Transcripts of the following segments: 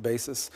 basis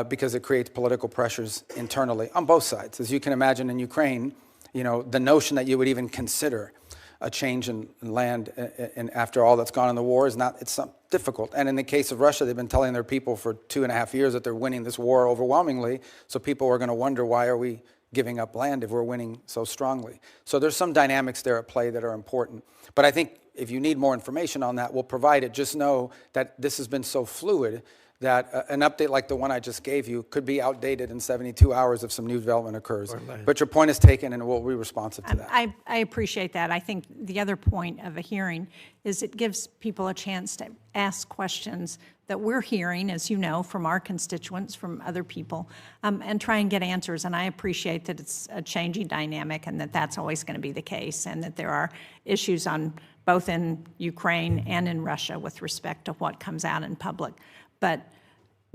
because it creates political pressures internally on both sides. As you can imagine in Ukraine, the notion that you would even consider a change in land and after all that's gone in the war it's difficult. And in the case of Russia, they've been telling their people for 2.5 years that they're winning this war overwhelmingly. So people are going to wonder, why are we giving up land if we're winning so strongly? So there's some dynamics there at play that are important. But I think if you need more information on that, we'll provide it. Just know that this has been so fluid that an update like the one I just gave you could be outdated in 72 hours if some new development occurs. But your point is taken, and we'll be responsive to that. I appreciate that. I think the other point of a hearing is it gives people a chance to ask questions that we're hearing, as you know, from our constituents, from other people, and try and get answers. And I appreciate that it's a changing dynamic and that that's always going to be the case, and that there are issues on both in Ukraine and in Russia with respect to what comes out in public. But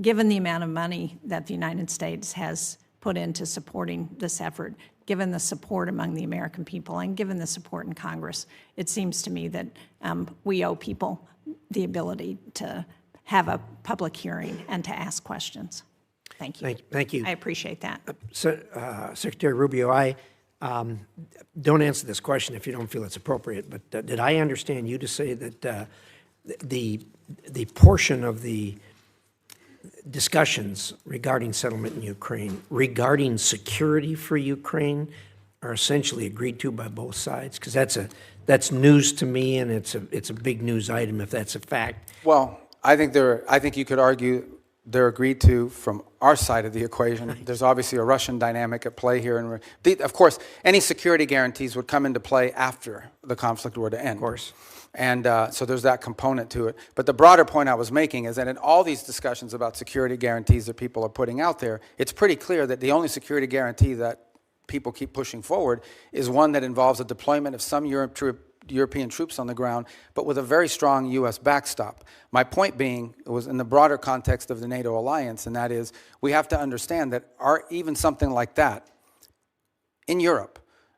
given the amount of money that the United States has put into supporting this effort, given the support among the American people, and given the support in Congress, it seems to me that we owe people the ability to have a public hearing and to ask questions. Thank you. Thank you. I appreciate that. Secretary Rubio, I don't answer this question if you don't feel it's appropriate, but did I understand you to say that the portion of the discussions regarding settlement in Ukraine, regarding security for Ukraine, are essentially agreed to by both sides? Because that's news to me, and it's a big news item if that's a fact. Well, I think you could argue they're agreed to from our side of the equation. There's obviously a Russian dynamic at play here, and of course, any security guarantees would come into play after the conflict were to end. Of course. And so there's that component to it. But the broader point I was making is that in all these discussions about security guarantees that people are putting out there, it's pretty clear that the only security guarantee that people keep pushing forward is one that involves a deployment of some European troops on the ground, but with a very strong U.S. backstop. My point being, it was in the broader context of the NATO alliance, and that is, we have to understand that even something like that in Europe,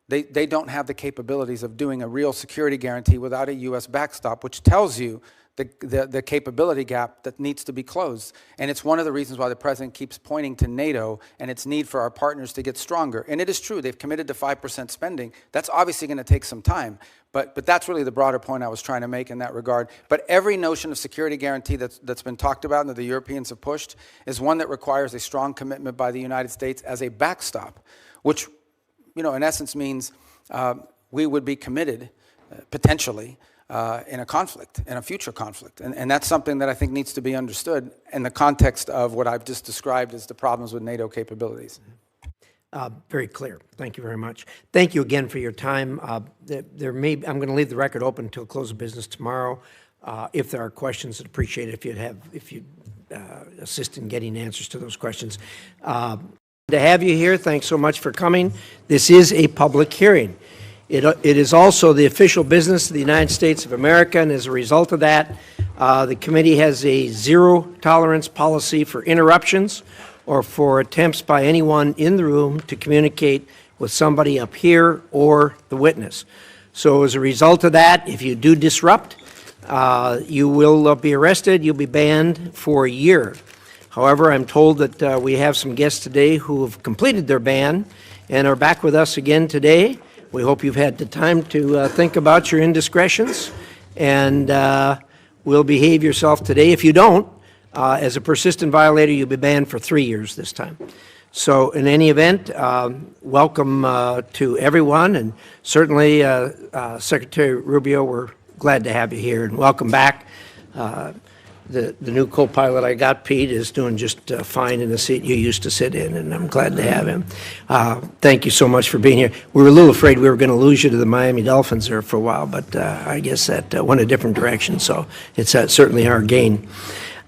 they don't have the capabilities of doing a real security guarantee without a U.S. backstop, which tells you the capability gap that needs to be closed. And it's one of the reasons why the president keeps pointing to NATO and its need for our partners to get stronger. And it is true, they've committed to 5% spending. That's obviously going to take some time. But that's really the broader point I was trying to make in that regard. But every notion of security guarantee that's been talked about and that the Europeans have pushed is one that requires a strong commitment by the United States as a backstop, which, in essence means we would be committed, potentially, in a conflict, in a future conflict. And that's something that I think needs to be understood in the context of what I've just described as the problems with NATO capabilities. Very clear. Thank you very much. Thank you again for your time. I'm going to leave the record open until close of business tomorrow. If there are questions, I'd appreciate it if you'd assist in getting answers to those questions. To have you here, thanks so much for coming. This is a public hearing. It is also the official business of the United States of America, and as a result of that, the committee has a zero-tolerance policy for interruptions or for attempts by anyone in the room to communicate with somebody up here or the witness. So as a result of that, if you do disrupt, you will be arrested, you'll be banned for a year. However, I'm told that we have some guests today who have completed their ban and are back with us again today. We hope you've had the time to think about your indiscretions and will behave yourself today. If you don't, as a persistent violator, you'll be banned for 3 years this time. So in any event, welcome to everyone, and certainly Secretary Rubio, we're glad to have you here, and welcome back. The new co-pilot I got, Pete, is doing just fine in the seat you used to sit in, and I'm glad to have him. Thank you so much for being here. We were a little afraid we were going to lose you to the Miami Dolphins there for a while, but I guess that went a different direction, so it's certainly our gain.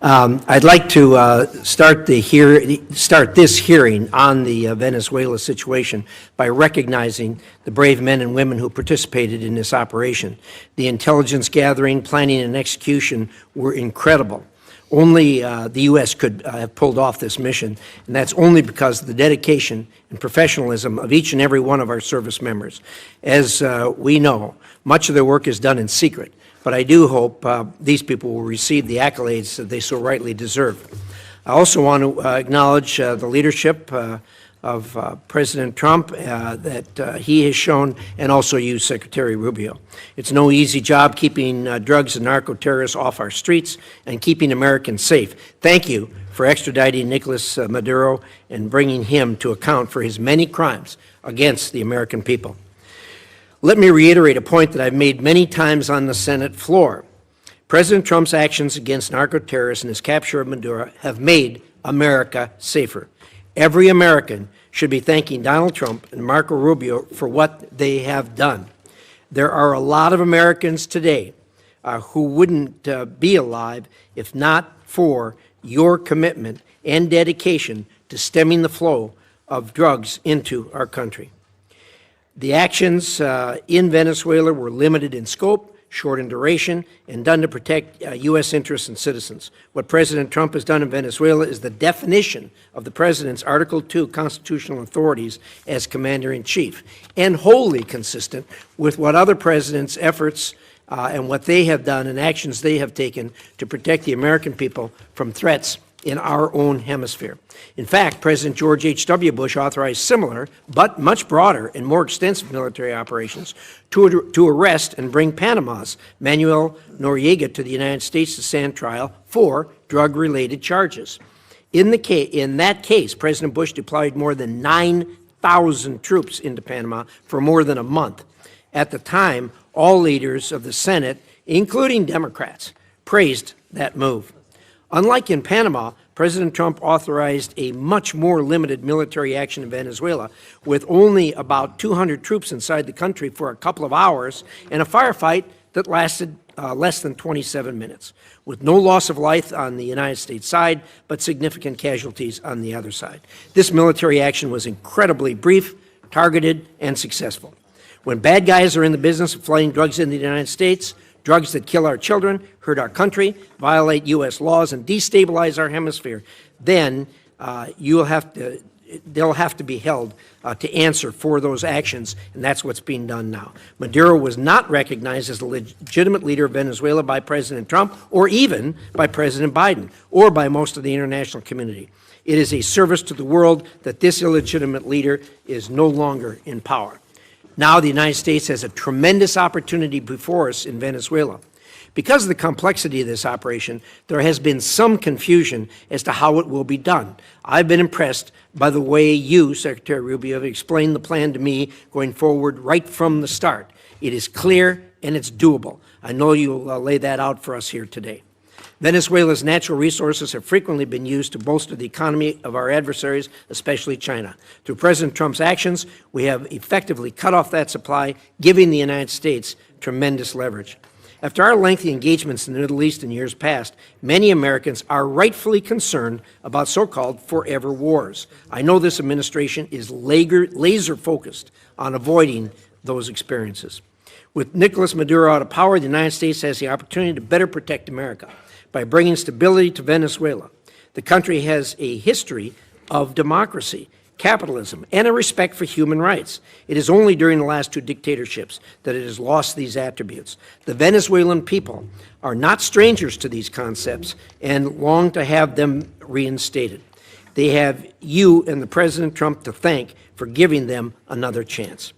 I'd like to start this hearing on the Venezuela situation by recognizing the brave men and women who participated in this operation. The intelligence gathering, planning, and execution were incredible. Only the U.S. could have pulled off this mission, and that's only because of the dedication and professionalism of each and every one of our service members. As we know, much of their work is done in secret, but I do hope these people will receive the accolades that they so rightly deserve. I also want to acknowledge the leadership of President Trump that he has shown, and also you, Secretary Rubio. It's no easy job keeping drugs and narco-terrorists off our streets and keeping Americans safe. Thank you for extraditing Nicolas Maduro and bringing him to account for his many crimes against the American people. Let me reiterate a point that I've made many times on the Senate floor. President Trump's actions against narco-terrorists and his capture of Maduro have made America safer. Every American should be thanking Donald Trump and Marco Rubio for what they have done. There are a lot of Americans today who wouldn't be alive if not for your commitment and dedication to stemming the flow of drugs into our country. The actions in Venezuela were limited in scope, short in duration, and done to protect U.S. interests and citizens. What President Trump has done in Venezuela is the definition of the President's Article 2 constitutional authorities as Commander-in-Chief, and wholly consistent with what other presidents' efforts and what they have done and actions they have taken to protect the American people from threats in our own hemisphere. In fact, President George H.W. Bush authorized similar, but much broader and more extensive military operations to arrest and bring Panama's Manuel Noriega to the United States to stand trial for drug-related charges. In that case, President Bush deployed more than 9,000 troops into Panama for more than a month. At the time, all leaders of the Senate, including Democrats, praised that move. Unlike in Panama, President Trump authorized a much more limited military action in Venezuela, with only about 200 troops inside the country for a couple of hours and a firefight that lasted less than 27 minutes, with no loss of life on the United States side, but significant casualties on the other side. This military action was incredibly brief, targeted, and successful. When bad guys are in the business of flooding drugs into the United States, drugs that kill our children, hurt our country, violate U.S. laws, and destabilize our hemisphere, then they'll have to be held to answer for those actions, and that's what's being done now. Maduro was not recognized as the legitimate leader of Venezuela by President Trump, or even by President Biden, or by most of the international community. It is a service to the world that this illegitimate leader is no longer in power. Now the United States has a tremendous opportunity before us in Venezuela. Because of the complexity of this operation, there has been some confusion as to how it will be done. I've been impressed by the way you, Secretary Rubio, have explained the plan to me going forward right from the start. It is clear and it's doable. I know you'll lay that out for us here today. Venezuela's natural resources have frequently been used to bolster the economy of our adversaries, especially China. Through President Trump's actions, we have effectively cut off that supply, giving the United States tremendous leverage. After our lengthy engagements in the Middle East in years past, many Americans are rightfully concerned about so-called forever wars. I know this administration is laser-focused on avoiding those experiences. With Nicolas Maduro out of power, the United States has the opportunity to better protect America by bringing stability to Venezuela. The country has a history of democracy, capitalism, and a respect for human rights. It is only during the last two dictatorships that it has lost these attributes. The Venezuelan people are not strangers to these concepts and long to have them reinstated. They have you and the President Trump to thank for giving them another chance.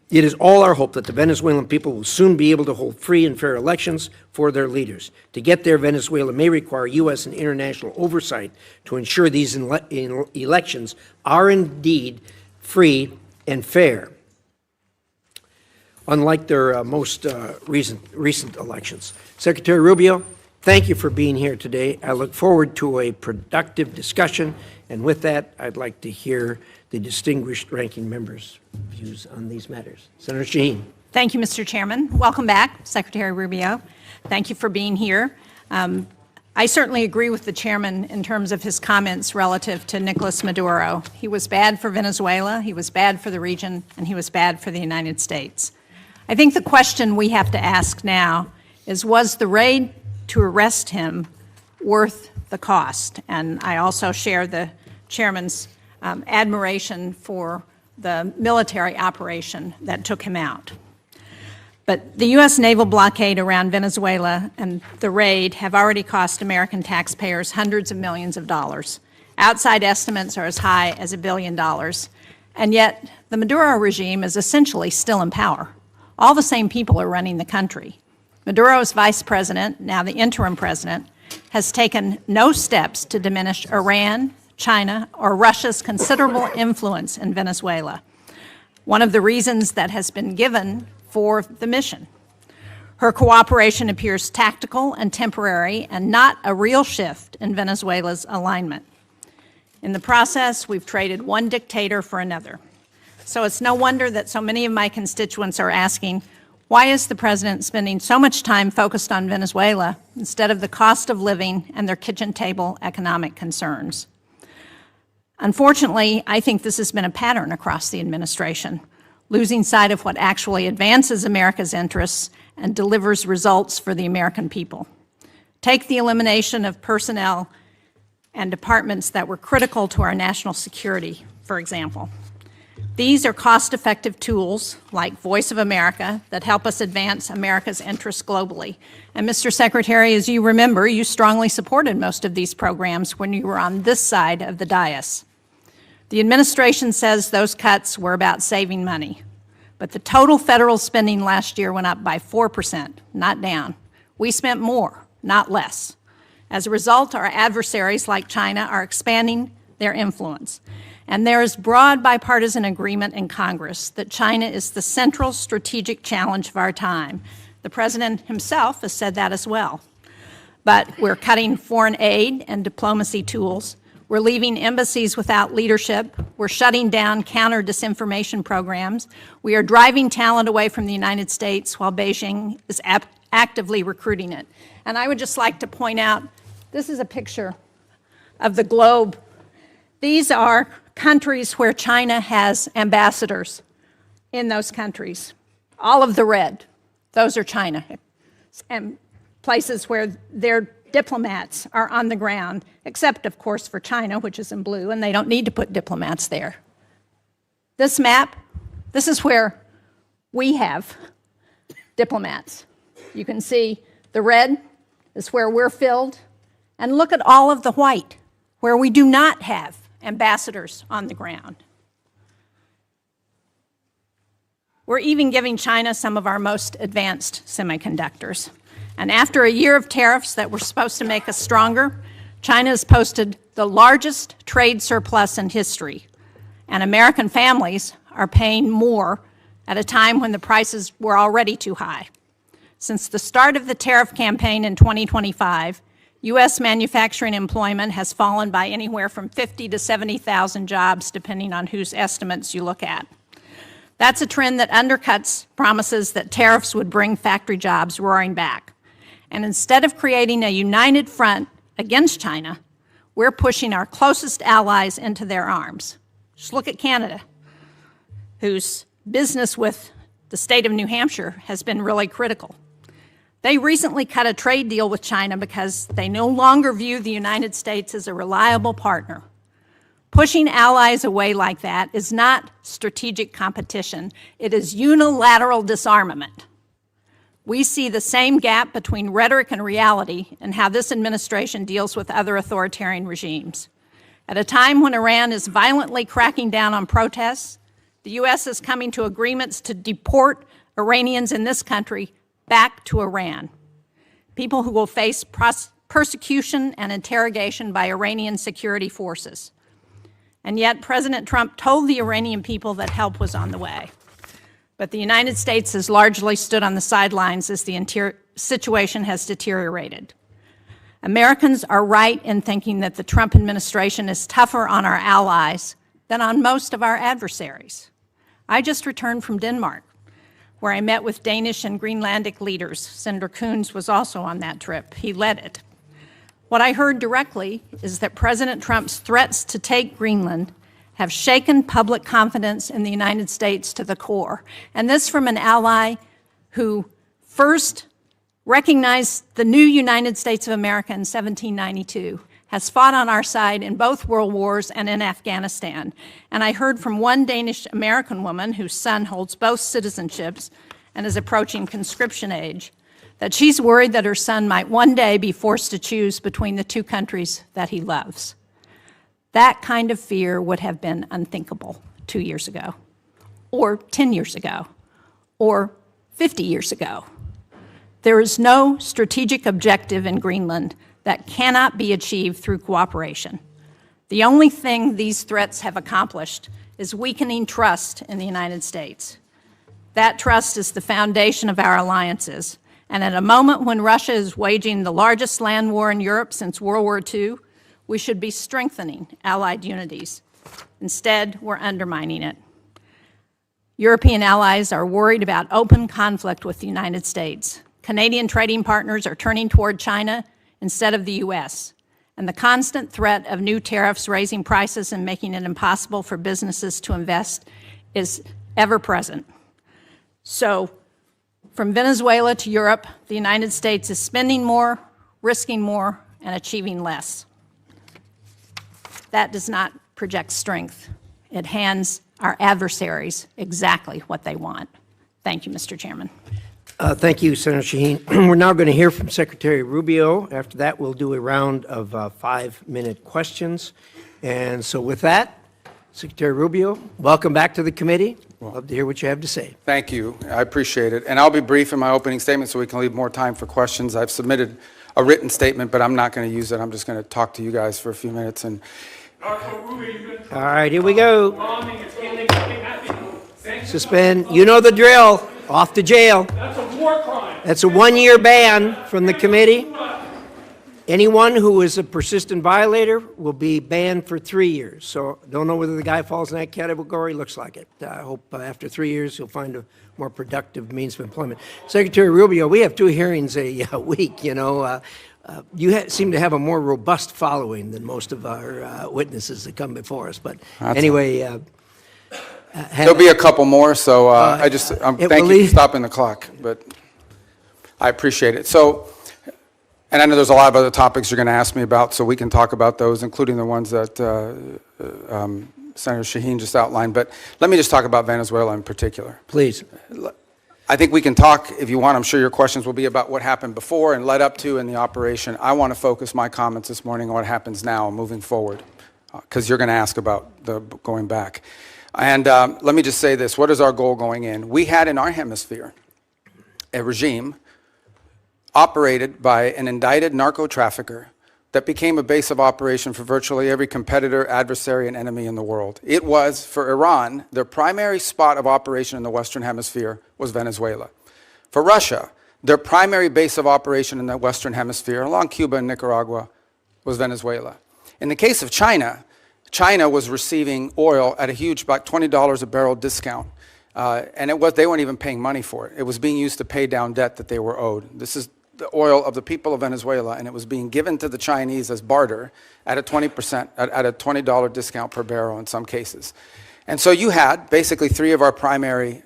It is all our hope that the Venezuelan people will soon be able to hold free and fair elections for their leaders. To get there, Venezuela may require U.S. and international oversight to ensure these elections are indeed free and fair, unlike their most recent elections. Secretary Rubio, thank you for being here today. I look forward to a productive discussion, and with that, I'd like to hear the distinguished ranking member's views on these matters. Senator Shaheen. Thank you, Mr. Chairman. Welcome back, Secretary Rubio. Thank you for being here. I certainly agree with the chairman in terms of his comments relative to Nicolas Maduro. He was bad for Venezuela, he was bad for the region, and he was bad for the United States. I think the question we have to ask now is, was the raid to arrest him worth the cost? And I also share the chairman's admiration for the military operation that took him out. But the U.S. naval blockade around Venezuela and the raid have already cost American taxpayers hundreds of millions of dollars. Outside estimates are as high as $1 billion. And yet, the Maduro regime is essentially still in power. All the same people are running the country. Maduro's vice president, now the interim president, has taken no steps to diminish Iran, China, or Russia's considerable influence in Venezuela. One of the reasons that has been given for the mission. Her cooperation appears tactical and temporary and not a real shift in Venezuela's alignment. In the process, we've traded one dictator for another. So it's no wonder that so many of my constituents are asking, why is the president spending so much time focused on Venezuela instead of the cost of living and their kitchen table economic concerns? Unfortunately, I think this has been a pattern across the administration, losing sight of what actually advances America's interests and delivers results for the American people. Take the elimination of personnel and departments that were critical to our national security, for example. These are cost-effective tools like Voice of America that help us advance America's interests globally. And Mr. Secretary, as you remember, you strongly supported most of these programs when you were on this side of the dais. The administration says those cuts were about saving money, but the total federal spending last year went up by 4%, not down. We spent more, not less. As a result, our adversaries like China are expanding their influence. And there is broad bipartisan agreement in Congress that China is the central strategic challenge of our time. The President himself has said that as well. But we're cutting foreign aid and diplomacy tools. We're leaving embassies without leadership. We're shutting down counter-disinformation programs. We are driving talent away from the United States while Beijing is actively recruiting it. And I would just like to point out, this is a picture of the globe. These are countries where China has ambassadors in those countries. All of the red, those are China. And places where their diplomats are on the ground, except, of course, for China, which is in blue, and they don't need to put diplomats there. This map, this is where we have diplomats. You can see the red is where we're filled, and look at all of the white, where we do not have ambassadors on the ground. We're even giving China some of our most advanced semiconductors. And after a year of tariffs that were supposed to make us stronger, China has posted the largest trade surplus in history. And American families are paying more at a time when the prices were already too high. Since the start of the tariff campaign in 2025, U.S. manufacturing employment has fallen by anywhere from 50 to 70,000 jobs, depending on whose estimates you look at. That's a trend that undercuts promises that tariffs would bring factory jobs roaring back. And instead of creating a united front against China, we're pushing our closest allies into their arms. Just look at Canada, whose business with the state of New Hampshire has been really critical. They recently cut a trade deal with China because they no longer view the United States as a reliable partner. Pushing allies away like that is not strategic competition. It is unilateral disarmament. We see the same gap between rhetoric and reality in how this administration deals with other authoritarian regimes. At a time when Iran is violently cracking down on protests, the U.S. is coming to agreements to deport Iranians in this country back to Iran, people who will face persecution and interrogation by Iranian security forces. And yet President Trump told the Iranian people that help was on the way. But the United States has largely stood on the sidelines as the situation has deteriorated. Americans are right in thinking that the Trump administration is tougher on our allies than on most of our adversaries. I just returned from Denmark, where I met with Danish and Greenlandic leaders. Senator Coons was also on that trip. He led it. What I heard directly is that President Trump's threats to take Greenland have shaken public confidence in the United States to the core. And this from an ally who first recognized the new United States of America in 1792, has fought on our side in both world wars and in Afghanistan. And I heard from one Danish-American woman whose son holds both citizenships and is approaching conscription age, that she's worried that her son might one day be forced to choose between the two countries that he loves. That kind of fear would have been unthinkable 2 years ago, or 10 years ago, or 50 years ago. There is no strategic objective in Greenland that cannot be achieved through cooperation. The only thing these threats have accomplished is weakening trust in the United States. That trust is the foundation of our alliances, and at a moment when Russia is waging the largest land war in Europe since World War II, we should be strengthening Allied unities. Instead, we're undermining it. European allies are worried about open conflict with the United States. Canadian trading partners are turning toward China instead of the U.S., and the constant threat of new tariffs raising prices and making it impossible for businesses to invest is ever present. So, from Venezuela to Europe, the United States is spending more, risking more, and achieving less. That does not project strength. It hands our adversaries exactly what they want. Thank you, Mr. Chairman. Thank you, Senator Shaheen. We're now going to hear from Secretary Rubio. After that, we'll do a round of 5-minute questions. And so with that, Secretary Rubio, welcome back to the committee. Love to hear what you have to say. Thank you. I appreciate it. And I'll be brief in my opening statement so we can leave more time for questions. I've submitted a written statement, but I'm not going to use it. I'm just going to talk to you guys for a few minutes. And all right, here we go. Suspend. You know the drill. Off to jail. That's a war crime. That's a 1-year ban from the committee. Anyone who is a persistent violator will be banned for 3 years. So don't know whether the guy falls in that category. Looks like it. I hope after 3 years you'll find a more productive means of employment. Secretary Rubio, we have 2 hearings a week. You know, you seem to have a more robust following than most of our witnesses that come before us. But anyway. There'll be a couple more, so thank you for stopping the clock, but I appreciate it. So, and I know there's a lot of other topics you're going to ask me about, so we can talk about those, including the ones that Senator Shaheen just outlined, but let me just talk about Venezuela in particular. Please. I think we can talk, if you want. I'm sure your questions will be about what happened before and led up to in the operation. I want to focus my comments this morning on what happens now moving forward, because you're going to ask about the going back. And let me just say this. What is our goal going in? We had in our hemisphere a regime operated by an indicted narco-trafficker that became a base of operation for virtually every competitor, adversary, and enemy in the world. It was, for Iran, their primary spot of operation in the Western Hemisphere was Venezuela. For Russia, their primary base of operation in the Western Hemisphere, along Cuba and Nicaragua, was Venezuela. In the case of China, China was receiving oil at a huge, about $20 a barrel discount. And they weren't even paying money for it. It was being used to pay down debt that they were owed. This is the oil of the people of Venezuela, and it was being given to the Chinese as barter at a 20%, at a $20 discount per barrel in some cases. And so you had basically 3 of our primary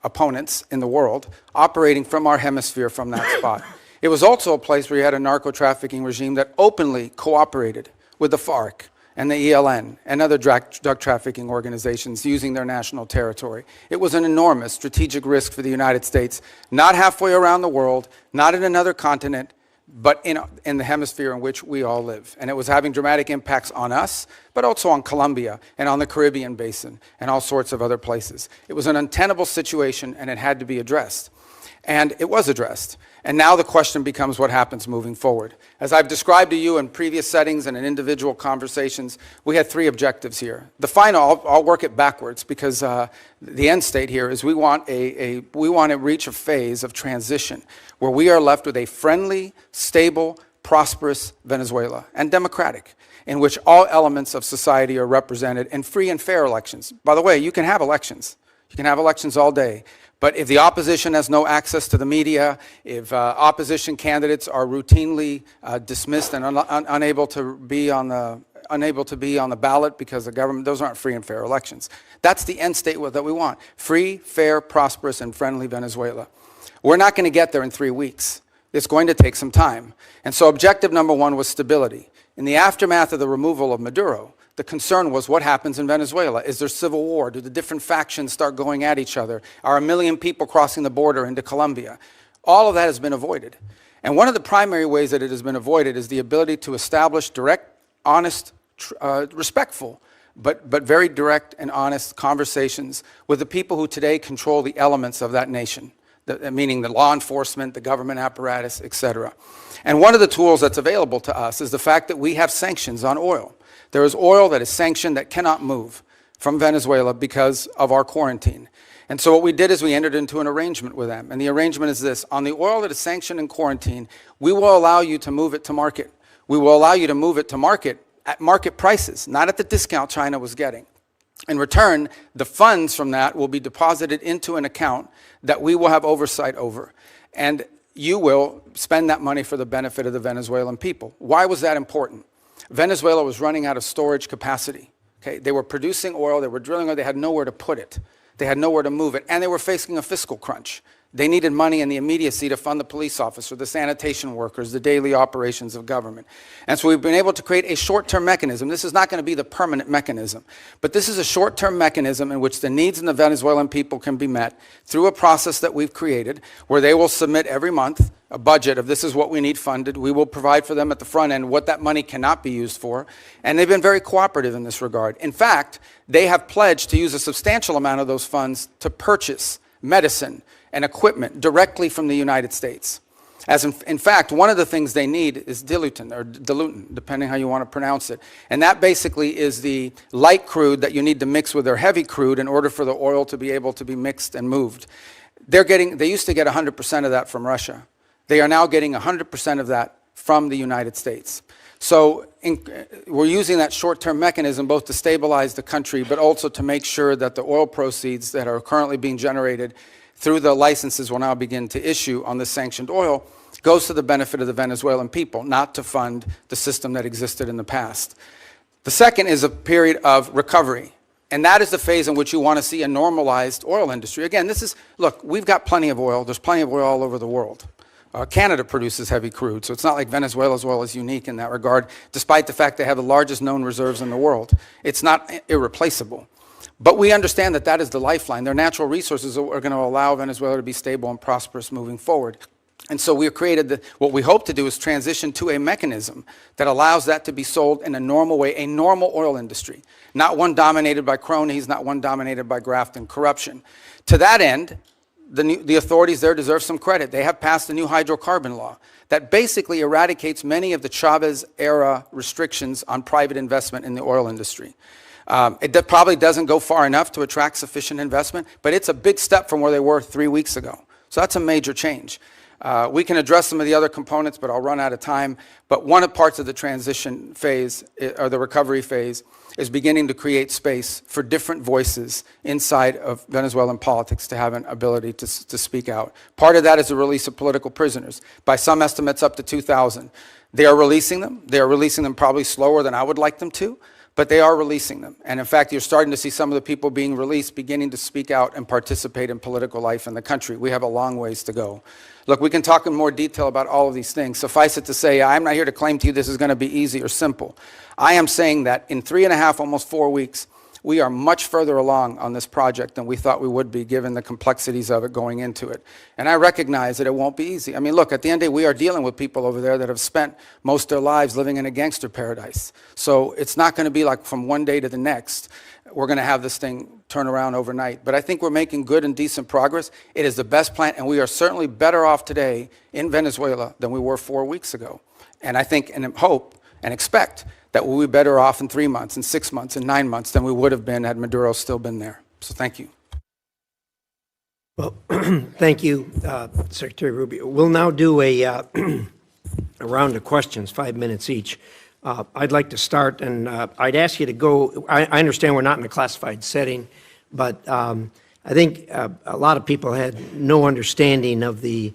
opponents in the world operating from our hemisphere from that spot. It was also a place where you had a narco-trafficking regime that openly cooperated with the FARC and the ELN and other drug trafficking organizations using their national territory. It was an enormous strategic risk for the United States, not halfway around the world, not in another continent, but in the hemisphere in which we all live. And it was having dramatic impacts on us, but also on Colombia and on the Caribbean basin and all sorts of other places. It was an untenable situation, and it had to be addressed. And it was addressed. And now the question becomes what happens moving forward. As I've described to you in previous settings and in individual conversations, we had 3 objectives here. The final, I'll work it backwards, because the end state here is we want to reach a phase of transition where we are left with a friendly, stable, prosperous Venezuela, and democratic, in which all elements of society are represented, and free and fair elections. By the way, you can have elections. You can have elections all day. But if the opposition has no access to the media, if opposition candidates are routinely dismissed and unable to be on the ballot because the government, those aren't free and fair elections. That's the end state that we want. Free, fair, prosperous, and friendly Venezuela. We're not going to get there in 3 weeks. It's going to take some time. And so objective number 1 was stability. In the aftermath of the removal of Maduro, the concern was what happens in Venezuela? Is there civil war? Do the different factions start going at each other? Are 1 million people crossing the border into Colombia? All of that has been avoided. And one of the primary ways that it has been avoided is the ability to establish direct, honest, respectful, but very direct and honest conversations with the people who today control the elements of that nation, meaning the law enforcement, the government apparatus, et cetera. And one of the tools that's available to us is the fact that we have sanctions on oil. There is oil that is sanctioned that cannot move from Venezuela because of our quarantine. And so what we did is we entered into an arrangement with them. And the arrangement is this: on the oil that is sanctioned and quarantined, we will allow you to move it to market. We will allow you to move it to market at market prices, not at the discount China was getting. In return, the funds from that will be deposited into an account that we will have oversight over. And you will spend that money for the benefit of the Venezuelan people. Why was that important? Venezuela was running out of storage capacity. Okay? They were producing oil, they were drilling oil, they had nowhere to put it. They had nowhere to move it, and they were facing a fiscal crunch. They needed money in the immediacy to fund the police officer, the sanitation workers, the daily operations of government. And so we've been able to create a short-term mechanism. This is not going to be the permanent mechanism, but this is a short-term mechanism in which the needs of the Venezuelan people can be met through a process that we've created, where they will submit every month a budget of this is what we need funded. We will provide for them at the front end what that money cannot be used for. And they've been very cooperative in this regard. In fact, they have pledged to use a substantial amount of those funds to purchase medicine and equipment directly from the United States. As in fact, one of the things they need is dilutin, depending how you want to pronounce it. And that basically is the light crude that you need to mix with their heavy crude in order for the oil to be able to be mixed and moved. They used to get 100% of that from Russia. They are now getting 100% of that from the United States. So we're using that short-term mechanism both to stabilize the country, but also to make sure that the oil proceeds that are currently being generated through the licenses we'll now begin to issue on the sanctioned oil goes to the benefit of the Venezuelan people, not to fund the system that existed in the past. The second is a period of recovery. And that is the phase in which you want to see a normalized oil industry. Again, look, we've got plenty of oil. There's plenty of oil all over the world. Canada produces heavy crude, so it's not like Venezuela's oil is unique in that regard, despite the fact they have the largest known reserves in the world. It's not irreplaceable. But we understand that that is the lifeline. Their natural resources are going to allow Venezuela to be stable and prosperous moving forward. And so we have created what we hope to do is transition to a mechanism that allows that to be sold in a normal way, a normal oil industry, not one dominated by cronies, not one dominated by graft and corruption. To that end, the authorities there deserve some credit. They have passed a new hydrocarbon law that basically eradicates many of the Chavez-era restrictions on private investment in the oil industry. It probably doesn't go far enough to attract sufficient investment, but it's a big step from where they were 3 weeks ago. So that's a major change. We can address some of the other components, but I'll run out of time. But one of the parts of the transition phase, or the recovery phase, is beginning to create space for different voices inside of Venezuelan politics to have an ability to speak out. Part of that is the release of political prisoners. By some estimates, up to 2,000. They are releasing them. They are releasing them probably slower than I would like them to, but they are releasing them. And in fact, you're starting to see some of the people being released beginning to speak out and participate in political life in the country. We have a long ways to go. Look, we can talk in more detail about all of these things. Suffice it to say, I'm not here to claim to you this is going to be easy or simple. I am saying that in 3.5, almost 4 weeks, we are much further along on this project than we thought we would be, given the complexities of it going into it. And I recognize that it won't be easy. I mean, look, at the end of the day, we are dealing with people over there that have spent most of their lives living in a gangster paradise. So it's not going to be like from one day to the next, we're going to have this thing turn around overnight. But I think we're making good and decent progress. It is the best plan, and we are certainly better off today in Venezuela than we were 4 weeks ago. And I think and hope and expect that we'll be better off in 3 months, and 6 months, and 9 months than we would have been had Maduro still been there. So thank you. Well, thank you, Secretary Rubio. We'll now do a round of questions, 5 minutes each. I'd like to start, and I'd ask you to go. I understand we're not in a classified setting, but I think a lot of people had no understanding of the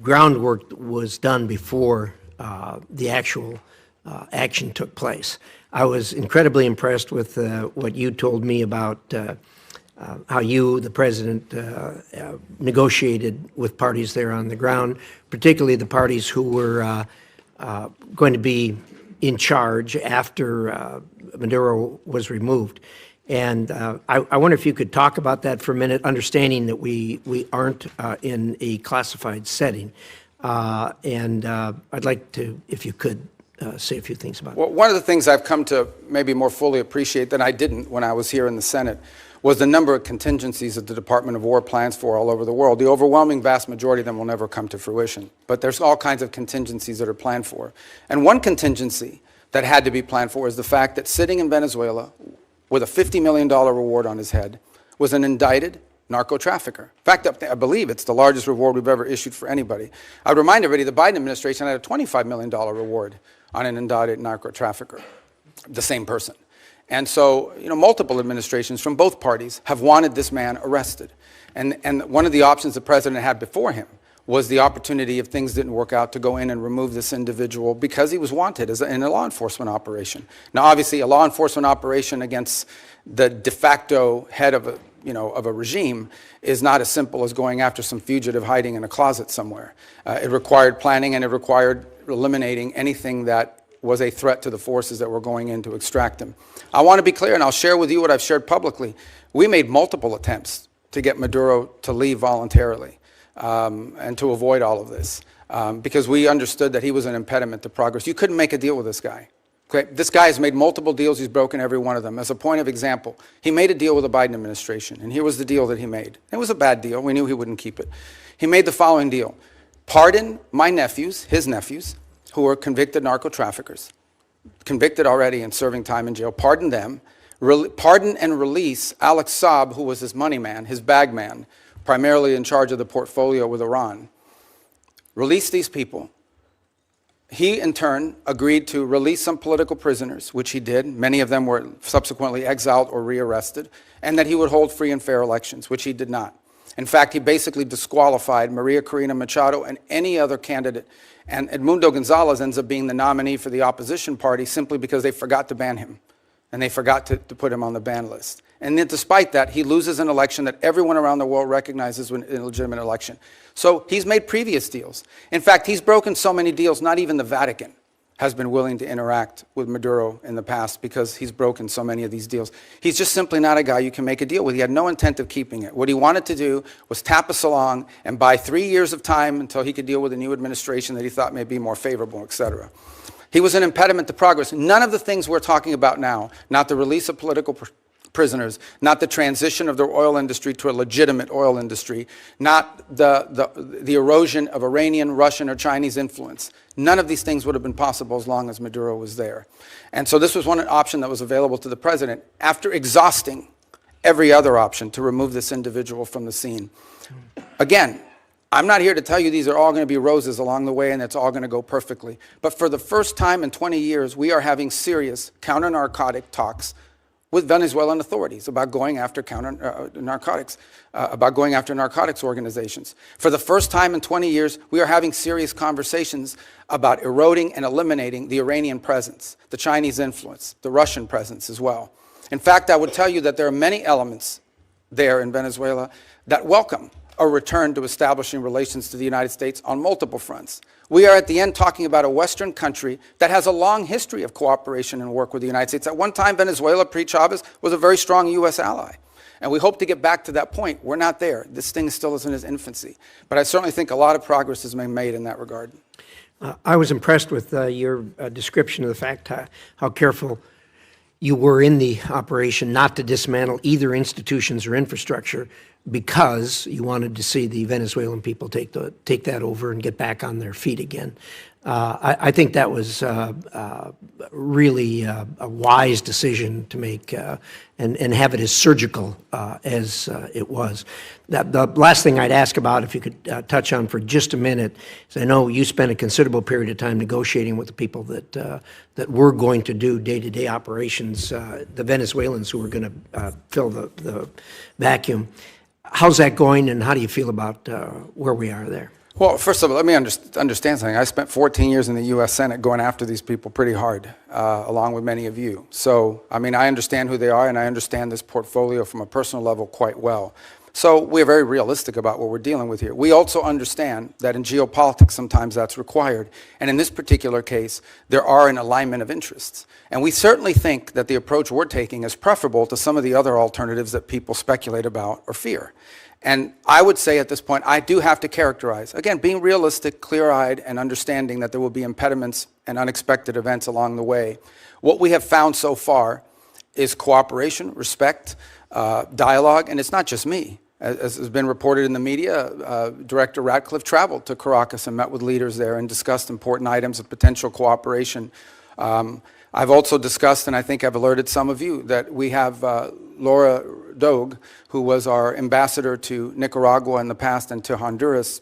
groundwork that was done before the actual action took place. I was incredibly impressed with what you told me about how you, the President, negotiated with parties there on the ground, particularly the parties who were going to be in charge after Maduro was removed. And I wonder if you could talk about that for a minute, understanding that we aren't in a classified setting. And I'd like to, if you could, say a few things about Well, one of the things I've come to maybe more fully appreciate than I didn't when I was here in the Senate was the number of contingencies that the Department of War plans for all over the world. The overwhelming vast majority of them will never come to fruition, but there's all kinds of contingencies that are planned for. And one contingency that had to be planned for is the fact that sitting in Venezuela with a $50 million reward on his head was an indicted narco trafficker. In fact, I believe it's the largest reward we've ever issued for anybody. I would remind everybody the Biden administration had a $25 million reward on an indicted narco trafficker, the same person. And so, multiple administrations from both parties have wanted this man arrested. And one of the options the president had before him was the opportunity, if things didn't work out, to go in and remove this individual because he was wanted in a law enforcement operation. Now, obviously, a law enforcement operation against the de facto head of a regime is not as simple as going after some fugitive hiding in a closet somewhere. It required planning, and it required eliminating anything that was a threat to the forces that were going in to extract him. I want to be clear, and I'll share with you what I've shared publicly. We made multiple attempts to get Maduro to leave voluntarily and to avoid all of this because we understood that he was an impediment to progress. You couldn't make a deal with this guy. Okay? This guy has made multiple deals. He's broken every one of them. As a point of example, he made a deal with the Biden administration, and here was the deal that he made. It was a bad deal. We knew he wouldn't keep it. He made the following deal. Pardon my nephews, his nephews, who are convicted narco traffickers, convicted already and serving time in jail. Pardon them. Pardon and release Alex Saab, who was his money man, his bag man, primarily in charge of the portfolio with Iran. Release these people. He, in turn, agreed to release some political prisoners, which he did. Many of them were subsequently exiled or rearrested, and that he would hold free and fair elections, which he did not. In fact, he basically disqualified Maria Corina Machado and any other candidate, and Edmundo Gonzalez ends up being the nominee for the opposition party simply because they forgot to ban him, and they forgot to put him on the ban list. And then despite that, he loses an election that everyone around the world recognizes as a legitimate election. So he's made previous deals. In fact, he's broken so many deals, not even the Vatican has been willing to interact with Maduro in the past because he's broken so many of these deals. He's just simply not a guy you can make a deal with. He had no intent of keeping it. What he wanted to do was tap us along and buy 3 years of time until he could deal with a new administration that he thought may be more favorable, et cetera. He was an impediment to progress. None of the things we're talking about now, not the release of political prisoners, not the transition of the oil industry to a legitimate oil industry, not the erosion of Iranian, Russian, or Chinese influence. None of these things would have been possible as long as Maduro was there. And so this was one option that was available to the president after exhausting every other option to remove this individual from the scene. Again, I'm not here to tell you these are all going to be roses along the way and it's all going to go perfectly. But for the first time in 20 years, we are having serious counter-narcotic talks with Venezuelan authorities about going after narcotics organizations. For the first time in 20 years, we are having serious conversations about eroding and eliminating the Iranian presence, the Chinese influence, the Russian presence as well. In fact, I would tell you that there are many elements there in Venezuela that welcome a return to establishing relations to the United States on multiple fronts. We are at the end talking about a Western country that has a long history of cooperation and work with the United States. At one time, Venezuela, pre-Chavez, was a very strong U.S. ally. And we hope to get back to that point. We're not there. This thing still is in its infancy. But I certainly think a lot of progress has been made in that regard. I was impressed with your description of the fact how careful you were in the operation not to dismantle either institutions or infrastructure because you wanted to see the Venezuelan people take that over and get back on their feet again. I think that was really a wise decision to make and have it as surgical as it was. The last thing I'd ask about, if you could touch on for just a minute, is I know you spent a considerable period of time negotiating with the people that were going to do day-to-day operations, the Venezuelans who were going to fill the vacuum. How's that going, and how do you feel about where we are there? Well, first of all, let me understand something. I spent 14 years in the U.S. Senate going after these people pretty hard, along with many of you. So, I mean, I understand who they are, and I understand this portfolio from a personal level quite well. So we're very realistic about what we're dealing with here. We also understand that in geopolitics, sometimes that's required. And in this particular case, there are an alignment of interests. And we certainly think that the approach we're taking is preferable to some of the other alternatives that people speculate about or fear. And I would say at this point, I do have to characterize, again, being realistic, clear-eyed, and understanding that there will be impediments and unexpected events along the way. What we have found so far is cooperation, respect, dialogue, and it's not just me. As has been reported in the media, Director Ratcliffe traveled to Caracas and met with leaders there and discussed important items of potential cooperation. I've also discussed, and I think I've alerted some of you, that we have Laura Dogue, who was our ambassador to Nicaragua in the past and to Honduras,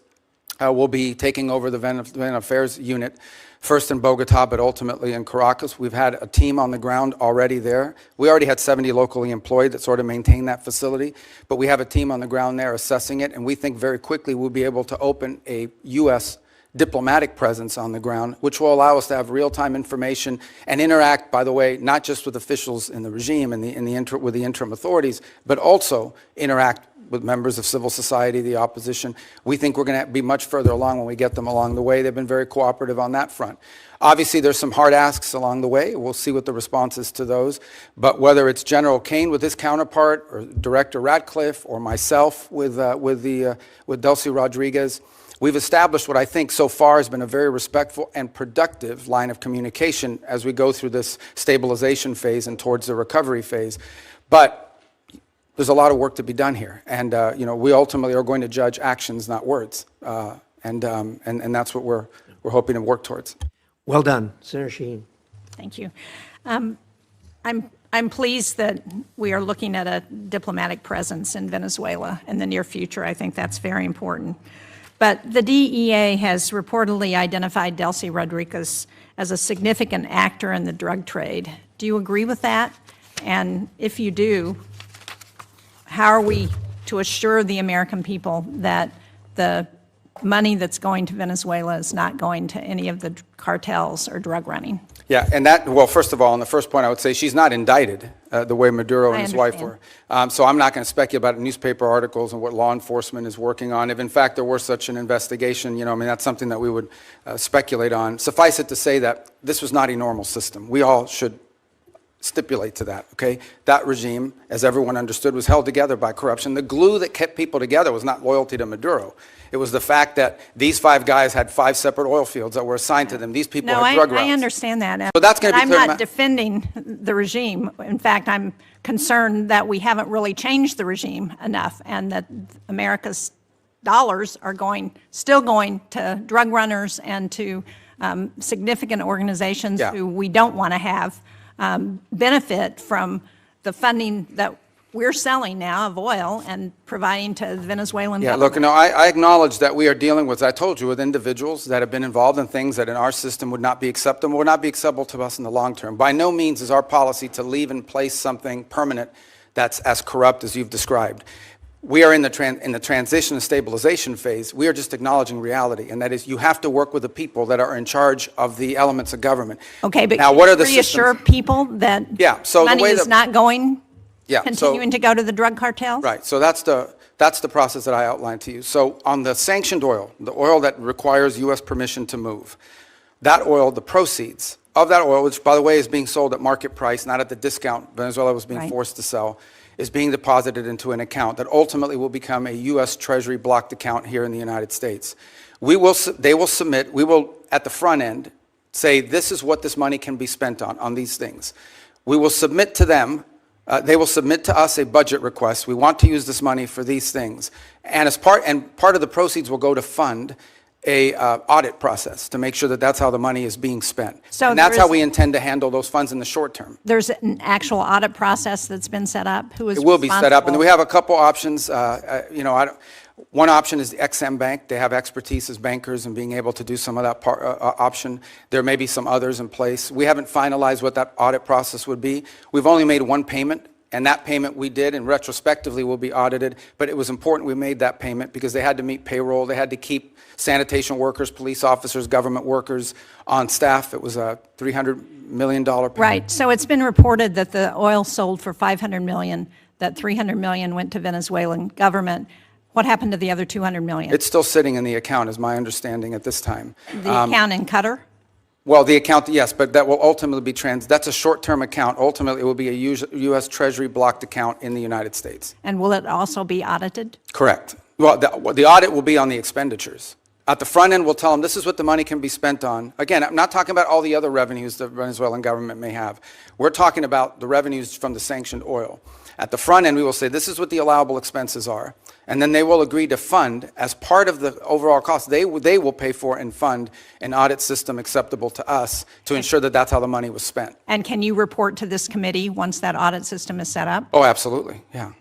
will be taking over the Venezuelan Affairs Unit, first in Bogota, but ultimately in Caracas. We've had a team on the ground already there. We already had 70 locally employed that sort of maintain that facility, but we have a team on the ground there assessing it, and we think very quickly we'll be able to open a U.S. diplomatic presence on the ground, which will allow us to have real-time information and interact, by the way, not just with officials in the regime and with the interim authorities, but also interact with members of civil society, the opposition. We think we're going to be much further along when we get them along the way. They've been very cooperative on that front. Obviously, there's some hard asks along the way. We'll see what the response is to those. But whether it's General Kane with his counterpart, or Director Ratcliffe, or myself with Delcy Rodriguez, we've established what I think so far has been a very respectful and productive line of communication as we go through this stabilization phase and towards the recovery phase. But there's a lot of work to be done here, and we ultimately are going to judge actions, not words, and that's what we're hoping to work towards. Well done, Senator Shaheen. Thank you. I'm pleased that we are looking at a diplomatic presence in Venezuela in the near future. I think that's very important. But the DEA has reportedly identified Delcy Rodriguez as a significant actor in the drug trade. Do you agree with that? And if you do, how are we to assure the American people that the money that's going to Venezuela is not going to any of the cartels or drug running? Yeah, and that, well, first of all, on the first point, I would say she's not indicted the way Maduro and his wife were. So I'm not going to speculate about newspaper articles and what law enforcement is working on. If, in fact, there were such an investigation, that's something that we would speculate on. Suffice it to say that this was not a normal system. We all should stipulate to that, okay? That regime, as everyone understood, was held together by corruption. The glue that kept people together was not loyalty to Maduro. It was the fact that these 5 guys had 5 separate oil fields that were assigned to them. These people had drug routes. I understand that. So that's going to be I'm not defending the regime. In fact, I'm concerned that we haven't really changed the regime enough, and that America's dollars are still going to drug runners and to significant organizations who we don't want to have benefit from the funding that we're selling now of oil and providing to the Venezuelan government. Look, I acknowledge that we are dealing with, as I told you, with individuals that have been involved in things that in our system would not be acceptable, would not be acceptable to us in the long term. By no means is our policy to leave in place something permanent that's as corrupt as you've described. We are in the transition and stabilization phase. We are just acknowledging reality, and that is you have to work with the people that are in charge of the elements of government. Okay, but now, what are the reassure people that money is not continuing to go to the drug cartels? Right, so that's the process that I outlined to you. So on the sanctioned oil, the oil that requires U.S. permission to move, that oil, the proceeds of that oil, which by the way is being sold at market price, not at the discount Venezuela was being forced to sell, is being deposited into an account that ultimately will become a U.S. Treasury blocked account here in the United States. They will submit, we will at the front end say this is what this money can be spent on these things. We will submit to them, they will submit to us a budget request. We want to use this money for these things. And part of the proceeds will go to fund a audit process to make sure that that's how the money is being spent. So and that's how we intend to handle those funds in the short term. There's an actual audit process that's been set up? Who is It will be set up, and we have a couple options. One option is the XM Bank. They have expertise as bankers in being able to do some of that option. There may be some others in place. We haven't finalized what that audit process would be. We've only made one payment, and that payment we did, and retrospectively will be audited, but it was important we made that payment because they had to meet payroll. They had to keep sanitation workers, police officers, government workers on staff. It was a $300 million payment. Right, so it's been reported that the oil sold for $500 million, that $300 million went to Venezuelan government. What happened to the other $200 million? It's still sitting in the account, is my understanding at this time. The account in Qatar? Well, the account, yes, but that will ultimately be that's a short-term account. Ultimately, it will be a U.S. Treasury blocked account in the United States. And will it also be audited? Correct. Well, the audit will be on the expenditures. At the front end, we'll tell them this is what the money can be spent on. Again, I'm not talking about all the other revenues the Venezuelan government may have. We're talking about the revenues from the sanctioned oil. At the front end, we will say this is what the allowable expenses are. And then they will agree to fund, as part of the overall cost, they will pay for and fund an audit system acceptable to us to ensure that that's how the money was spent. And can you report to this committee once that audit system is set up? Oh, absolutely, yeah.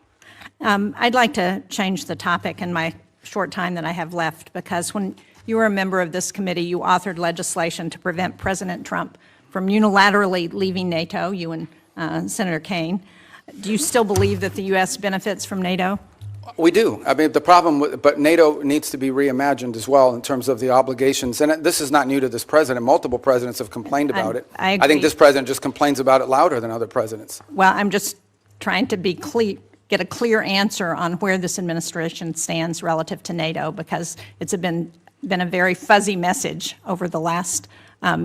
I'd like to change the topic in my short time that I have left, because when you were a member of this committee, you authored legislation to prevent President Trump from unilaterally leaving NATO, you and Senator Kaine. Do you still believe that the U.S. benefits from NATO? We do. I mean, the problem, but NATO needs to be reimagined as well in terms of the obligations. And this is not new to this president. Multiple presidents have complained about it. I agree. I think this president just complains about it louder than other presidents. Well, I'm just trying to be get a clear answer on where this administration stands relative to NATO, because it's been a very fuzzy message over the last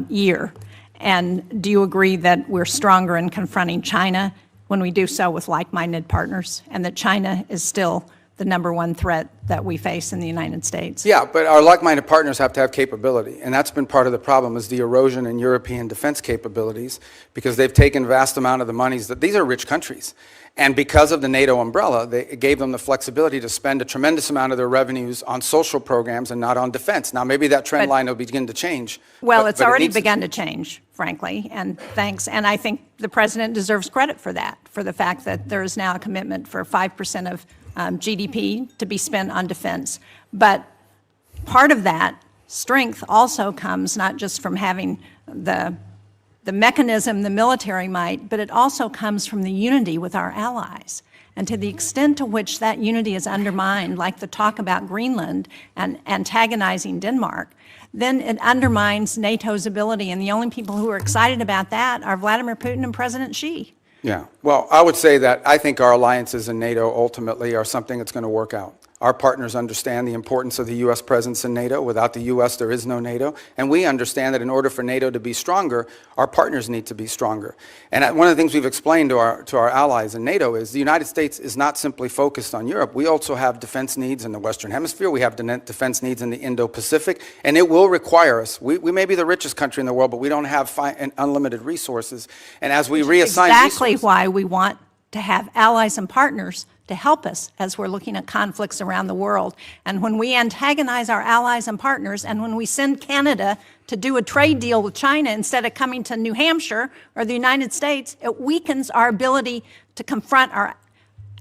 year. And do you agree that we're stronger in confronting China when we do so with like-minded partners, and that China is still the #1 threat that we face in the United States? Yeah, but our like-minded partners have to have capability, and that's been part of the problem, is the erosion in European defense capabilities, because they've taken vast amount of the monies that these are rich countries. And because of the NATO umbrella, it gave them the flexibility to spend a tremendous amount of their revenues on social programs and not on defense. Now, maybe that trend line will begin to change. Well, it's already begun to change, frankly, and thanks. And I think the president deserves credit for that, for the fact that there is now a commitment for 5% of GDP to be spent on defense. But part of that strength also comes not just from having the mechanism, the military might, but it also comes from the unity with our allies. And to the extent to which that unity is undermined, like the talk about Greenland and antagonizing Denmark, then it undermines NATO's ability. And the only people who are excited about that are Vladimir Putin and President Xi. Yeah, well, I would say that I think our alliances in NATO ultimately are something that's going to work out. Our partners understand the importance of the U.S. presence in NATO. Without the U.S., there is no NATO. And we understand that in order for NATO to be stronger, our partners need to be stronger. And one of the things we've explained to our allies in NATO is the United States is not simply focused on Europe. We also have defense needs in the Western Hemisphere. We have defense needs in the Indo-Pacific. And it will require us. We may be the richest country in the world, but we don't have unlimited resources. And as we reassign exactly why we want to have allies and partners to help us as we're looking at conflicts around the world. And when we antagonize our allies and partners, and when we send Canada to do a trade deal with China instead of coming to New Hampshire or the United States, it weakens our ability to confront our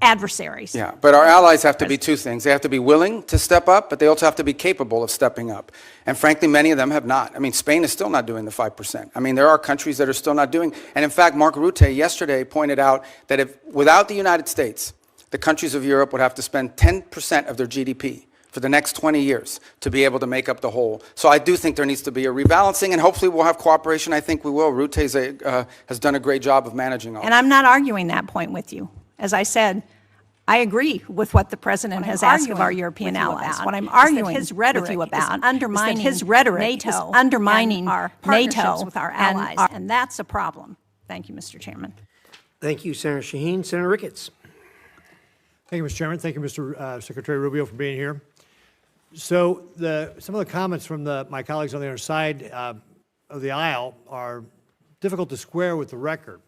adversaries. Yeah, but our allies have to be two things. They have to be willing to step up, but they also have to be capable of stepping up. And frankly, many of them have not. I mean, Spain is still not doing the 5%. I mean, there are countries that are still not doing. And in fact, Marco Rubio yesterday pointed out that if without the United States, the countries of Europe would have to spend 10% of their GDP for the next 20 years to be able to make up the whole. So I do think there needs to be a rebalancing, and hopefully we'll have cooperation. I think we will. Rute has done a great job of managing all. And I'm not arguing that point with you. As I said, I agree with what the president has asked of our European allies. What I'm arguing with you about is undermining his rhetoric is undermining our NATO with our allies, and that's a problem. Thank you, Mr. Chairman. Thank you, Senator Shaheen. Senator Ricketts. Thank you, Mr. Chairman. Thank you, Mr. Secretary Rubio, for being here. So some of the comments from my colleagues on the other side of the aisle are difficult to square with the record.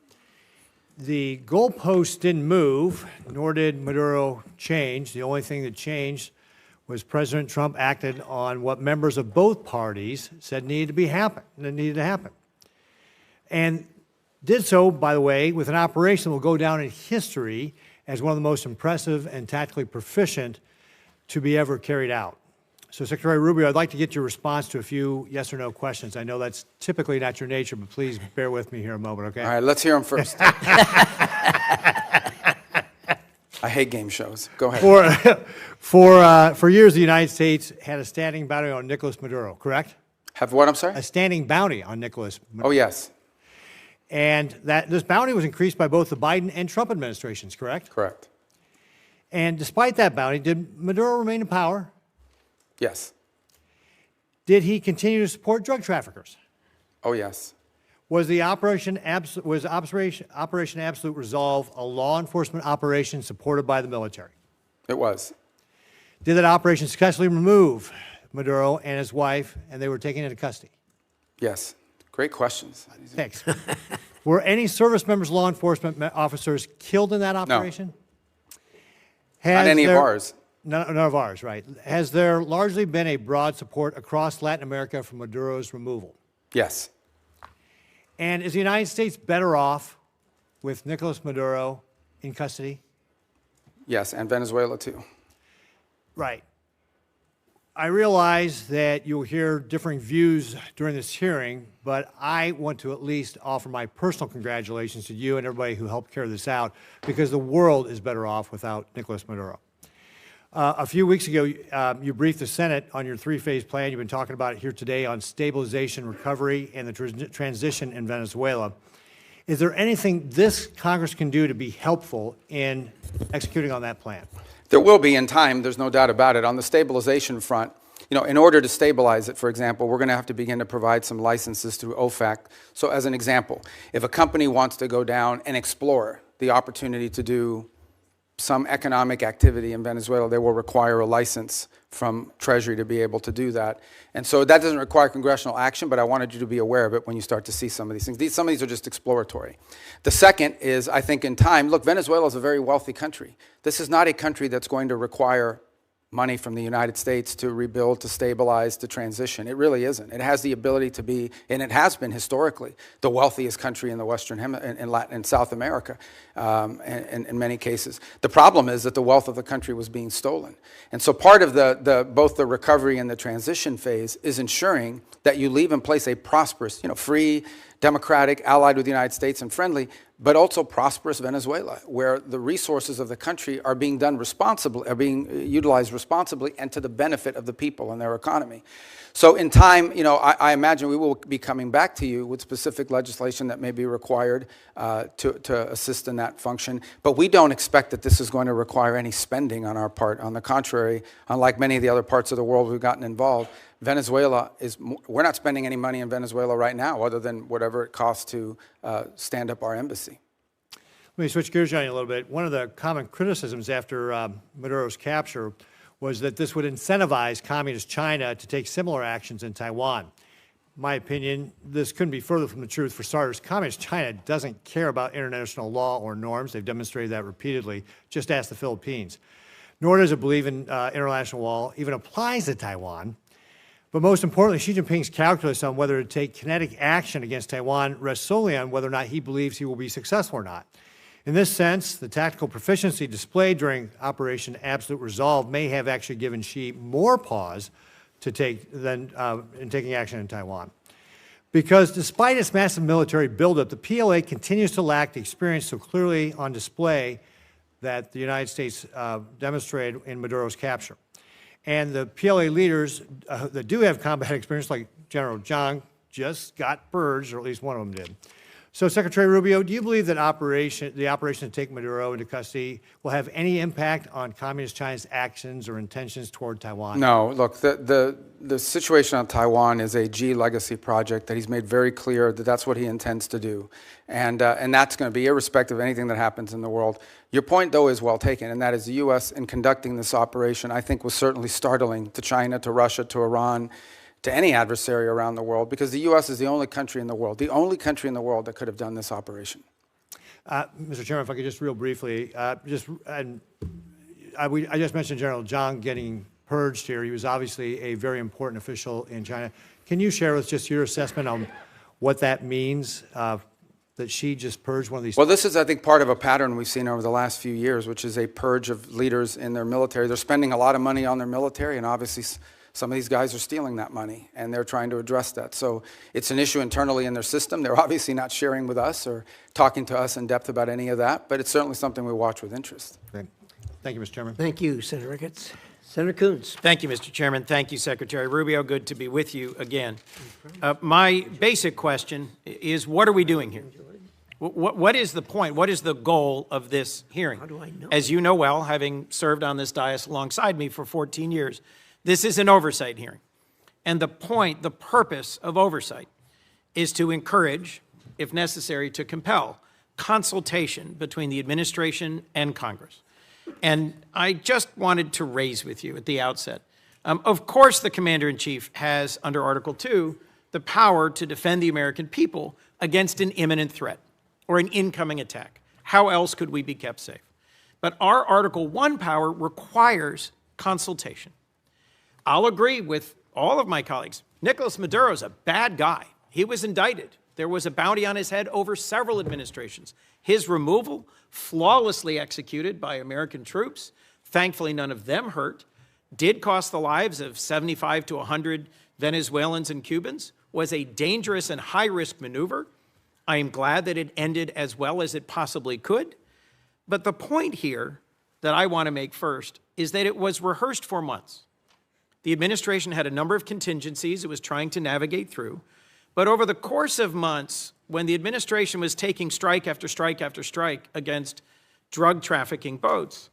The goalposts didn't move, nor did Maduro change. The only thing that changed was President Trump acted on what members of both parties said needed to happen. And did so, by the way, with an operation that will go down in history as one of the most impressive and tactically proficient to be ever carried out. So, Secretary Rubio, I'd like to get your response to a few yes or no questions. I know that's typically not your nature, but please bear with me here a moment, okay? All right, let's hear them first. I hate game shows. Go ahead. For years, the United States had a standing bounty on Nicolas Maduro, correct? Have what, I'm sorry? A standing bounty on Nicolas Maduro. Oh, yes. And this bounty was increased by both the Biden and Trump administrations, correct? Correct. And despite that bounty, did Maduro remain in power? Yes. Did he continue to support drug traffickers? Oh, yes. Was Operation Absolute Resolve a law enforcement operation supported by the military? It was. Did that operation successfully remove Maduro and his wife, and they were taken into custody? Yes. Great questions. Thanks. Were any service members, law enforcement officers killed in that operation? Not any of ours. None of ours, right. Has there largely been a broad support across Latin America for Maduro's removal? Yes. And is the United States better off with Nicolas Maduro in custody? Yes, and Venezuela too. Right. I realize that you'll hear differing views during this hearing, but I want to at least offer my personal congratulations to you and everybody who helped carry this out, because the world is better off without Nicolas Maduro. A few weeks ago, you briefed the Senate on your three-phase plan. You've been talking about it here today on stabilization, recovery, and the transition in Venezuela. Is there anything this Congress can do to be helpful in executing on that plan? There will be in time, there's no doubt about it. On the stabilization front, you know, in order to stabilize it, for example, we're going to have to begin to provide some licenses through OFAC. So as an example, if a company wants to go down and explore the opportunity to do some economic activity in Venezuela, they will require a license from Treasury to be able to do that. And so that doesn't require congressional action, but I wanted you to be aware of it when you start to see some of these things. Some of these are just exploratory. The second is, I think in time, look, Venezuela is a very wealthy country. This is not a country that's going to require money from the United States to rebuild, to stabilize, to transition. It really isn't. It has the ability to be, and it has been historically, the wealthiest country in the Western in Latin and South America, in many cases. The problem is that the wealth of the country was being stolen. And so part of both the recovery and the transition phase is ensuring that you leave in place a prosperous, free, democratic, allied with the United States and friendly, but also prosperous Venezuela, where the resources of the country are being done responsibly, are being utilized responsibly and to the benefit of the people and their economy. So in time, I imagine we will be coming back to you with specific legislation that may be required to assist in that function. But we don't expect that this is going to require any spending on our part. On the contrary, unlike many of the other parts of the world we've gotten involved, Venezuela we're not spending any money in Venezuela right now other than whatever it costs to stand up our embassy. Let me switch gears on you a little bit. One of the common criticisms after Maduro's capture was that this would incentivize communist China to take similar actions in Taiwan. In my opinion, this couldn't be further from the truth. For starters, communist China doesn't care about international law or norms. They've demonstrated that repeatedly. Just ask the Philippines. Nor does it believe in international law even applies to Taiwan. But most importantly, Xi Jinping's calculus on whether to take kinetic action against Taiwan rests solely on whether or not he believes he will be successful or not. In this sense, the tactical proficiency displayed during Operation Absolute Resolve may have actually given Xi more pause to take than in taking action in Taiwan. Because despite its massive military buildup, the PLA continues to lack the experience so clearly on display that the United States demonstrated in Maduro's capture. And the PLA leaders that do have combat experience, like General Zhang, just got purged, or at least one of them did. So, Secretary Rubio, do you believe that the operation to take Maduro into custody will have any impact on Communist China's actions or intentions toward Taiwan? No. Look, the situation on Taiwan is a G legacy project that he's made very clear that that's what he intends to do. And that's going to be irrespective of anything that happens in the world. Your point, though, is well taken, and that is the U.S. in conducting this operation, I think, was certainly startling to China, to Russia, to Iran, to any adversary around the world, because the U.S. is the only country in the world that could have done this operation. Mr. Chairman, if I could just real briefly, I just mentioned General Zhang getting purged here. He was obviously a very important official in China. Can you share with us just your assessment on what that means, that Xi just purged one of these? Well, this is, I think, part of a pattern we've seen over the last few years, which is a purge of leaders in their military. They're spending a lot of money on their military, and obviously some of these guys are stealing that money, and they're trying to address that. So it's an issue internally in their system. They're obviously not sharing with us or talking to us in depth about any of that, but it's certainly something we watch with interest. Great. Thank you, Mr. Chairman. Thank you, Senator Ricketts. Senator Coons. Thank you, Mr. Chairman. Thank you, Secretary Rubio. Good to be with you again. My basic question is, what are we doing here? What is the point? What is the goal of this hearing? How do I know? As you know well, having served on this dais alongside me for 14 years, this is an oversight hearing. And the purpose of oversight is to encourage, if necessary, to compel consultation between the administration and Congress. And I just wanted to raise with you at the outset, of course the Commander-in-Chief has, under Article 2, the power to defend the American people against an imminent threat or an incoming attack. How else could we be kept safe? But our Article 1 power requires consultation. I'll agree with all of my colleagues. Nicolas Maduro is a bad guy. He was indicted. There was a bounty on his head over several administrations. His removal, flawlessly executed by American troops, thankfully none of them hurt, did cost the lives of 75 to 100 Venezuelans and Cubans, was a dangerous and high-risk maneuver. I am glad that it ended as well as it possibly could. But the point here that I want to make first is that it was rehearsed for months. The administration had a number of contingencies it was trying to navigate through. But over the course of months, when the administration was taking strike after strike after strike against drug trafficking boats,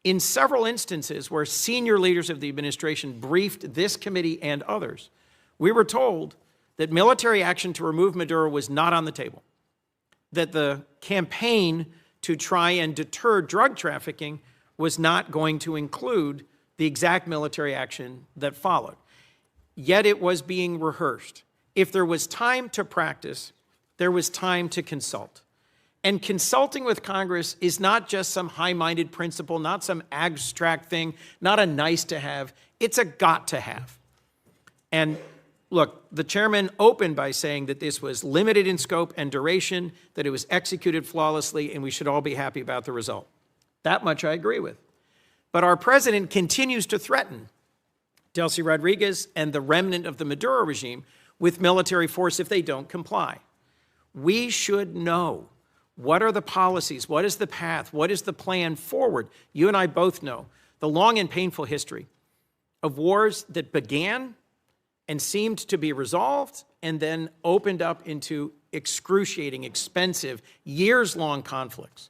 in several instances where senior leaders of the administration briefed this committee and others, we were told that military action to remove Maduro was not on the table, that the campaign to try and deter drug trafficking was not going to include the exact military action that followed. Yet it was being rehearsed. If there was time to practice, there was time to consult. And consulting with Congress is not just some high-minded principle, not some abstract thing, not a nice to have, it's a got to have. And look, the chairman opened by saying that this was limited in scope and duration, that it was executed flawlessly, and we should all be happy about the result. That much I agree with. But our president continues to threaten Delcy Rodriguez and the remnant of the Maduro regime with military force if they don't comply. We should know what are the policies, what is the path, what is the plan forward. You and I both know the long and painful history of wars that began and seemed to be resolved and then opened up into excruciating, expensive, years-long conflicts.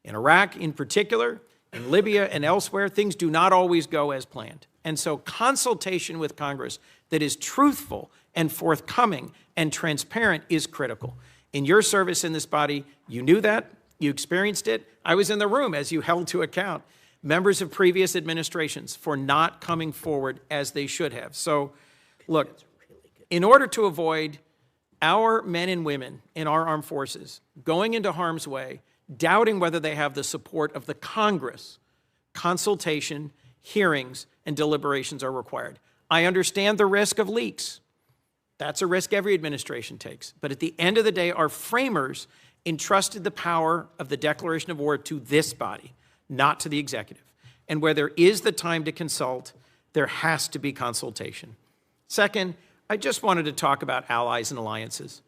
In Iraq in particular, in Libya and elsewhere, things do not always go as planned. And so consultation with Congress that is truthful and forthcoming and transparent is critical. In your service in this body, you knew that, you experienced it. I was in the room as you held to account members of previous administrations for not coming forward as they should have. So, look, in order to avoid our men and women in our armed forces going into harm's way, doubting whether they have the support of the Congress, consultation, hearings, and deliberations are required. I understand the risk of leaks. That's a risk every administration takes. But at the end of the day, our framers entrusted the power of the declaration of war to this body, not to the executive. And where there is the time to consult, there has to be consultation. Second, I just wanted to talk about allies and alliances.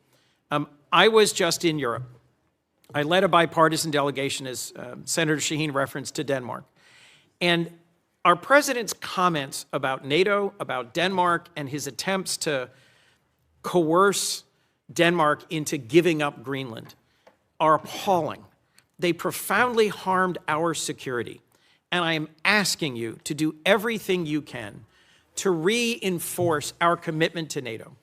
I was just in Europe. I led a bipartisan delegation, as Senator Shaheen referenced, to Denmark. And our president's comments about NATO, about Denmark, and his attempts to coerce Denmark into giving up Greenland are appalling. They profoundly harmed our security. And I am asking you to do everything you can to reinforce our commitment to NATO.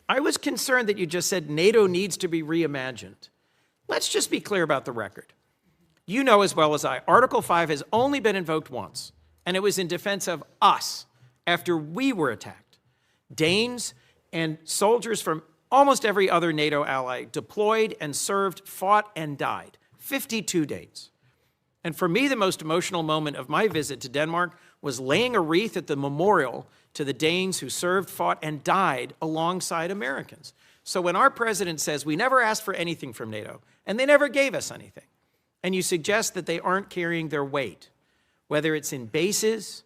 I was concerned that you just said NATO needs to be reimagined. Let's just be clear about the record. You know as well as I, Article 5 has only been invoked once, and it was in defense of us after we were attacked. Danes and soldiers from almost every other NATO ally deployed and served, fought, and died. 52 days. And for me, the most emotional moment of my visit to Denmark was laying a wreath at the memorial to the Danes who served, fought, and died alongside Americans. So when our president says we never asked for anything from NATO, and they never gave us anything, and you suggest that they aren't carrying their weight, whether it's in bases,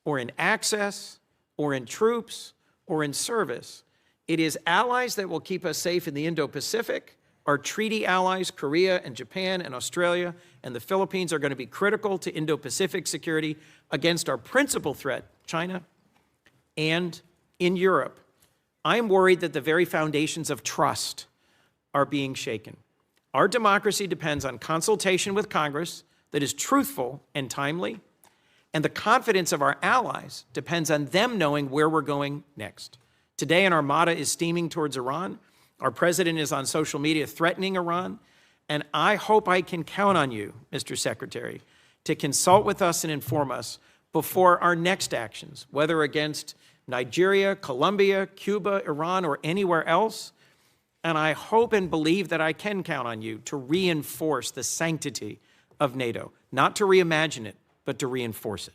or in access, or in troops, or in service, it is allies that will keep us safe in the Indo-Pacific. Our treaty allies, Korea and Japan and Australia and the Philippines, are going to be critical to Indo-Pacific security against our principal threat, China, and in Europe. I'm worried that the very foundations of trust are being shaken. Our democracy depends on consultation with Congress that is truthful and timely, and the confidence of our allies depends on them knowing where we're going next. Today, an armada is steaming towards Iran. Our president is on social media threatening Iran, and I hope I can count on you, Mr. Secretary, to consult with us and inform us before our next actions, whether against Nigeria, Colombia, Cuba, Iran, or anywhere else. And I hope and believe that I can count on you to reinforce the sanctity of NATO, not to reimagine it, but to reinforce it.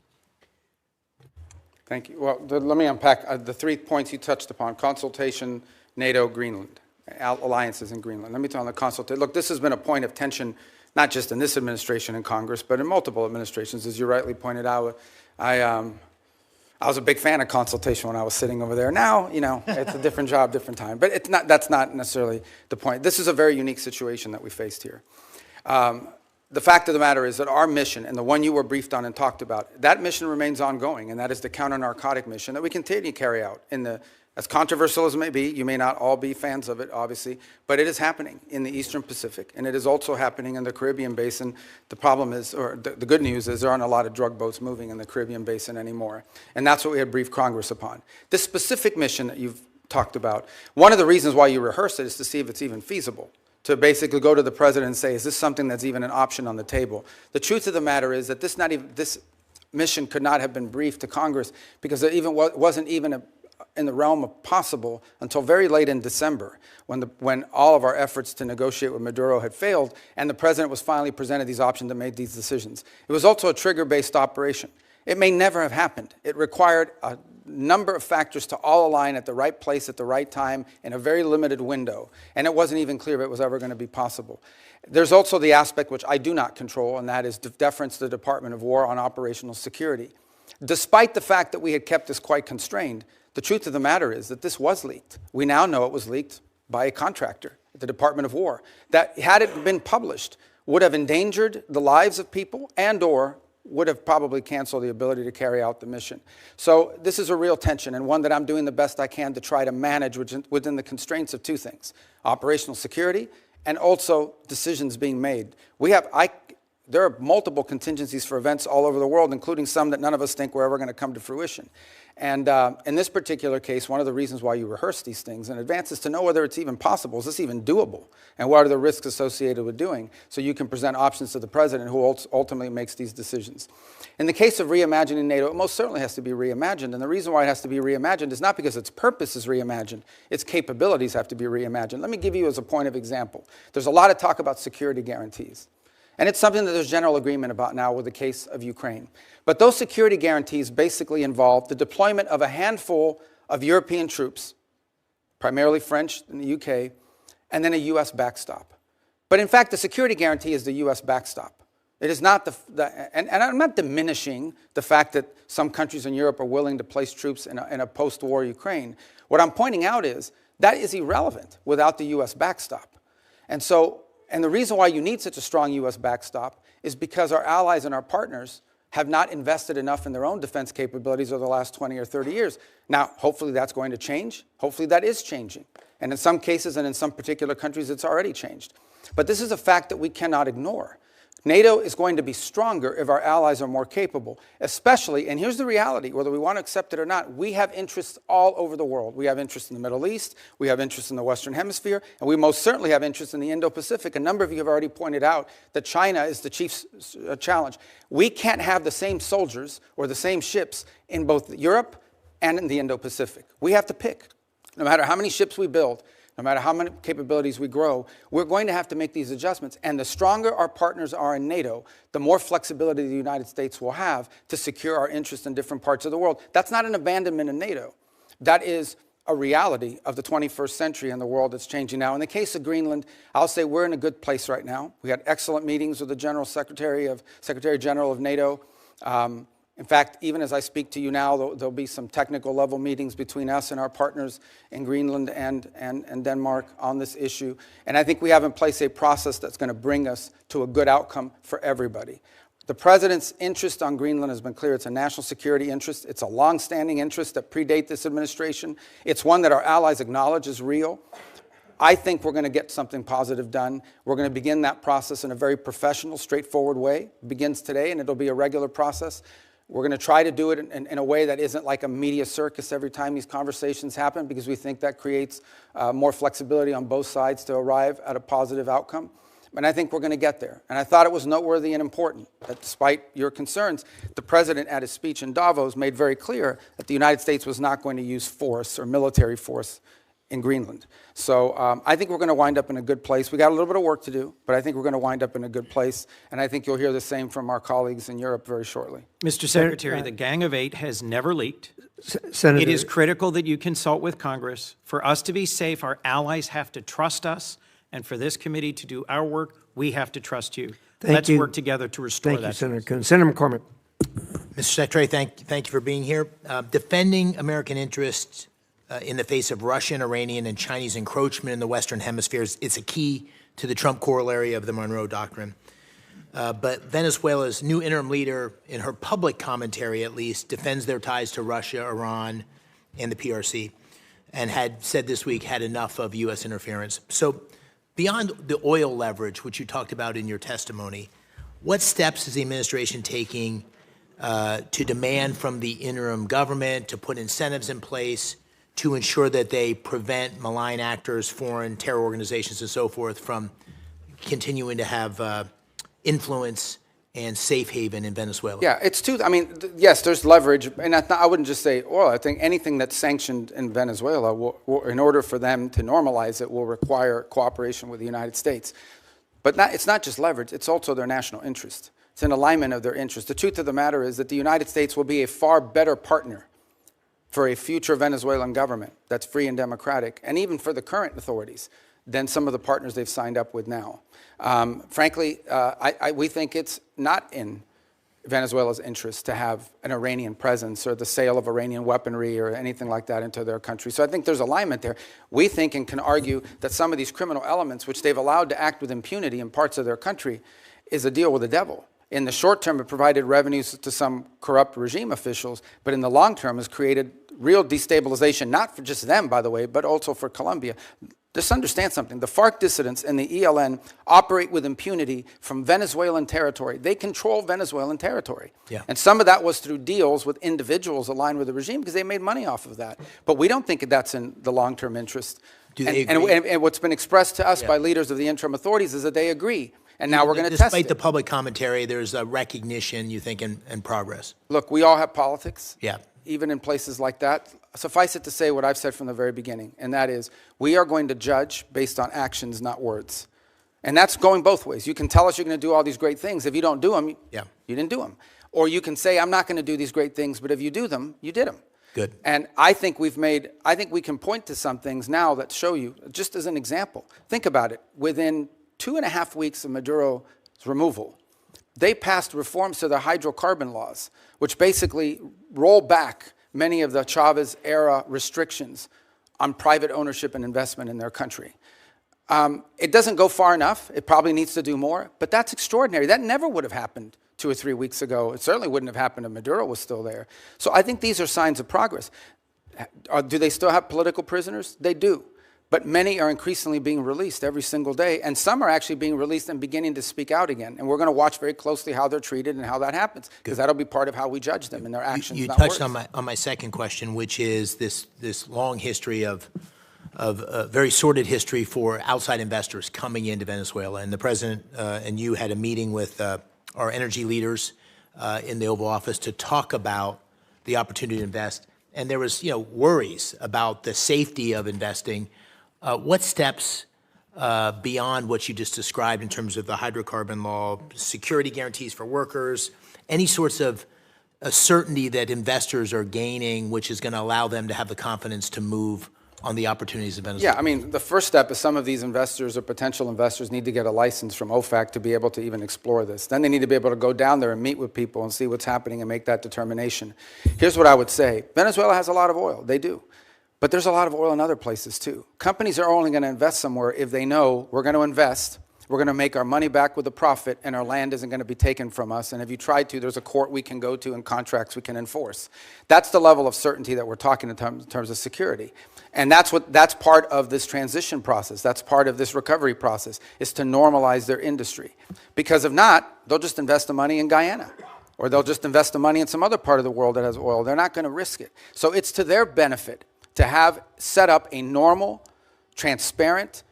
Thank you. Well, let me unpack the 3 points you touched upon: consultation, NATO, Greenland, alliances in Greenland. Let me tell you on the consultation. Look, this has been a point of tension, not just in this administration and Congress, but in multiple administrations, as you rightly pointed out. I was a big fan of consultation when I was sitting over there. Now, you know, it's a different job, different time. But it's not, that's not necessarily the point. This is a very unique situation that we faced here. The fact of the matter is that our mission, and the one you were briefed on and talked about, that mission remains ongoing, and that is the counter-narcotic mission that we continue to carry out in the, as controversial as it may be. You may not all be fans of it, obviously, but it is happening in the Eastern Pacific, and it is also happening in the Caribbean Basin. The problem is, or the good news is, there aren't a lot of drug boats moving in the Caribbean Basin anymore, and that's what we had briefed Congress upon. This specific mission that you've talked about, one of the reasons why you rehearse it is to see if it's even feasible, to basically go to the president and say, is this something that's even an option on the table? The truth of the matter is that this mission could not have been briefed to Congress because it wasn't even in the realm of possible until very late in December, when all of our efforts to negotiate with Maduro had failed, and the president was finally presented these options and made these decisions. It was also a trigger-based operation. It may never have happened. It required a number of factors to all align at the right place at the right time in a very limited window, and it wasn't even clear if it was ever going to be possible. There's also the aspect which I do not control, and that is deference to the Department of War on operational security. Despite the fact that we had kept this quite constrained, the truth of the matter is that this was leaked. We now know it was leaked by a contractor at the Department of War that, had it been published, would have endangered the lives of people and/or would have probably canceled the ability to carry out the mission. So this is a real tension, and one that I'm doing the best I can to try to manage within the constraints of two things: operational security and also decisions being made. There are multiple contingencies for events all over the world, including some that none of us think were ever going to come to fruition. And in this particular case, one of the reasons why you rehearse these things in advance is to know whether it's even possible. Is this even doable? And what are the risks associated with doing? So you can present options to the president, who ultimately makes these decisions. In the case of reimagining NATO, it most certainly has to be reimagined. And the reason why it has to be reimagined is not because its purpose is reimagined. Its capabilities have to be reimagined. Let me give you as a point of example. There's a lot of talk about security guarantees. And it's something that there's general agreement about now with the case of Ukraine. But those security guarantees basically involve the deployment of a handful of European troops, primarily French in the UK, and then a U.S. backstop. But in fact, the security guarantee is the U.S. backstop. It is not and I'm not diminishing the fact that some countries in Europe are willing to place troops in a post-war Ukraine. What I'm pointing out is that is irrelevant without the U.S. backstop. And the reason why you need such a strong U.S. backstop is because our allies and our partners have not invested enough in their own defense capabilities over the last 20 or 30 years. Now, hopefully that's going to change. Hopefully that is changing. And in some cases and in some particular countries, it's already changed. But this is a fact that we cannot ignore. NATO is going to be stronger if our allies are more capable, especially, and here's the reality, whether we want to accept it or not, we have interests all over the world. We have interests in the Middle East, we have interests in the Western Hemisphere, and we most certainly have interests in the Indo-Pacific. A number of you have already pointed out that China is the chief challenge. We can't have the same soldiers or the same ships in both Europe and in the Indo-Pacific. We have to pick. No matter how many ships we build, no matter how many capabilities we grow, we're going to have to make these adjustments. And the stronger our partners are in NATO, the more flexibility the United States will have to secure our interests in different parts of the world. That's not an abandonment of NATO. That is a reality of the 21st century and the world that's changing now. In the case of Greenland, I'll say we're in a good place right now. We had excellent meetings with the Secretary General of NATO. In fact, even as I speak to you now, there'll be some technical level meetings between us and our partners in Greenland and Denmark on this issue. And I think we have in place a process that's going to bring us to a good outcome for everybody. The president's interest on Greenland has been clear. It's a national security interest. It's a long-standing interest that predate this administration. It's one that our allies acknowledge is real. I think we're going to get something positive done. We're going to begin that process in a very professional, straightforward way. It begins today, and it'll be a regular process. We're going to try to do it in a way that isn't like a media circus every time these conversations happen, because we think that creates more flexibility on both sides to arrive at a positive outcome. And I think we're going to get there. And I thought it was noteworthy and important that despite your concerns, the president at his speech in Davos made very clear that the United States was not going to use force or military force in Greenland. So I think we're going to wind up in a good place. We got a little bit of work to do, but I think we're going to wind up in a good place. And I think you'll hear the same from our colleagues in Europe very shortly. Mr. Secretary, the Gang of Eight has never leaked. Senator, It is critical that you consult with Congress. For us to be safe, our allies have to trust us. And for this committee to do our work, we have to trust you. Let's work together to restore that. Thank you, Senator Coons. Senator McCormick. Mr. Secretary, thank you for being here. Defending American interests in the face of Russian, Iranian, and Chinese encroachment in the Western hemispheres, it's a key to the Trump corollary of the Monroe Doctrine. But Venezuela's new interim leader, in her public commentary at least, defends their ties to Russia, Iran, and the PRC, and had said this week had enough of U.S. interference. So beyond the oil leverage, which you talked about in your testimony, what steps is the administration taking to demand from the interim government to put incentives in place to ensure that they prevent malign actors, foreign terror organizations, and so forth from continuing to have influence and safe haven in Venezuela? Yeah, it's two. I mean, yes, there's leverage, and I wouldn't just say oil. I think anything that's sanctioned in Venezuela, will, in order for them to normalize it, will require cooperation with the United States. But it's not just leverage, it's also their national interest. It's an alignment of their interest. The truth of the matter is that the United States will be a far better partner for a future Venezuelan government that's free and democratic, and even for the current authorities, than some of the partners they've signed up with now. Frankly, we think it's not in Venezuela's interest to have an Iranian presence or the sale of Iranian weaponry or anything like that into their country. So I think there's alignment there. We think and can argue that some of these criminal elements, which they've allowed to act with impunity in parts of their country, is a deal with the devil. In the short term, it provided revenues to some corrupt regime officials, but in the long term has created real destabilization, not for just them, by the way, but also for Colombia. Just understand something. The FARC dissidents and the ELN operate with impunity from Venezuelan territory. They control Venezuelan territory. Yeah. And some of that was through deals with individuals aligned with the regime because they made money off of that. But we don't think that's in the long-term interest. Do they agree? And what's been expressed to us by leaders of the interim authorities is that they agree. And now we're going to test it. Despite the public commentary, there's a recognition, you think, and progress. Look, we all have politics. Yeah. Even in places like that. Suffice it to say what I've said from the very beginning, and that is we are going to judge based on actions, not words. And that's going both ways. You can tell us you're going to do all these great things. If you don't do them, you didn't do them. Or you can say, I'm not going to do these great things, but if you do them, you did them. Good. And I think we can point to some things now that show you, just as an example. Think about it. Within 2.5 weeks of Maduro's removal, they passed reforms to the hydrocarbon laws, which basically roll back many of the Chavez-era restrictions on private ownership and investment in their country. It doesn't go far enough. It probably needs to do more, but that's extraordinary. That never would have happened 2 or 3 weeks ago. It certainly wouldn't have happened if Maduro was still there. So I think these are signs of progress. Do they still have political prisoners? They do. But many are increasingly being released every single day, and some are actually being released and beginning to speak out again. And we're going to watch very closely how they're treated and how that happens, because that'll be part of how we judge them and their actions. You not touched words. on my second question, which is this long history of very sordid history for outside investors coming into Venezuela. And the president and you had a meeting with our energy leaders in the Oval Office to talk about the opportunity to invest. And there was, worries about the safety of investing. What steps beyond what you just described in terms of the hydrocarbon law, security guarantees for workers, any sorts of certainty that investors are gaining, which is going to allow them to have the confidence to move on the opportunities of Venezuela? Yeah, I mean, the first step is some of these investors or potential investors need to get a license from OFAC to be able to even explore this. Then they need to be able to go down there and meet with people and see what's happening and make that determination. Here's what I would say. Venezuela has a lot of oil. They do. But there's a lot of oil in other places too. Companies are only going to invest somewhere if they know we're going to invest, we're going to make our money back with a profit, and our land isn't going to be taken from us. And if you try to, there's a court we can go to and contracts we can enforce. That's the level of certainty that we're talking in terms of security. And that's part of this transition process. That's part of this recovery process, is to normalize their industry. Because if not, they'll just invest the money in Guyana, or they'll just invest the money in some other part of the world that has oil. They're not going to risk it. So it's to their benefit to have set up a normal, transparent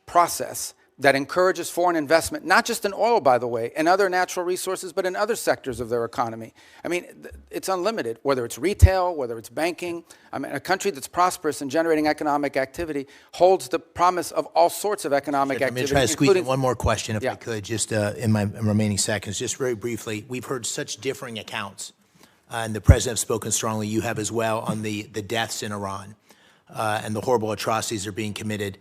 process that encourages foreign investment, not just in oil, by the way, and other natural resources, but in other sectors of their economy. I mean, it's unlimited, whether it's retail, whether it's banking. I mean, a country that's prosperous and generating economic activity holds the promise of all sorts of economic I'm activity. going to try to squeeze in including- one more question, if Yeah. I could, just in my remaining seconds, just very briefly. We've heard such differing accounts, and the president has spoken strongly, you have as well, on the deaths in Iran and the horrible atrocities that are being committed.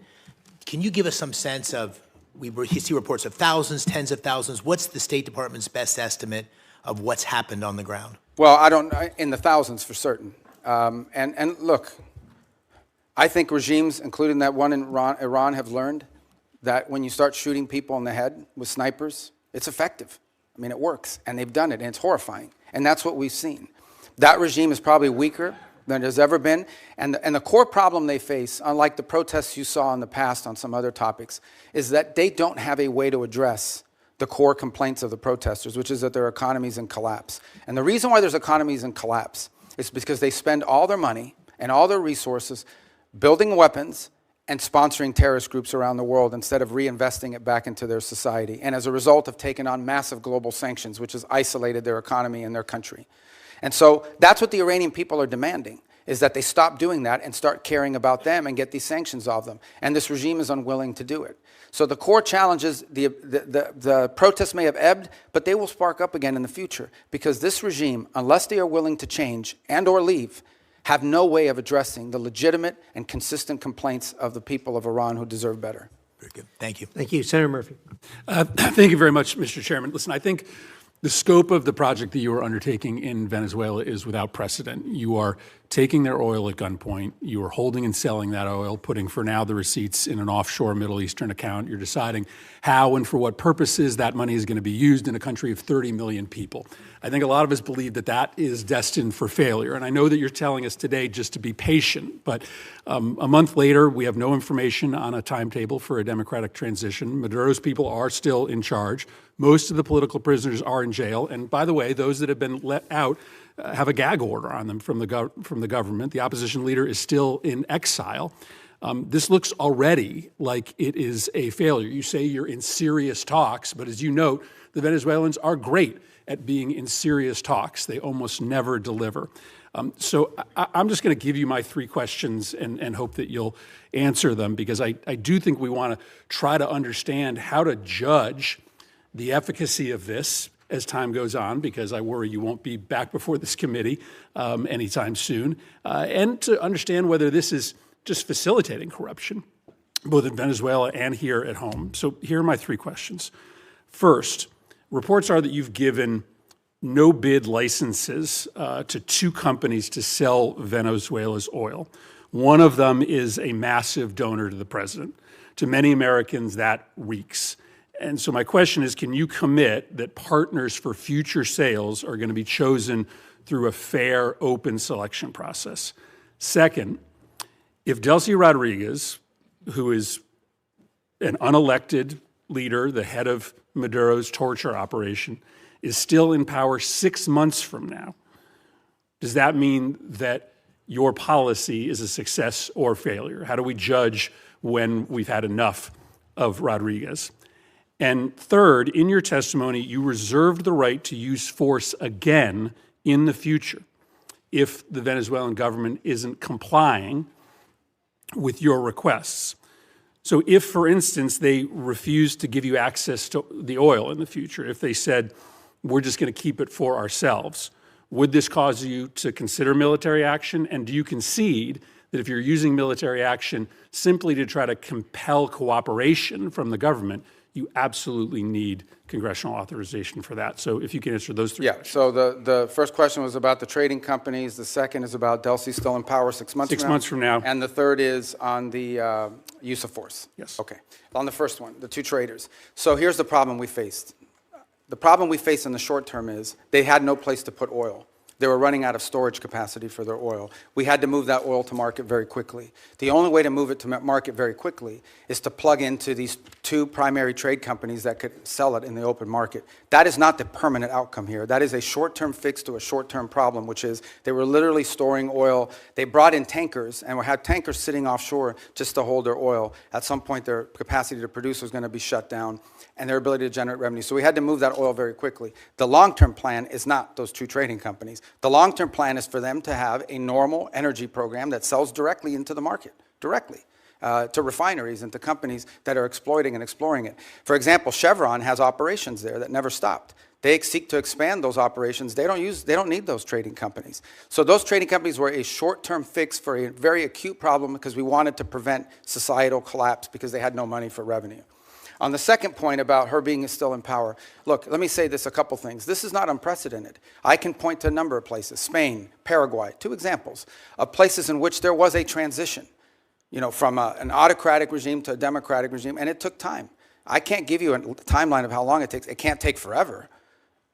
Can you give us some sense of, we see reports of thousands, tens of thousands. What's the State Department's best estimate of what's happened on the ground? Well, in the thousands for certain. And look, I think regimes, including that one in Iran, have learned that when you start shooting people in the head with snipers, it's effective. I mean, it works, and they've done it, and it's horrifying. And that's what we've seen. That regime is probably weaker than it has ever been. And the core problem they face, unlike the protests you saw in the past on some other topics, is that they don't have a way to address the core complaints of the protesters, which is that their economy's in collapse. And the reason why there's economies in collapse is because they spend all their money and all their resources building weapons and sponsoring terrorist groups around the world instead of reinvesting it back into their society. And as a result, have taken on massive global sanctions, which has isolated their economy and their country. And so that's what the Iranian people are demanding, is that they stop doing that and start caring about them and get these sanctions off them. And this regime is unwilling to do it. So the core challenge is the protests may have ebbed, but they will spark up again in the future, because this regime, unless they are willing to change and or leave, have no way of addressing the legitimate and consistent complaints of the people of Iran who deserve better. Very good. Thank you. Thank you. Senator Murphy. Thank you very much, Mr. Chairman. Listen, I think the scope of the project that you are undertaking in Venezuela is without precedent. You are taking their oil at gunpoint. You are holding and selling that oil, putting for now the receipts in an offshore Middle Eastern account. You're deciding how and for what purposes that money is going to be used in a country of 30 million people. I think a lot of us believe that that is destined for failure. And I know that you're telling us today just to be patient, but a month later, we have no information on a timetable for a democratic transition. Maduro's people are still in charge. Most of the political prisoners are in jail. And by the way, those that have been let out have a gag order on them from the government. The opposition leader is still in exile. This looks already like it is a failure. You say you're in serious talks, but as you note, the Venezuelans are great at being in serious talks. They almost never deliver. So I'm just going to give you my three questions and hope that you'll answer them, because I do think we want to try to understand how to judge the efficacy of this as time goes on, because I worry you won't be back before this committee anytime soon, and to understand whether this is just facilitating corruption, both in Venezuela and here at home. So here are my three questions. First, reports are that you've given no-bid licenses to two companies to sell Venezuela's oil. One of them is a massive donor to the president. To many Americans, that reeks. And so my question is, can you commit that partners for future sales are going to be chosen through a fair, open selection process? Second, if Delcy Rodriguez, who is an unelected leader, the head of Maduro's torture operation, is still in power 6 months from now, does that mean that your policy is a success or failure? How do we judge when we've had enough of Rodriguez? And third, in your testimony, you reserved the right to use force again in the future if the Venezuelan government isn't complying with your requests. So if, for instance, they refused to give you access to the oil in the future, if they said, we're just going to keep it for ourselves, would this cause you to consider military action? And do you concede that if you're using military action simply to try to compel cooperation from the government, you absolutely need congressional authorization for that? So if you can answer those three questions. So the first question was about the trading companies. The second is about Delcy still in power 6 months from now. 6 months from now. And the third is on the use of force. Yes. Okay. On the first one, the two traders. So here's the problem we faced. The problem we face in the short term is they had no place to put oil. They were running out of storage capacity for their oil. We had to move that oil to market very quickly. The only way to move it to market very quickly is to plug into these two primary trade companies that could sell it in the open market. That is not the permanent outcome here. That is a short-term fix to a short-term problem, which is they were literally storing oil. They brought in tankers and had tankers sitting offshore just to hold their oil. At some point, their capacity to produce was going to be shut down and their ability to generate revenue. So we had to move that oil very quickly. The long-term plan is not those two trading companies. The long-term plan is for them to have a normal energy program that sells directly into the market, directly. To refineries and to companies that are exploiting and exploring it. For example, Chevron has operations there that never stopped. They seek to expand those operations. They don't need those trading companies. So those trading companies were a short-term fix for a very acute problem because we wanted to prevent societal collapse because they had no money for revenue. On the second point about her being still in power, look, let me say this, a couple things. This is not unprecedented. I can point to a number of places, Spain, Paraguay, two examples of places in which there was a transition, from an autocratic regime to a democratic regime, and it took time. I can't give you a timeline of how long it takes. It can't take forever.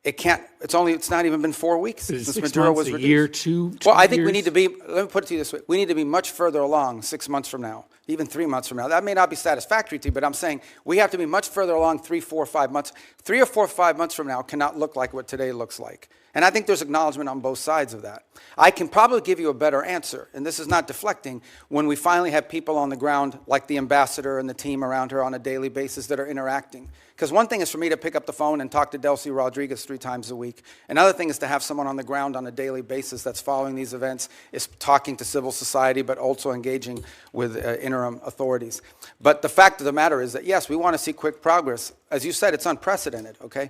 It's not even been 4 weeks since Maduro was reduced. A year, two Well, I think years? we need to be, let me put it to you this way, we need to be much further along 6 months from now, even 3 months from now. That may not be satisfactory to you, but I'm saying we have to be much further along 3, 4, 5 months. 3 or 4, 5 months from now cannot look like what today looks like. And I think there's acknowledgement on both sides of that. I can probably give you a better answer, and this is not deflecting, when we finally have people on the ground like the ambassador and the team around her on a daily basis that are interacting. Because one thing is for me to pick up the phone and talk to Delcy Rodriguez 3 times a week. Another thing is to have someone on the ground on a daily basis that's following these events, is talking to civil society, but also engaging with interim authorities. But the fact of the matter is that, yes, we want to see quick progress. As you said, it's unprecedented, okay?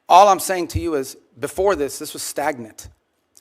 All I'm saying to you is, before this was stagnant.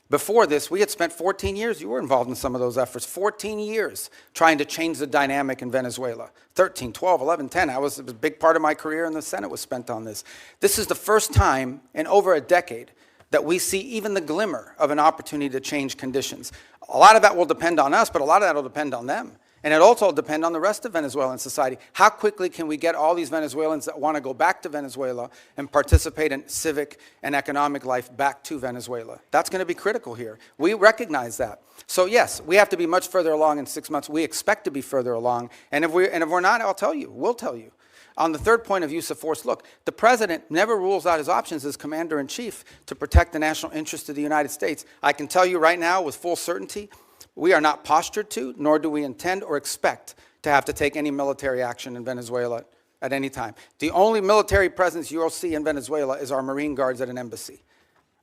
Before this, we had spent 14 years, you were involved in some of those efforts, 14 years trying to change the dynamic in Venezuela. 13, 12, 11, 10, it was a big part of my career in the Senate was spent on this. This is the first time in over a decade that we see even the glimmer of an opportunity to change conditions. A lot of that will depend on us, but a lot of that will depend on them. And it also will depend on the rest of Venezuelan society. How quickly can we get all these Venezuelans that want to go back to Venezuela and participate in civic and economic life back to Venezuela? That's going to be critical here. We recognize that. So yes, we have to be much further along in 6 months. We expect to be further along. And if we're not, I'll tell you, we'll tell you. On the third point of use of force, look, the president never rules out his options as commander-in-chief to protect the national interest of the United States. I can tell you right now with full certainty, we are not postured to, nor do we intend or expect to have to take any military action in Venezuela at any time. The only military presence you will see in Venezuela is our Marine Guards at an embassy.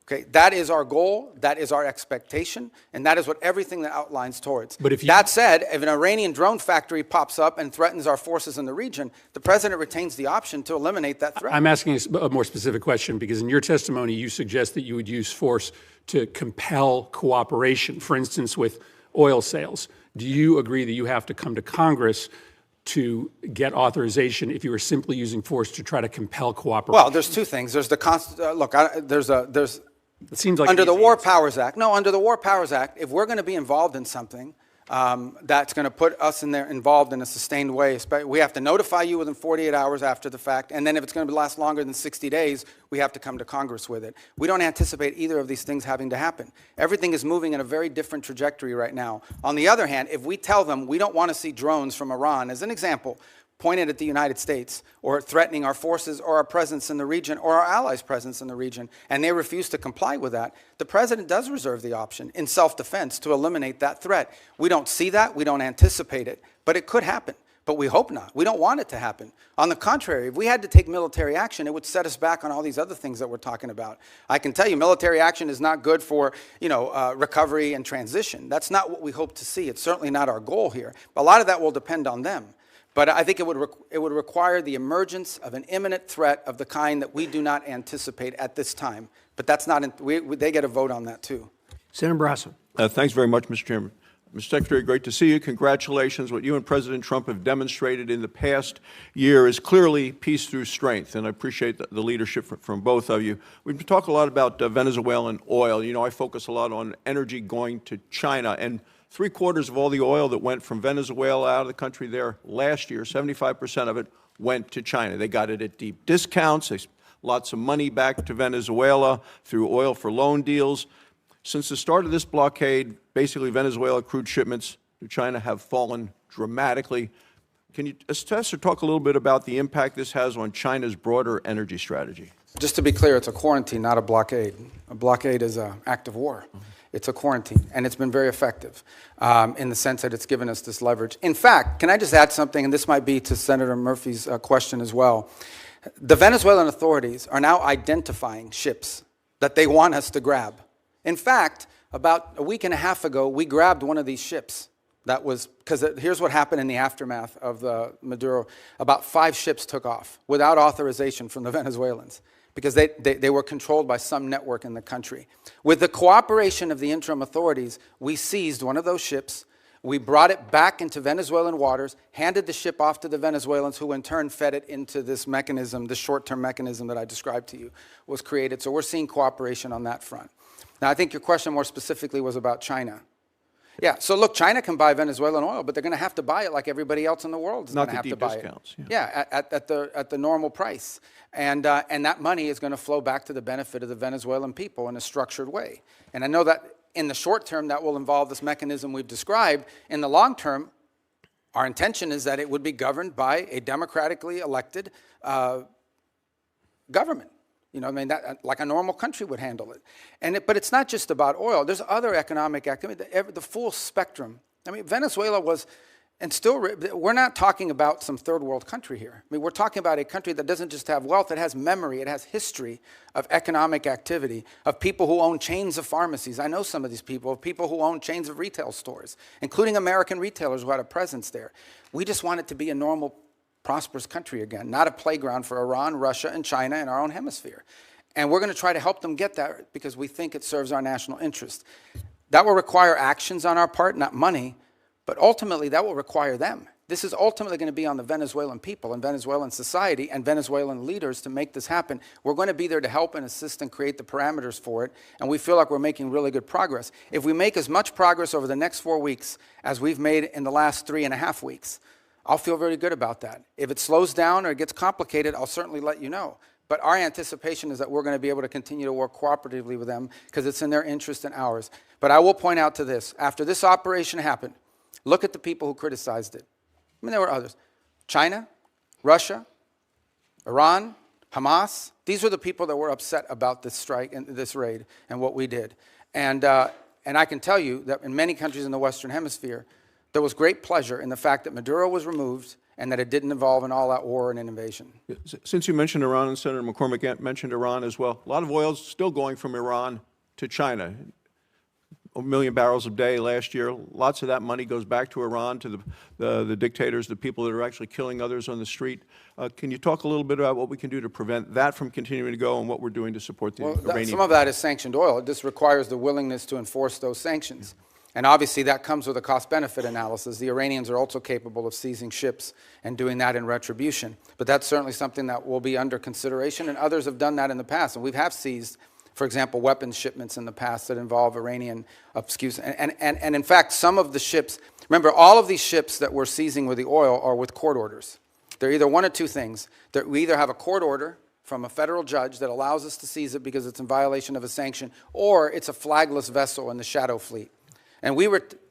Okay, that is our goal, that is our expectation, and that is what everything that outlines towards. But if you, that said, if an Iranian drone factory pops up and threatens our forces in the region, the president retains the option to eliminate that threat. I'm asking a more specific question because in your testimony you suggest that you would use force to compel cooperation, for instance, with oil sales. Do you agree that you have to come to Congress to get authorization if you were simply using force to try to compel cooperation? Well, there's two things. There's the it seems like under the War Powers Act. No, under the War Powers Act, if we're going to be involved in something that's going to put us involved in a sustained way, we have to notify you within 48 hours after the fact, and then if it's going to last longer than 60 days, we have to come to Congress with it. We don't anticipate either of these things having to happen. Everything is moving in a very different trajectory right now. On the other hand, if we tell them we don't want to see drones from Iran, as an example, pointed at the United States or threatening our forces or our presence in the region or our allies' presence in the region, and they refuse to comply with that, the president does reserve the option in self-defense to eliminate that threat. We don't see that, we don't anticipate it, but it could happen. But we hope not. We don't want it to happen. On the contrary, if we had to take military action, it would set us back on all these other things that we're talking about. I can tell you military action is not good for recovery and transition. That's not what we hope to see. It's certainly not our goal here. But a lot of that will depend on them. But I think it would require the emergence of an imminent threat of the kind that we do not anticipate at this time. But that's not, they get a vote on that too. Senator Barrasso. Thanks very much, Mr. Chairman. Mr. Secretary, great to see you. Congratulations. What you and President Trump have demonstrated in the past year is clearly peace through strength, and I appreciate the leadership from both of you. We've talked a lot about Venezuelan oil. You know, I focus a lot on energy going to China, and 3/4 of all the oil that went from Venezuela out of the country there last year, 75% of it went to China. They got it at deep discounts. They lots of money back to Venezuela through oil for loan deals. Since the start of this blockade, basically Venezuela crude shipments to China have fallen dramatically. Can you assess or talk a little bit about the impact this has on China's broader energy strategy? Just to be clear, it's a quarantine, not a blockade. A blockade is an act of war. It's a quarantine, and it's been very effective in the sense that it's given us this leverage. In fact, can I just add something, and this might be to Senator Murphy's question as well. The Venezuelan authorities are now identifying ships that they want us to grab. In fact, about a week and a half ago, we grabbed one of these ships. That was, because here's what happened in the aftermath of the Maduro. About 5 ships took off without authorization from the Venezuelans, because they were controlled by some network in the country. With the cooperation of the interim authorities, we seized one of those ships, we brought it back into Venezuelan waters, handed the ship off to the Venezuelans, who in turn fed it into this mechanism, this short-term mechanism that I described to you was created. So we're seeing cooperation on that front. Now, I think your question more specifically was about China. Yeah, so look, China can buy Venezuelan oil, but they're going to have to buy it like everybody else in the world is going to have to buy it. Not the deep discounts. Yeah, at the normal price. And that money is going to flow back to the benefit of the Venezuelan people in a structured way. And I know that in the short term that will involve this mechanism we've described. In the long term, our intention is that it would be governed by a democratically elected government. You know, I mean, that, like a normal country would handle it. But it's not just about oil. There's other economic activity, the full spectrum. I mean, Venezuela was, and still, we're not talking about some third world country here. I mean, we're talking about a country that doesn't just have wealth, it has memory, it has history of economic activity, of people who own chains of pharmacies. I know some of these people, of people who own chains of retail stores, including American retailers who had a presence there. We just want it to be a normal, prosperous country again, not a playground for Iran, Russia, and China in our own hemisphere. And we're going to try to help them get that because we think it serves our national interest. That will require actions on our part, not money, but ultimately that will require them. This is ultimately going to be on the Venezuelan people and Venezuelan society and Venezuelan leaders to make this happen. We're going to be there to help and assist and create the parameters for it, and we feel like we're making really good progress. If we make as much progress over the next 4 weeks as we've made in the last 3.5 weeks, I'll feel very good about that. If it slows down or it gets complicated, I'll certainly let you know. But our anticipation is that we're going to be able to continue to work cooperatively with them because it's in their interest and ours. But I will point out to this. After this operation happened, look at the people who criticized it. I mean, there were others. China, Russia, Iran, Hamas. These were the people that were upset about this strike and this raid and what we did. And I can tell you that in many countries in the Western Hemisphere, there was great pleasure in the fact that Maduro was removed and that it didn't involve an all-out war and an invasion. Since you mentioned Iran, and Senator McCormick mentioned Iran as well, a lot of oil is still going from Iran to China. 1 million barrels a day last year. Lots of that money goes back to Iran, to the dictators, the people that are actually killing others on the street. Can you talk a little bit about what we can do to prevent that from continuing to go and what we're doing to support the Iranian? Some of that is sanctioned oil. This requires the willingness to enforce those sanctions. And obviously that comes with a cost-benefit analysis. The Iranians are also capable of seizing ships and doing that in retribution. But that's certainly something that will be under consideration, and others have done that in the past. And we have seized, for example, weapons shipments in the past that involve Iranian, and in fact, some of the ships, remember, all of these ships that we're seizing with the oil are with court orders. They're either one of two things. We either have a court order from a federal judge that allows us to seize it because it's in violation of a sanction, or it's a flagless vessel in the shadow fleet. And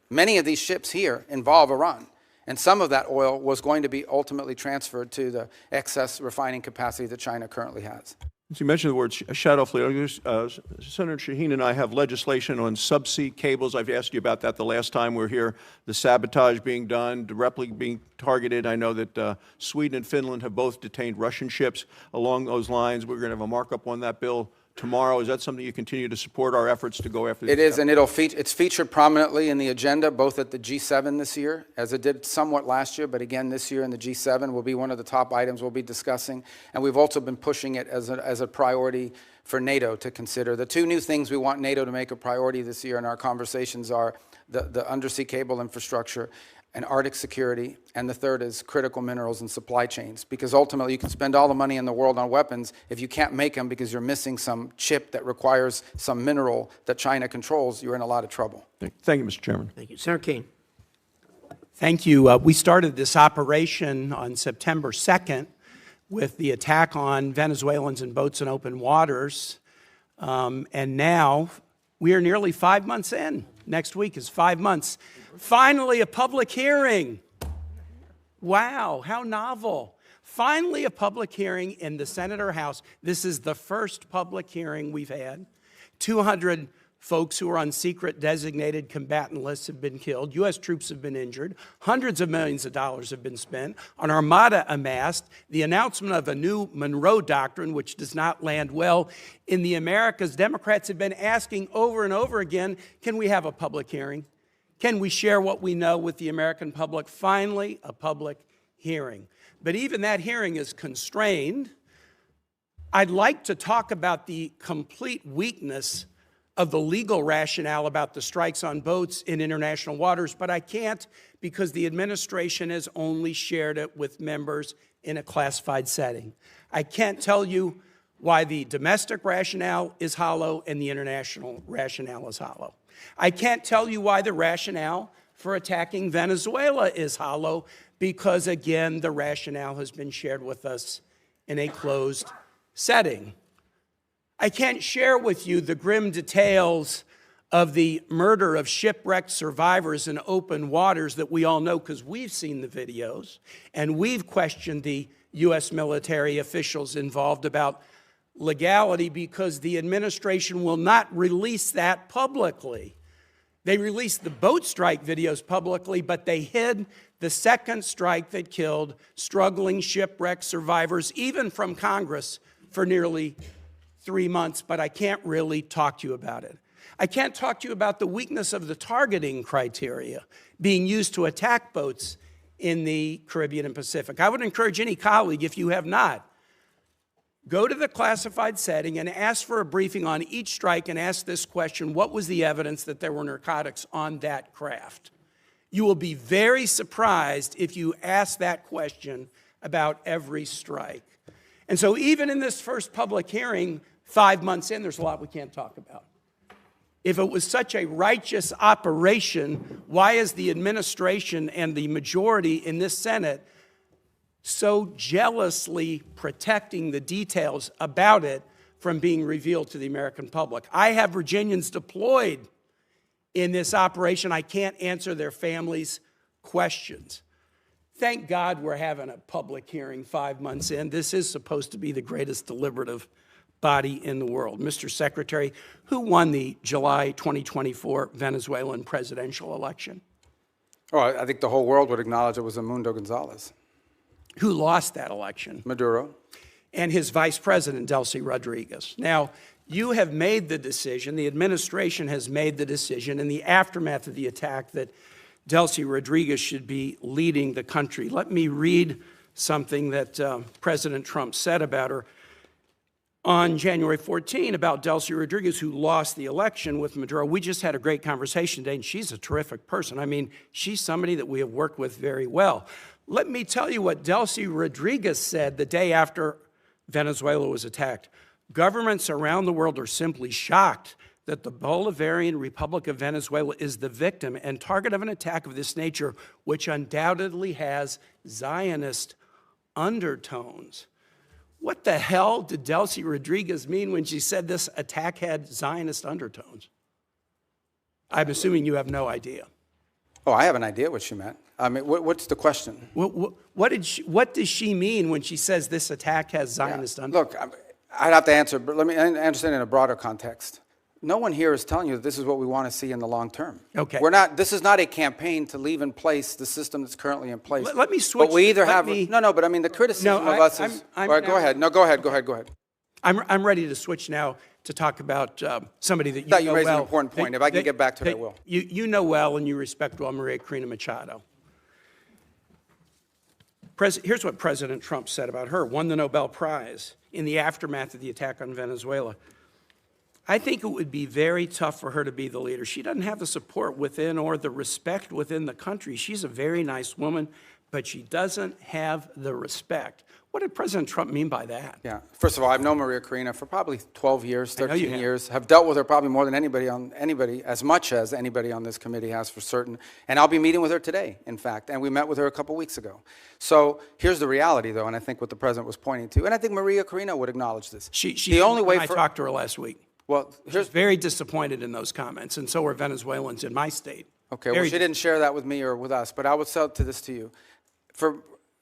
many of these ships here involve Iran. And some of that oil was going to be ultimately transferred to the excess refining capacity that China currently has. Since you mentioned the word shadow fleet, Senator Shaheen and I have legislation on subsea cables. I've asked you about that the last time we were here. The sabotage being done, directly being targeted. I know that Sweden and Finland have both detained Russian ships along those lines. We're going to have a markup on that bill tomorrow. Is that something you continue to support our efforts to go after? It is, and it's featured prominently in the agenda, both at the G7 this year, as it did somewhat last year, but again this year in the G7 will be one of the top items we'll be discussing. And we've also been pushing it as a priority for NATO to consider. The two new things we want NATO to make a priority this year in our conversations are the undersea cable infrastructure and Arctic security, and the third is critical minerals and supply chains, because ultimately you can spend all the money in the world on weapons. If you can't make them because you're missing some chip that requires some mineral that China controls, you're in a lot of trouble. Thank you, Mr. Chairman. Thank you. Senator King. Thank you. We started this operation on September 2nd with the attack on Venezuelans and boats in open waters. And now, We are nearly 5 months in. Next week is 5 months. Finally, a public hearing. Wow, how novel. Finally, a public hearing in the Senate or House. This is the first public hearing we've had. 200 folks who are on secret designated combatant lists have been killed. U.S. troops have been injured. Hundreds of millions of dollars have been spent. An armada amassed. The announcement of a new Monroe Doctrine, which does not land well in the Americas. Democrats have been asking over and over again, can we have a public hearing? Can we share what we know with the American public? Finally, a public hearing. But even that hearing is constrained. I'd like to talk about the complete weakness of the legal rationale about the strikes on boats in international waters, but I can't because the administration has only shared it with members in a classified setting. I can't tell you why the domestic rationale is hollow and the international rationale is hollow. I can't tell you why the rationale for attacking Venezuela is hollow because, again, the rationale has been shared with us in a closed setting. I can't share with you the grim details of the murder of shipwrecked survivors in open waters that we all know because we've seen the videos and we've questioned the U.S. military officials involved about legality because the administration will not release that publicly. They released the boat strike videos publicly, but they hid the second strike that killed struggling shipwrecked survivors, even from Congress, for nearly 3 months, but I can't really talk to you about it. I can't talk to you about the weakness of the targeting criteria being used to attack boats in the Caribbean and Pacific. I would encourage any colleague, if you have not, go to the classified setting and ask for a briefing on each strike and ask this question: what was the evidence that there were narcotics on that craft? You will be very surprised if you ask that question about every strike. And so even in this first public hearing, 5 months in, there's a lot we can't talk about. If it was such a righteous operation, why is the administration and the majority in this Senate so jealously protecting the details about it from being revealed to the American public? I have Virginians deployed in this operation. I can't answer their families' questions. Thank God we're having a public hearing 5 months in. This is supposed to be the greatest deliberative body in the world. Mr. Secretary, who won the July 2024 Venezuelan presidential election? Oh, I think the whole world would acknowledge it was Edmundo Gonzalez. Who lost that election? Maduro. And his vice president, Delcy Rodriguez. Now, you have made the decision, the administration has made the decision in the aftermath of the attack that Delcy Rodriguez should be leading the country. Let me read something that President Trump said about her on January 14 about Delcy Rodriguez, who lost the election with Maduro. We just had a great conversation today, and she's a terrific person. I mean, she's somebody that we have worked with very well. Let me tell you what Delcy Rodriguez said the day after Venezuela was attacked. Governments around the world are simply shocked that the Bolivarian Republic of Venezuela is the victim and target of an attack of this nature, which undoubtedly has Zionist undertones. What the hell did Delcy Rodriguez mean when she said this attack had Zionist undertones? I'm assuming you have no idea. Oh, I have an idea what she meant. I mean, what's the question? What does she mean when she says this attack has Zionist undertones? Look, I'd have to answer, but let me understand in a broader context. No one here is telling you that this is what we want to see in the long term. Okay. This is not a campaign to leave in place the system that's currently in place. Let me switch. But we either but I mean, the criticism of us is, all right, go ahead. No, go ahead. I'm ready to switch now to talk about somebody that you know well. You raised an important point. If I can get back to it, I will. You know well and you respect well Maria Corina Machado. Here's what President Trump said about her. Won the Nobel Prize in the aftermath of the attack on Venezuela. I think it would be very tough for her to be the leader. She doesn't have the support within or the respect within the country. She's a very nice woman, but she doesn't have the respect. What did President Trump mean by that? Yeah. First of all, I've known Maria Corina for probably 12 years, 13 have. years. Have dealt with her probably more than anybody, as much as anybody on this committee has for certain. And I'll be meeting with her today, in fact. And we met with her a couple weeks ago. So here's the reality, though, and I think what the president was pointing to. And I think Maria Corina would acknowledge this. The only way I talked to her last week. Well, here's, Very disappointed in those comments, and so are Venezuelans in my state. okay, well, Very she didn't share that with me or with us, but I would sell this to you. For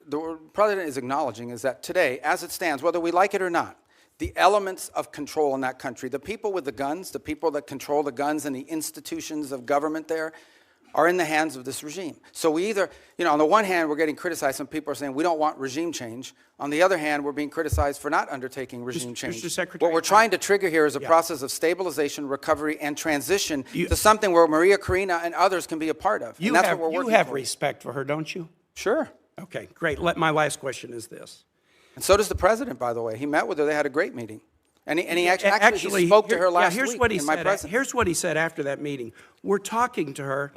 the president is acknowledging is that today, as it stands, whether we like it or not, the elements of control in that country, the people with the guns, the people that control the guns and the institutions of government there, are in the hands of this regime. So we either, on the one hand, we're getting criticized. Some people are saying we don't want regime change. On the other hand, we're being criticized for not undertaking regime change. Mr. Secretary, what we're trying to trigger here is a process of stabilization, recovery, and transition to something where Maria Corina and others can be a part of. You and that's have, what we're working you have towards. respect for her, don't you? Sure. Okay, great. My last question is this. And so does the president, by the way. He met with her. They had a great meeting. And he actually he spoke to her last here's week what he in my said. presence. Here's what he said after that meeting. We're talking to her,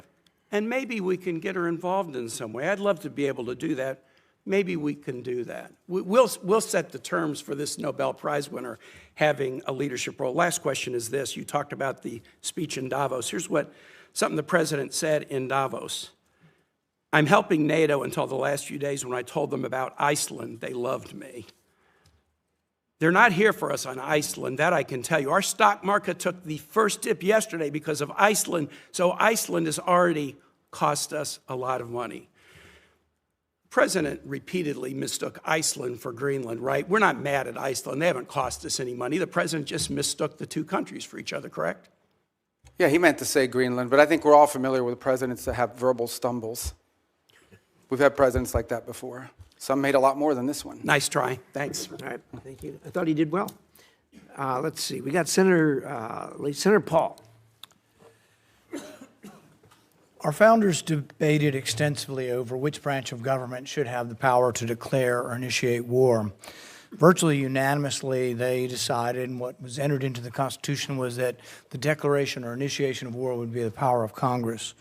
and maybe we can get her involved in some way. I'd love to be able to do that. Maybe we can do that. We'll set the terms for this Nobel Prize winner having a leadership role. Last question is this. You talked about the speech in Davos. Here's something the president said in Davos. I'm helping NATO until the last few days. When I told them about Iceland, they loved me. They're not here for us on Iceland, that I can tell you. Our stock market took the first dip yesterday because of Iceland, so Iceland has already cost us a lot of money. The president repeatedly mistook Iceland for Greenland, right? We're not mad at Iceland. They haven't cost us any money. The president just mistook the two countries for each other, correct? Yeah, he meant to say Greenland, but I think we're all familiar with presidents that have verbal stumbles. We've had presidents like that before. Some made a lot more than this one. Nice try. Thanks. All right, thank you. I thought he did well. Let's see, we got Senator Paul. Our founders debated extensively over which branch of government should have the power to declare or initiate war. Virtually unanimously, they decided, and what was entered into the Constitution was that the declaration or initiation of war would be the power of Congress.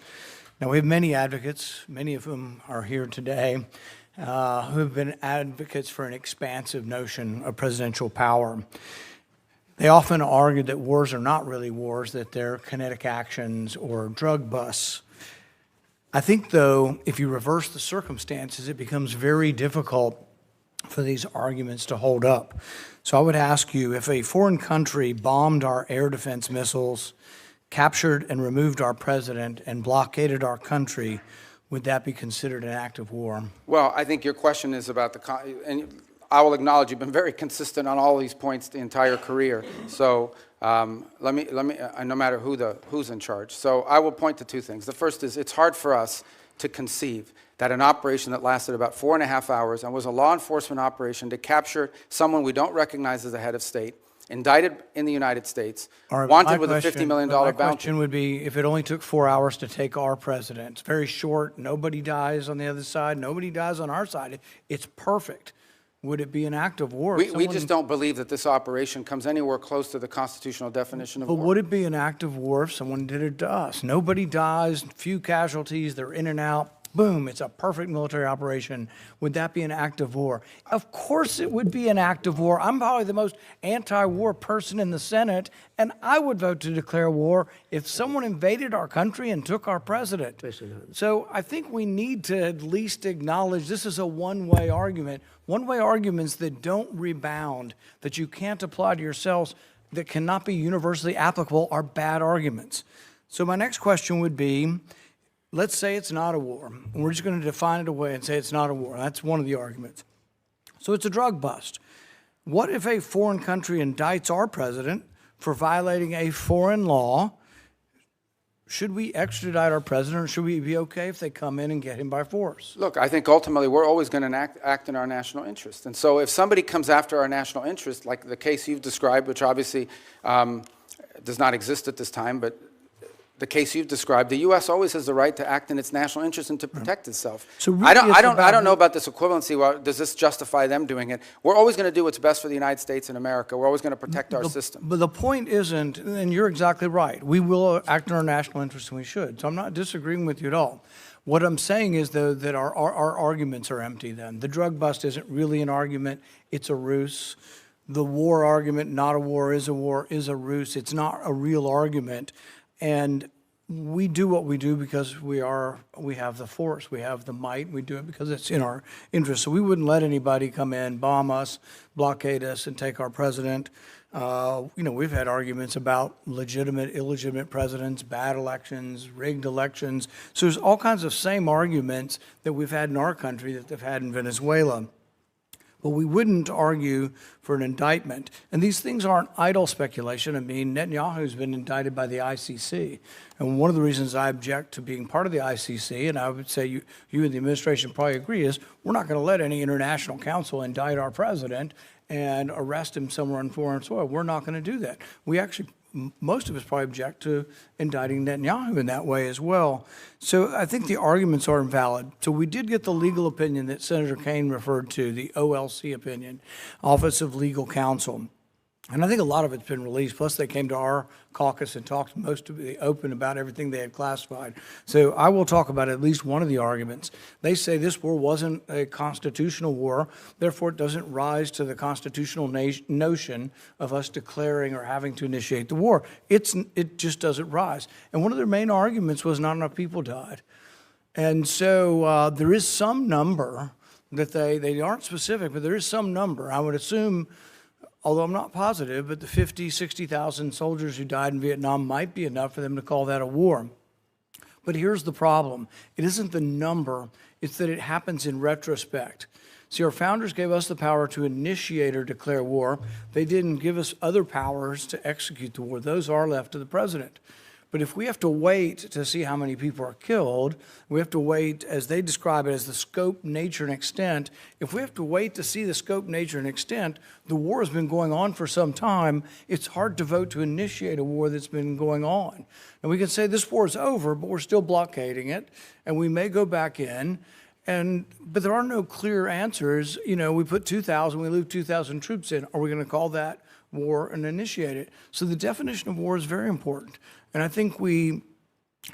Now, we have many advocates, many of whom are here today, who have been advocates for an expansive notion of presidential power. They often argue that wars are not really wars, that they're kinetic actions or drug busts. I think, though, if you reverse the circumstances, it becomes very difficult for these arguments to hold up. So I would ask you, if a foreign country bombed our air defense missiles, captured and removed our president, and blockaded our country, would that be considered an act of war? Well, I think your question is about and I will acknowledge you've been very consistent on all these points the entire career. So let me, no matter who's in charge. So I will point to two things. The first is it's hard for us to conceive that an operation that lasted about 4.5 hours and was a law enforcement operation to capture someone we don't recognize as a head of state, indicted in the United States, wanted with a $50 million bounty. My question would be, if it only took 4 hours to take our president, it's very short, nobody dies on the other side, nobody dies on our side, it's perfect. Would it be an act of war? We just don't believe that this operation comes anywhere close to the constitutional definition of war. But would it be an act of war if someone did it to us? Nobody dies, few casualties, they're in and out. Boom, it's a perfect military operation. Would that be an act of war? Of course it would be an act of war. I'm probably the most anti-war person in the Senate, and I would vote to declare war if someone invaded our country and took our president. So I think we need to at least acknowledge this is a one-way argument. One-way arguments that don't rebound, that you can't apply to yourselves, that cannot be universally applicable are bad arguments. So my next question would be, let's say it's not a war. We're just going to define it away and say it's not a war. That's one of the arguments. So it's a drug bust. What if a foreign country indicts our president for violating a foreign law? Should we extradite our president, or should we be okay if they come in and get him by force? Look, I think ultimately we're always going to act in our national interest. And so if somebody comes after our national interest, like the case you've described, which obviously does not exist at this time, but the case you've described, the U.S. always has the right to act in its national interest and to protect itself. So really I don't know about this equivalency. Well, does this justify them doing it? We're always going to do what's best for the United States and America. We're always going to protect our system. But the point isn't, and you're exactly right, we will act in our national interest, and we should. So I'm not disagreeing with you at all. What I'm saying is, though, that our arguments are empty then. The drug bust isn't really an argument. It's a ruse. The war argument, not a war, is a ruse. It's not a real argument. And we do what we do because we have the force, we have the might, we do it because it's in our interest. So we wouldn't let anybody come in, bomb us, blockade us, and take our president. We've had arguments about legitimate, illegitimate presidents, bad elections, rigged elections. So there's all kinds of same arguments that we've had in our country that they've had in Venezuela. But we wouldn't argue for an indictment. And these things aren't idle speculation. I mean, Netanyahu's been indicted by the ICC. And one of the reasons I object to being part of the ICC, and I would say you and the administration probably agree, is we're not going to let any international council indict our president and arrest him somewhere on foreign soil. We're not going to do that. We actually, most of us probably object to indicting Netanyahu in that way as well. So I think the arguments are invalid. So we did get the legal opinion that Senator Kaine referred to, the OLC opinion, Office of Legal Counsel. And I think a lot of it's been released. Plus, they came to our caucus and talked most of it open about everything they had classified. So I will talk about at least one of the arguments. They say this war wasn't a constitutional war, therefore it doesn't rise to the constitutional notion of us declaring or having to initiate the war. It just doesn't rise. And one of their main arguments was not enough people died. And so there is some number that they aren't specific, but there is some number. I would assume, although I'm not positive, but the 50, 60,000 soldiers who died in Vietnam might be enough for them to call that a war. But here's the problem. It isn't the number, it's that it happens in retrospect. See, our founders gave us the power to initiate or declare war. They didn't give us other powers to execute the war. Those are left to the president. But if we have to wait to see how many people are killed, we have to wait, as they describe it, as the scope, nature, and extent. If we have to wait to see the scope, nature, and extent, the war has been going on for some time. It's hard to vote to initiate a war that's been going on. And we can say this war is over, but we're still blockading it, and we may go back in. But there are no clear answers. We put 2,000, we leave 2,000 troops in. Are we going to call that war and initiate it? So the definition of war is very important. And I think we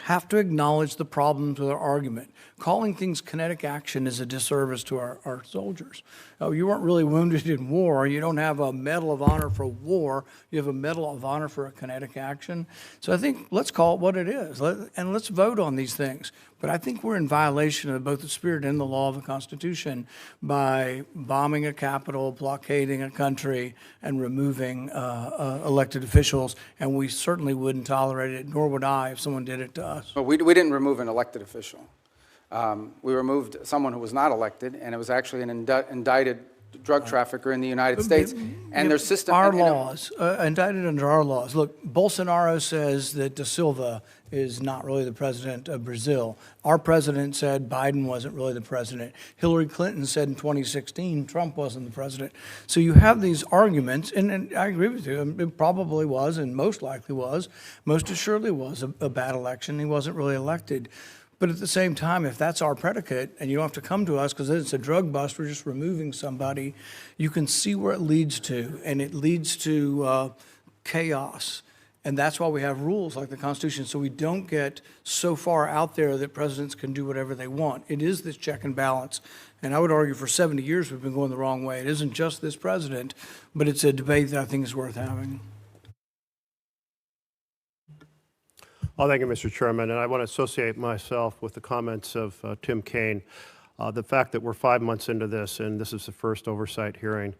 have to acknowledge the problems with our argument. Calling things kinetic action is a disservice to our soldiers. Oh, you weren't really wounded in war. You don't have a Medal of Honor for war. You have a Medal of Honor for a kinetic action. So I think let's call it what it is, and let's vote on these things. But I think we're in violation of both the spirit and the law of the Constitution by bombing a capital, blockading a country, and removing elected officials. And we certainly wouldn't tolerate it, nor would I if someone did it to us. Well, we didn't remove an elected official. We removed someone who was not elected, and it was actually an indicted drug trafficker in the United States. And their system... Our laws, indicted under our laws. Look, Bolsonaro says that Da Silva is not really the president of Brazil. Our president said Biden wasn't really the president. Hillary Clinton said in 2016 Trump wasn't the president. So you have these arguments, and I agree with you. It probably was, and most likely was, most assuredly was a bad election. He wasn't really elected. But at the same time, if that's our predicate, and you don't have to come to us because it's a drug bust, we're just removing somebody, you can see where it leads to, and it leads to chaos. And that's why we have rules like the Constitution, so we don't get so far out there that presidents can do whatever they want. It is this check and balance. And I would argue for 70 years we've been going the wrong way. It isn't just this president, but it's a debate that I think is worth having. Well, thank you, Mr. Chairman, and I want to associate myself with the comments of Tim Kaine. The fact that we're 5 months into this, and this is the first oversight hearing,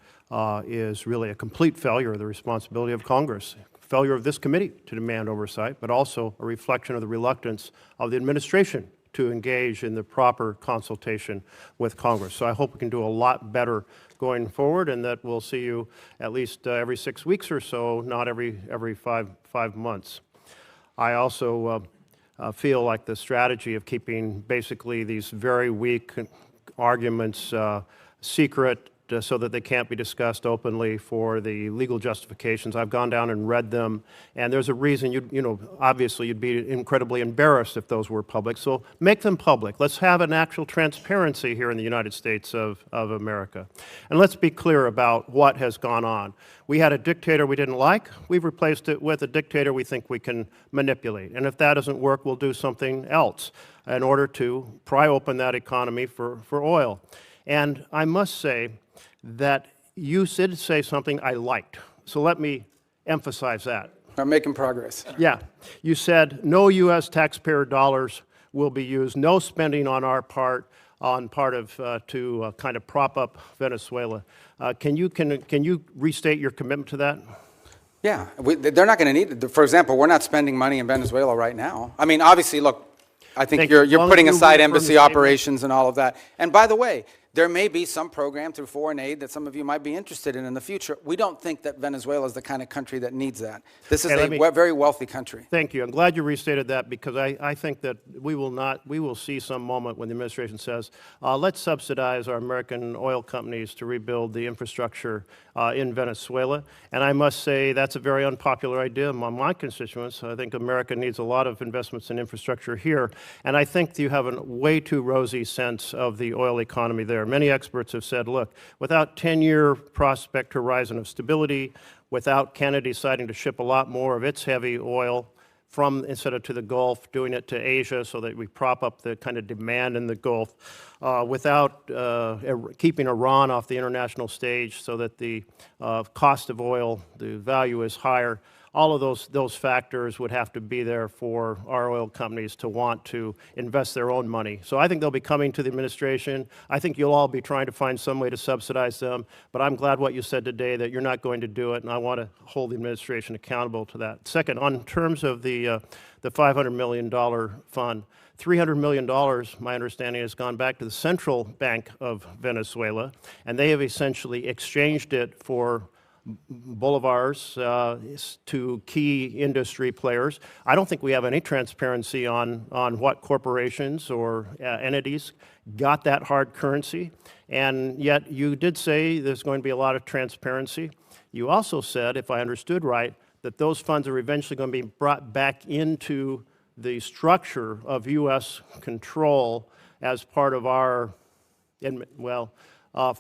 is really a complete failure of the responsibility of Congress, failure of this committee to demand oversight, but also a reflection of the reluctance of the administration to engage in the proper consultation with Congress. So I hope we can do a lot better going forward, and that we'll see you at least every 6 weeks or so, not every five months. I also feel like the strategy of keeping basically these very weak arguments secret so that they can't be discussed openly for the legal justifications. I've gone down and read them, and there's a reason, obviously you'd be incredibly embarrassed if those were public, so make them public. Let's have an actual transparency here in the United States of America. And let's be clear about what has gone on. We had a dictator we didn't like. We've replaced it with a dictator we think we can manipulate. And if that doesn't work, we'll do something else in order to pry open that economy for oil. And I must say that you did say something I liked. So let me emphasize that. I'm making progress. Yeah. You said no U.S. taxpayer dollars will be used, no spending on our part, to kind of prop up Venezuela. Can you restate your commitment to that? Yeah, they're not going to need it. For example, we're not spending money in Venezuela right now. I mean, obviously, look, I think Thank you. you're Long putting as you aside reaffirm the embassy statement. operations and all of that. And by the way, there may be some program through foreign aid that some of you might be interested in the future. We don't think that Venezuela is the kind of country that needs that. This is Hey, a let me- very wealthy country. Thank you. I'm glad you restated that because I think that we will see some moment when the administration says, let's subsidize our American oil companies to rebuild the infrastructure in Venezuela. And I must say that's a very unpopular idea among my constituents. I think America needs a lot of investments in infrastructure here. And I think you have a way too rosy sense of the oil economy there. Many experts have said, look, without 10-year prospect horizon of stability, without Canada deciding to ship a lot more of its heavy oil from, instead of to the Gulf, doing it to Asia so that we prop up the kind of demand in the Gulf, without keeping Iran off the international stage so that the cost of oil, the value is higher. All of those factors would have to be there for our oil companies to want to invest their own money. So I think they'll be coming to the administration. I think you'll all be trying to find some way to subsidize them. But I'm glad what you said today, that you're not going to do it, and I want to hold the administration accountable to that. Second, on terms of the $500 million fund, $300 million, my understanding, has gone back to the Central Bank of Venezuela, and they have essentially exchanged it for bolivars to key industry players. I don't think we have any transparency on what corporations or entities got that hard currency, and yet you did say there's going to be a lot of transparency. You also said, if I understood right, that those funds are eventually going to be brought back into the structure of U.S. control as part of our,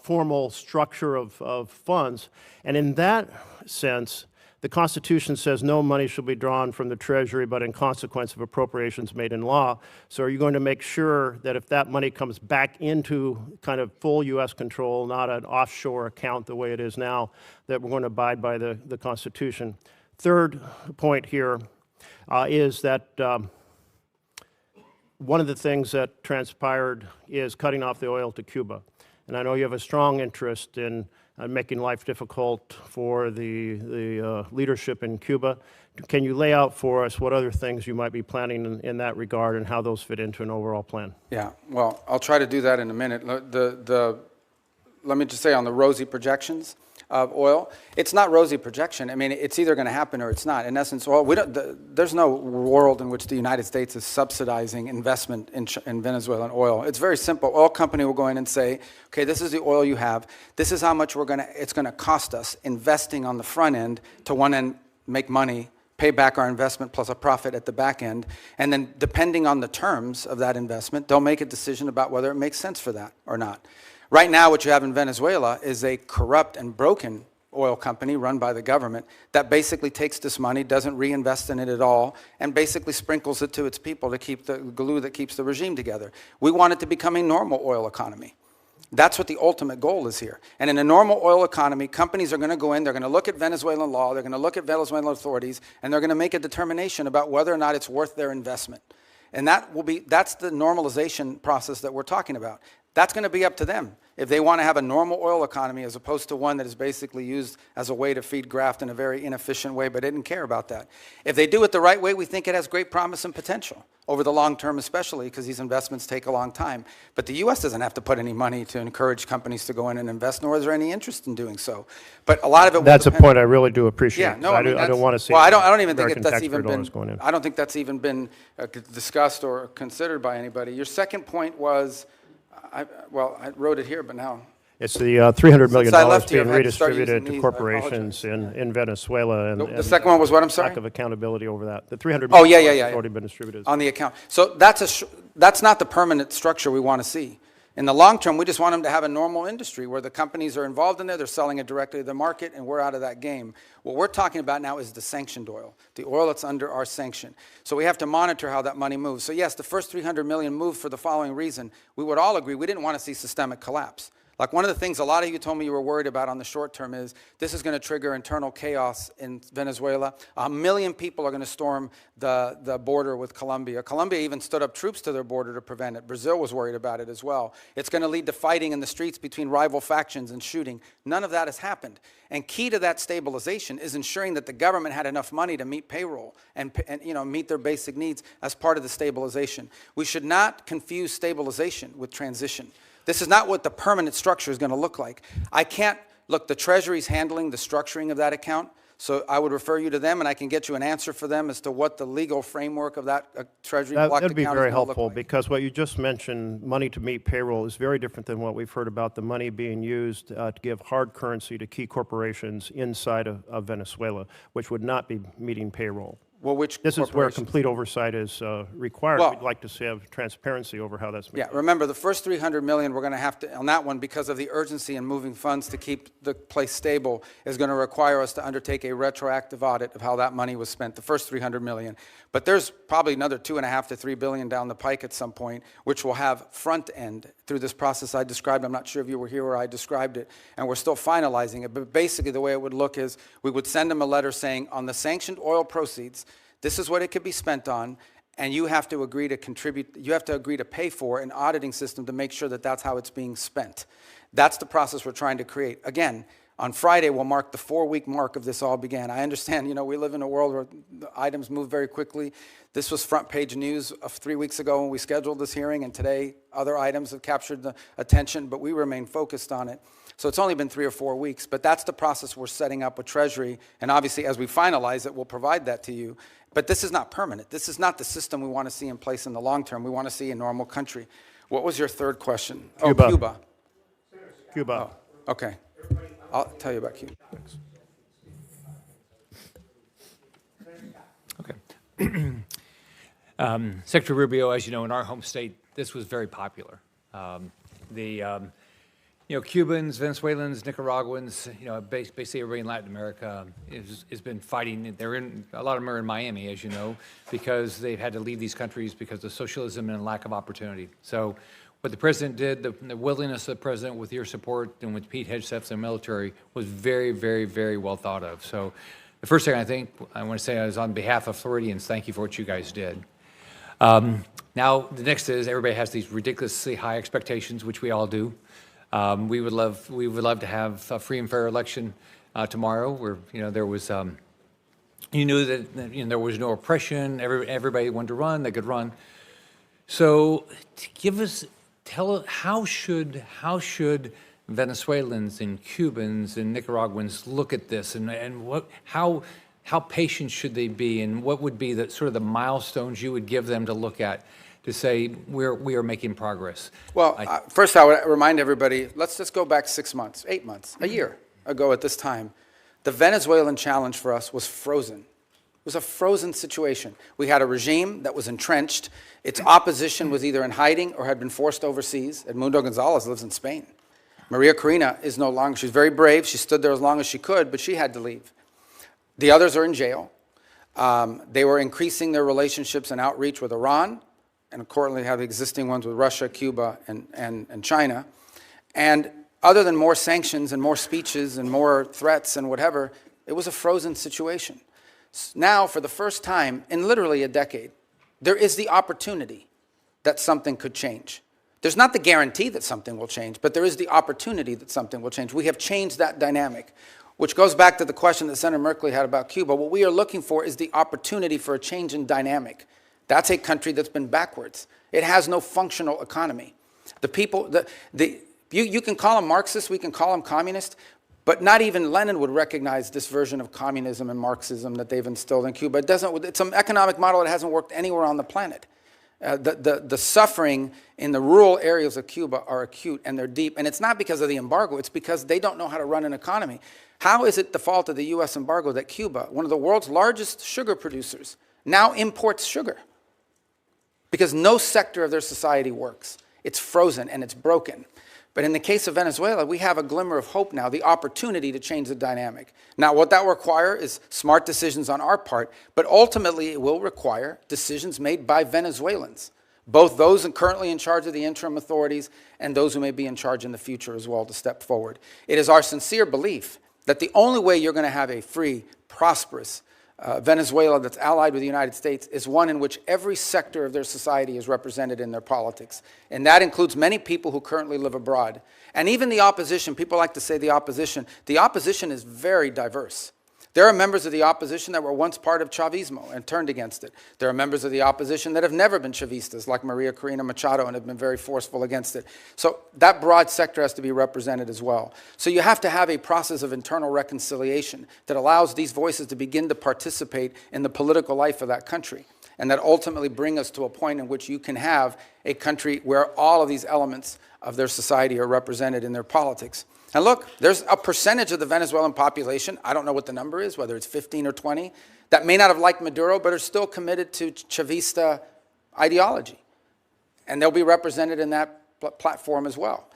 formal structure of funds. And in that sense, the Constitution says no money shall be drawn from the Treasury but in consequence of appropriations made in law. So are you going to make sure that if that money comes back into kind of full U.S. control, not an offshore account the way it is now, that we're going to abide by the Constitution? Third point here is that one of the things that transpired is cutting off the oil to Cuba. And I know you have a strong interest in making life difficult for the leadership in Cuba. Can you lay out for us what other things you might be planning in that regard and how those fit into an overall plan? Yeah, well, I'll try to do that in a minute. Let me just say on the rosy projections of oil, it's not rosy projection. I mean, it's either going to happen or it's not. In essence, oil, there's no world in which the United States is subsidizing investment in Venezuelan oil. It's very simple. Oil company will go in and say, okay, this is the oil you have. This is how much it's going to cost us investing on the front end to one end make money, pay back our investment plus a profit at the back end, and then depending on the terms of that investment, they'll make a decision about whether it makes sense for that or not. Right now, what you have in Venezuela is a corrupt and broken oil company run by the government that basically takes this money, doesn't reinvest in it at all, and basically sprinkles it to its people to keep the glue that keeps the regime together. We want it to become a normal oil economy. That's what the ultimate goal is here. And in a normal oil economy, companies are going to go in, they're going to look at Venezuelan law, they're going to look at Venezuelan authorities, and they're going to make a determination about whether or not it's worth their investment. And that's the normalization process that we're talking about. That's going to be up to them. If they want to have a normal oil economy as opposed to one that is basically used as a way to feed graft in a very inefficient way, but they didn't care about that. If they do it the right way, we think it has great promise and potential over the long term, especially because these investments take a long time. But the U.S. doesn't have to put any money to encourage companies to go in and invest, nor is there any interest in doing so. But a lot of it will That's a depend. point I really do appreciate. Yeah, no, I mean, don't want to see. Well, I don't even think American that's even taxpayer dollars been. going in. I don't think that's even been discussed or considered by anybody. Your second point was, I wrote it here, but now. It's the $300 million Since I left here, being I've had to start redistributed using to these. I corporations in Venezuela. And The second one was what, I'm sorry? lack of accountability over that. The $300 Oh, million yeah. has already been distributed. On the account. So that's not the permanent structure we want to see. In the long term, we just want them to have a normal industry where the companies are involved in there, they're selling it directly to the market, and we're out of that game. What we're talking about now is the sanctioned oil, the oil that's under our sanction. So we have to monitor how that money moves. So yes, the first $300 million moved for the following reason. We would all agree we didn't want to see systemic collapse. Like one of the things a lot of you told me you were worried about on the short term is this is going to trigger internal chaos in Venezuela. 1 million people are going to storm the border with Colombia. Colombia even stood up troops to their border to prevent it. Brazil was worried about it as well. It's going to lead to fighting in the streets between rival factions and shooting. None of that has happened. And key to that stabilization is ensuring that the government had enough money to meet payroll and meet their basic needs as part of the stabilization. We should not confuse stabilization with transition. This is not what the permanent structure is going to look like. Look, the Treasury's handling the structuring of that account, so I would refer you to them, and I can get you an answer for them as to what the legal framework of that Treasury blocked account is going to look like. That would be very helpful, because what you just mentioned, money to meet payroll, is very different than what we've heard about the money being used to give hard currency to key corporations inside of Venezuela, which would not be meeting payroll. Well, which This is where corporations? complete oversight is required. Well- We'd like to have transparency over how that's being Yeah, remember, the first $300 million we're going to have to, on that one, because of the urgency in moving funds to keep the place stable, is going to require us to undertake a retroactive audit of how that money was spent, the first $300 million. But there's probably another $2.5 to $3 billion down the pike at some point, which will have front end through this process I described. I'm not sure if you were here where I described it, and we're still finalizing it. But basically, the way it would look is we would send them a letter saying, on the sanctioned oil proceeds, this is what it could be spent on, and you have to agree to contribute, you have to agree to pay for an auditing system to make sure that that's how it's being spent. That's the process we're trying to create. Again, on Friday will mark the 4-week mark of this all began. I understand, we live in a world where the items move very quickly. This was front page news of 3 weeks ago when we scheduled this hearing, and today other items have captured the attention, but we remain focused on it. So it's only been 3 or 4 weeks, but that's the process we're setting up with Treasury, and obviously as we finalize it, we'll provide that to you. But this is not permanent. This is not the system we want to see in place in the long term. We want to see a normal country. What was your third question? Cuba. Oh, Cuba. Cuba. Oh, okay. I'll tell you about Cuba. Okay. Secretary Rubio, as you know, in our home state, this was very popular. Cubans, Venezuelans, Nicaraguans, basically everybody in Latin America has been fighting. A lot of them are in Miami, as you know, because they've had to leave these countries because of socialism and lack of opportunity. So what the president did, the willingness of the president with your support and with Pete Hegseth's and military was very, very, very well thought of. So the first thing I want to say is on behalf of Floridians, thank you for what you guys did. Now, the next is everybody has these ridiculously high expectations, which we all do. We would love to have a free and fair election tomorrow, where there was you knew that there was no oppression. Everybody wanted to run; they could run. So, how should Venezuelans and Cubans and Nicaraguans look at this, and how patient should they be, and what would be the sort of the milestones you would give them to look at to say we are making progress? Well, first I would remind everybody, let's just go back 6 months, 8 months, a year ago at this time. The Venezuelan challenge for us was frozen. It was a frozen situation. We had a regime that was entrenched. Its opposition was either in hiding or had been forced overseas. Edmundo Gonzalez lives in Spain. Maria Corina is no longer, she's very brave. She stood there as long as she could, but she had to leave. The others are in jail. They were increasing their relationships and outreach with Iran, and currently have existing ones with Russia, Cuba, and China. And other than more sanctions and more speeches and more threats and whatever, it was a frozen situation. Now, for the first time in literally a decade, there is the opportunity that something could change. There's not the guarantee that something will change, but there is the opportunity that something will change. We have changed that dynamic, which goes back to the question that Senator Merkley had about Cuba. What we are looking for is the opportunity for a change in dynamic. That's a country that's been backwards. It has no functional economy. The people, you can call them Marxist, we can call them communist, but not even Lenin would recognize this version of communism and Marxism that they've instilled in Cuba. It's an economic model that hasn't worked anywhere on the planet. The suffering in the rural areas of Cuba are acute and they're deep. And it's not because of the embargo, it's because they don't know how to run an economy. How is it the fault of the US embargo that Cuba, one of the world's largest sugar producers, now imports sugar? Because no sector of their society works. It's frozen and it's broken. But in the case of Venezuela, we have a glimmer of hope now, the opportunity to change the dynamic. Now, what that will require is smart decisions on our part, but ultimately it will require decisions made by Venezuelans. both those currently in charge of the interim authorities and those who may be in charge in the future as well to step forward. It is our sincere belief that the only way you're going to have a free, prosperous Venezuela that's allied with the United States is one in which every sector of their society is represented in their politics. And that includes many people who currently live abroad. And even the opposition, people like to say the opposition is very diverse. There are members of the opposition that were once part of Chavismo and turned against it. There are members of the opposition that have never been Chavistas, like Maria Corina Machado, and have been very forceful against it. So that broad sector has to be represented as well. So you have to have a process of internal reconciliation that allows these voices to begin to participate in the political life of that country, and that ultimately bring us to a point in which you can have a country where all of these elements of their society are represented in their politics. And look, there's a percentage of the Venezuelan population, I don't know what the number is, whether it's 15 or 20, that may not have liked Maduro, but are still committed to Chavista ideology. And they'll be represented in that platform as well.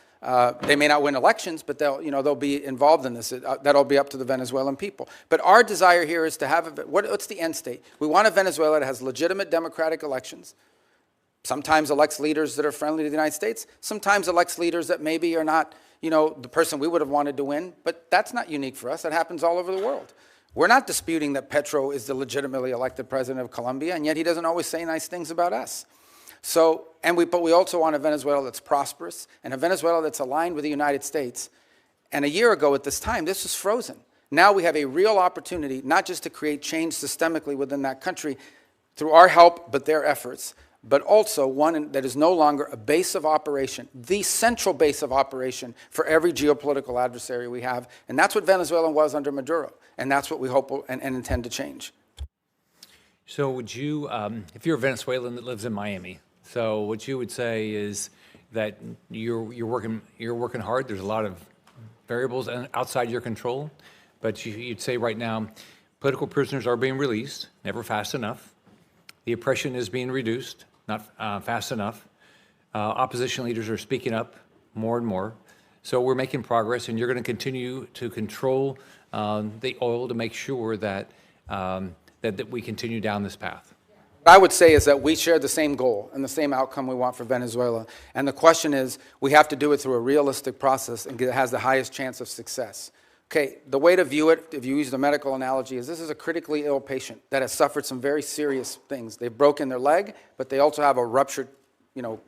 They may not win elections, but they'll be involved in this. That'll be up to the Venezuelan people. But our desire here is to have, what's the end state? We want a Venezuela that has legitimate democratic elections, sometimes elects leaders that are friendly to the United States, sometimes elects leaders that maybe are not the person we would have wanted to win, but that's not unique for us. That happens all over the world. We're not disputing that Petro is the legitimately elected president of Colombia, and yet he doesn't always say nice things about us. So, but we also want a Venezuela that's prosperous, and a Venezuela that's aligned with the United States. And a year ago at this time, this was frozen. Now we have a real opportunity, not just to create change systemically within that country through our help, but their efforts, but also one that is no longer a base of operation, the central base of operation for every geopolitical adversary we have. And that's what Venezuela was under Maduro. And that's what we hope and intend to change. So would you, if you're a Venezuelan that lives in Miami, so what you would say is that you're working hard. There's a lot of variables outside your control, but you'd say right now, political prisoners are being released, never fast enough. The oppression is being reduced, not fast enough. Opposition leaders are speaking up more and more. So we're making progress, and you're going to continue to control the oil to make sure that, that we continue down this path. What I would say is that we share the same goal and the same outcome we want for Venezuela. And the question is, we have to do it through a realistic process and it has the highest chance of success. Okay, the way to view it, if you use the medical analogy, is this is a critically ill patient that has suffered some very serious things. They've broken their leg, but they also have a ruptured,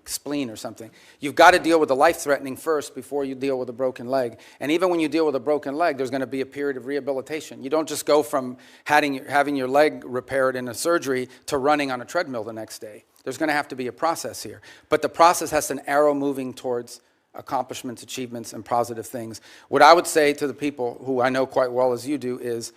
spleen or something. You've got to deal with the life-threatening first before you deal with a broken leg. And even when you deal with a broken leg, there's going to be a period of rehabilitation. You don't just go from having your leg repaired in a surgery to running on a treadmill the next day. There's going to have to be a process here. But the process has an arrow moving towards accomplishments, achievements, and positive things. What I would say to the people who I know quite well as you do is,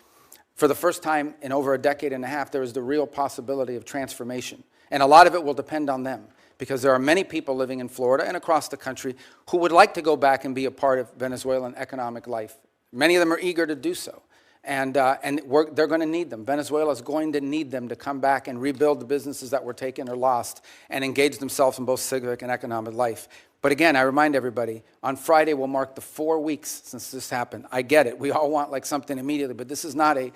for the first time in over a decade and a half, there is the real possibility of transformation. And a lot of it will depend on them, because there are many people living in Florida and across the country who would like to go back and be a part of Venezuelan economic life. Many of them are eager to do so. And they're going to need them. Venezuela is going to need them to come back and rebuild the businesses that were taken or lost and engage themselves in both civic and economic life. But again, I remind everybody, on Friday will mark the 4 weeks since this happened. I get it. We all want like something immediately, but this is not a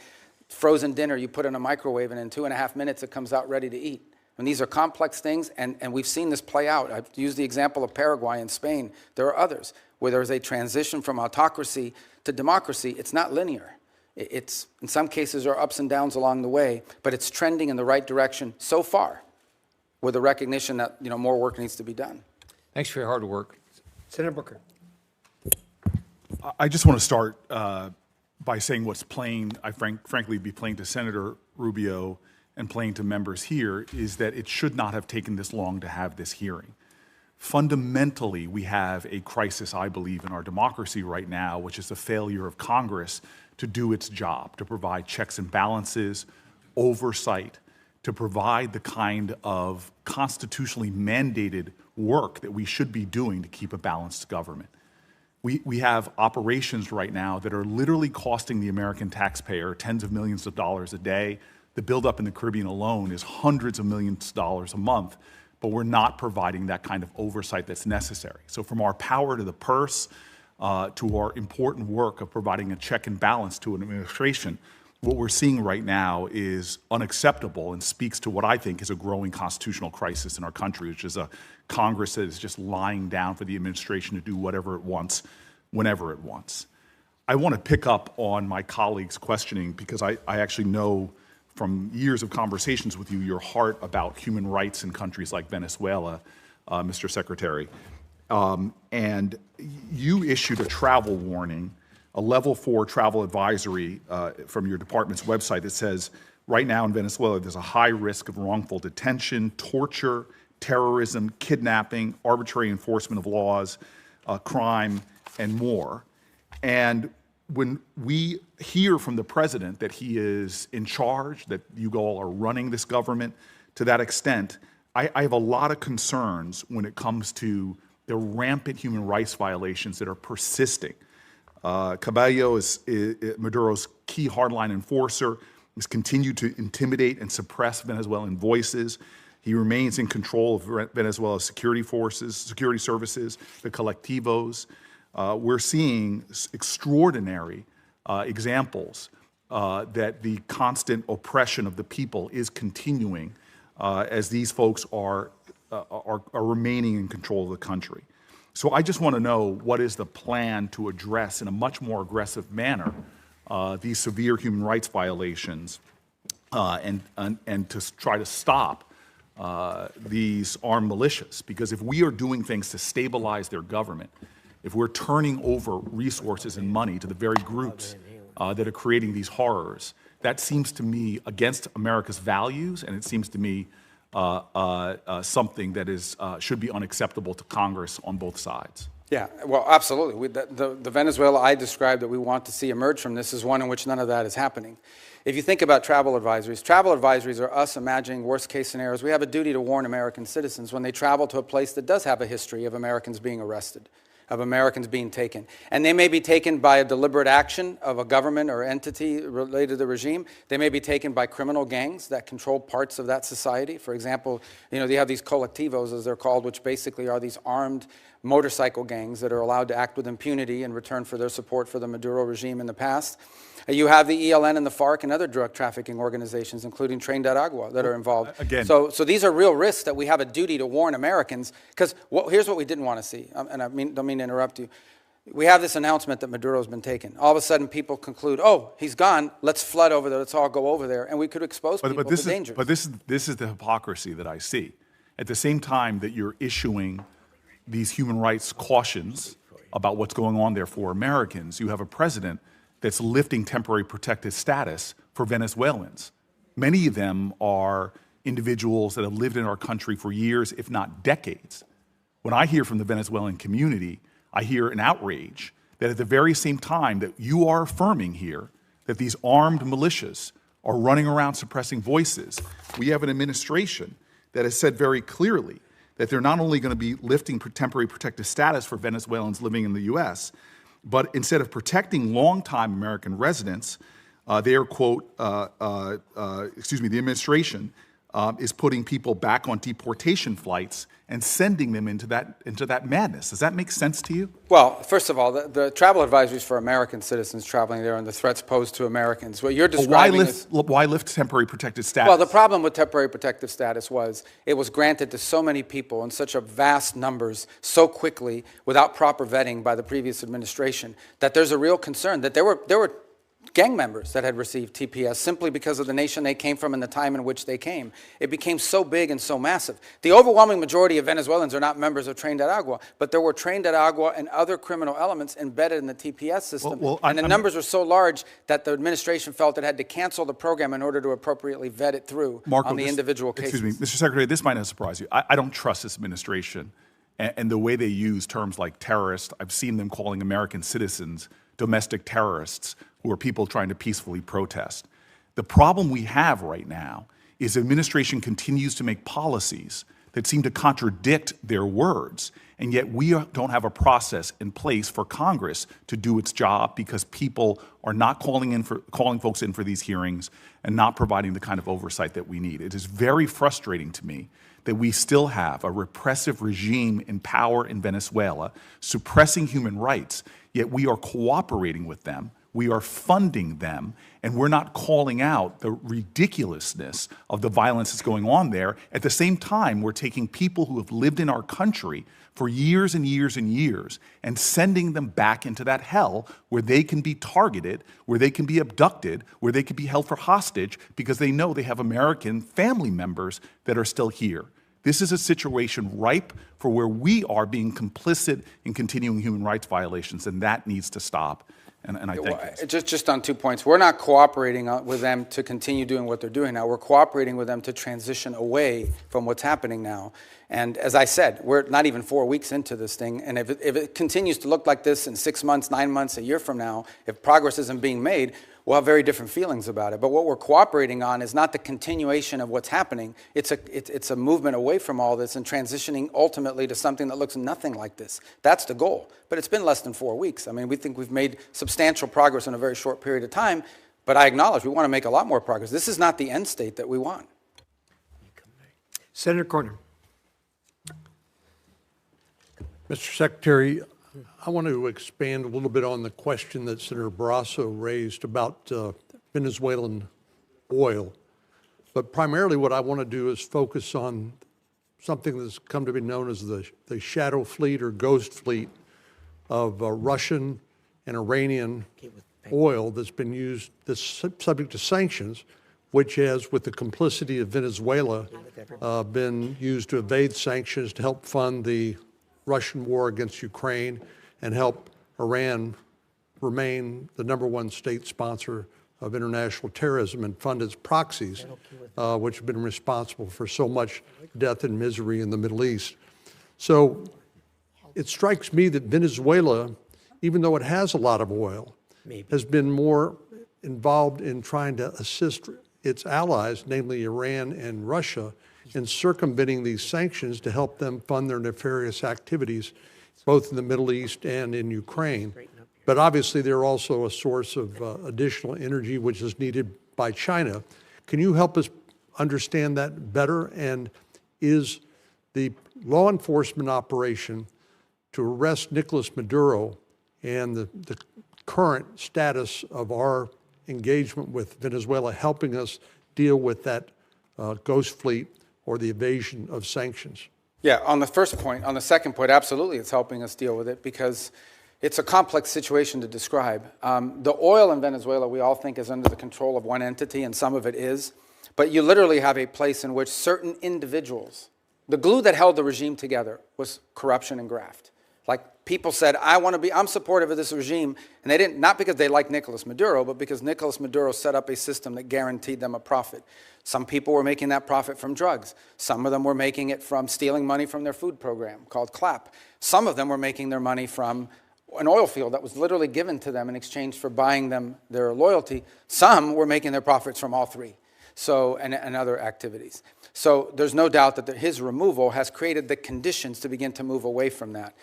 frozen dinner you put in a microwave and in 2.5 minutes it comes out ready to eat. And these are complex things, and we've seen this play out. I've used the example of Paraguay and Spain. There are others where there's a transition from autocracy to democracy. It's not linear. It's, in some cases, there are ups and downs along the way, but it's trending in the right direction so far, with the recognition that more work needs to be done. Thanks for your hard work. Senator Booker. I just want to start by saying what's plain, frankly, be plain to Senator Rubio and plain to members here, is that it should not have taken this long to have this hearing. Fundamentally, we have a crisis, I believe, in our democracy right now, which is the failure of Congress to do its job, to provide checks and balances, oversight, to provide the kind of constitutionally mandated work that we should be doing to keep a balanced government. We have operations right now that are literally costing the American taxpayer tens of millions of dollars a day. The buildup in the Caribbean alone is hundreds of millions of dollars a month, but we're not providing that kind of oversight that's necessary. So from our power to the purse, to our important work of providing a check and balance to an administration, what we're seeing right now is unacceptable and speaks to what I think is a growing constitutional crisis in our country, which is a Congress that is just lying down for the administration to do whatever it wants, whenever it wants. I want to pick up on my colleague's questioning because I actually know from years of conversations with you your heart about human rights in countries like Venezuela, Mr. Secretary. And you issued a travel warning, a level 4 travel advisory from your department's website that says, right now in Venezuela, there's a high risk of wrongful detention, torture, terrorism, kidnapping, arbitrary enforcement of laws, crime, and more. And when we hear from the president that he is in charge, that you all are running this government to that extent, I have a lot of concerns when it comes to the rampant human rights violations that are persisting. Cabello is Maduro's key hardline enforcer. He's continued to intimidate and suppress Venezuelan voices. He remains in control of Venezuela's security forces, security services, the colectivos. We're seeing extraordinary examples that the constant oppression of the people is continuing as these folks are remaining in control of the country. So I just want to know what is the plan to address in a much more aggressive manner these severe human rights violations and to try to stop these armed militias. Because if we are doing things to stabilize their government, if we're turning over resources and money to the very groups that are creating these horrors, that seems to me against America's values, and it seems to me something that is should be unacceptable to Congress on both sides. Yeah, well, absolutely. The Venezuela I described that we want to see emerge from this is one in which none of that is happening. If you think about travel advisories are us imagining worst-case scenarios. We have a duty to warn American citizens when they travel to a place that does have a history of Americans being arrested, of Americans being taken. And they may be taken by a deliberate action of a government or entity related to the regime. They may be taken by criminal gangs that control parts of that society. For example, you have these colectivos, as they're called, which basically are these armed motorcycle gangs that are allowed to act with impunity in return for their support for the Maduro regime in the past. You have the ELN and the FARC and other drug trafficking organizations, including Tren de Aragua, that are involved. Again. So these are real risks that we have a duty to warn Americans, because here's what we didn't want to see, and I don't mean to interrupt you. We have this announcement that Maduro's been taken. All of a sudden, people conclude, oh, he's gone, let's flood over there, let's all go over there, and we could expose people to dangers. But this is the hypocrisy that I see. At the same time that you're issuing these human rights cautions about what's going on there for Americans, you have a president that's lifting temporary protected status for Venezuelans. Many of them are individuals that have lived in our country for years, if not decades. When I hear from the Venezuelan community, I hear an outrage that at the very same time that you are affirming here that these armed militias are running around suppressing voices, we have an administration that has said very clearly that they're not only going to be lifting temporary protected status for Venezuelans living in the U.S., but instead of protecting longtime American residents, they are, quote, the administration is putting people back on deportation flights and sending them into that madness. Does that make sense to you? Well, first of all, the travel advisories for American citizens traveling there and the threats posed to Americans. What you're describing why lift temporary protected status? Well, the problem with temporary protective status was it was granted to so many people in such a vast numbers so quickly without proper vetting by the previous administration that there's a real concern that there were gang members that had received TPS simply because of the nation they came from and the time in which they came. It became so big and so massive. The overwhelming majority of Venezuelans are not members of Tren de Aragua, but there were Tren de Aragua and other criminal elements embedded in the TPS system. And the numbers were so large that the administration felt it had to cancel the program in order to appropriately vet it through on the individual cases. Excuse me, Mr. Secretary, this might not surprise you. I don't trust this administration and the way they use terms like terrorist. I've seen them calling American citizens domestic terrorists who are people trying to peacefully protest. The problem we have right now is the administration continues to make policies that seem to contradict their words, and yet we don't have a process in place for Congress to do its job because people are not calling folks in for these hearings and not providing the kind of oversight that we need. It is very frustrating to me that we still have a repressive regime in power in Venezuela suppressing human rights, yet we are cooperating with them We are funding them, and we're not calling out the ridiculousness of the violence that's going on there. At the same time, we're taking people who have lived in our country for years and years and years and sending them back into that hell where they can be targeted, where they can be abducted, where they can be held for hostage because they know they have American family members that are still here. This is a situation ripe for where we are being complicit in continuing human rights violations, and that needs to stop. And I think just on 2 points, we're not cooperating with them to continue doing what they're doing now. We're cooperating with them to transition away from what's happening now. And as I said, we're not even 4 weeks into this thing. And if it continues to look like this in 6 months, 9 months, a year from now, if progress isn't being made, we'll have very different feelings about it. But what we're cooperating on is not the continuation of what's happening. It's a movement away from all this and transitioning ultimately to something that looks nothing like this. That's the goal. But it's been less than 4 weeks. I mean, we think we've made substantial progress in a very short period of time. But I acknowledge we want to make a lot more progress. This is not the end state that we want. Senator Corner. Mr. Secretary, I want to expand a little bit on the question that Senator Barrasso raised about Venezuelan oil. But primarily what I want to do is focus on something that's come to be known as the shadow fleet or ghost fleet of Russian and Iranian oil that's been used, that's subject to sanctions, which has, with the complicity of Venezuela, been used to evade sanctions to help fund the Russian war against Ukraine and help Iran remain the #1 state sponsor of international terrorism and fund its proxies, which have been responsible for so much death and misery in the Middle East. So it strikes me that Venezuela, even though it has a lot of oil, has been more involved in trying to assist its allies, namely Iran and Russia, in circumventing these sanctions to help them fund their nefarious activities, both in the Middle East and in Ukraine. But obviously, they're also a source of additional energy, which is needed by China. Can you help us understand that better? And is the law enforcement operation to arrest Nicolas Maduro and the current status of our engagement with Venezuela helping us deal with that ghost fleet or the evasion of sanctions? Yeah, on the first point, on the second point, absolutely it's helping us deal with it because it's a complex situation to describe. The oil in Venezuela we all think is under the control of one entity, and some of it is, but you literally have a place in which certain individuals, the glue that held the regime together was corruption and graft. Like people said, I'm supportive of this regime, and they didn't, not because they like Nicolas Maduro, but because Nicolas Maduro set up a system that guaranteed them a profit. Some people were making that profit from drugs. Some of them were making it from stealing money from their food program called CLAP. Some of them were making their money from an oil field that was literally given to them in exchange for buying them their loyalty. Some were making their profits from all three, and other activities. So there's no doubt that his removal has created the conditions to begin to move away from that.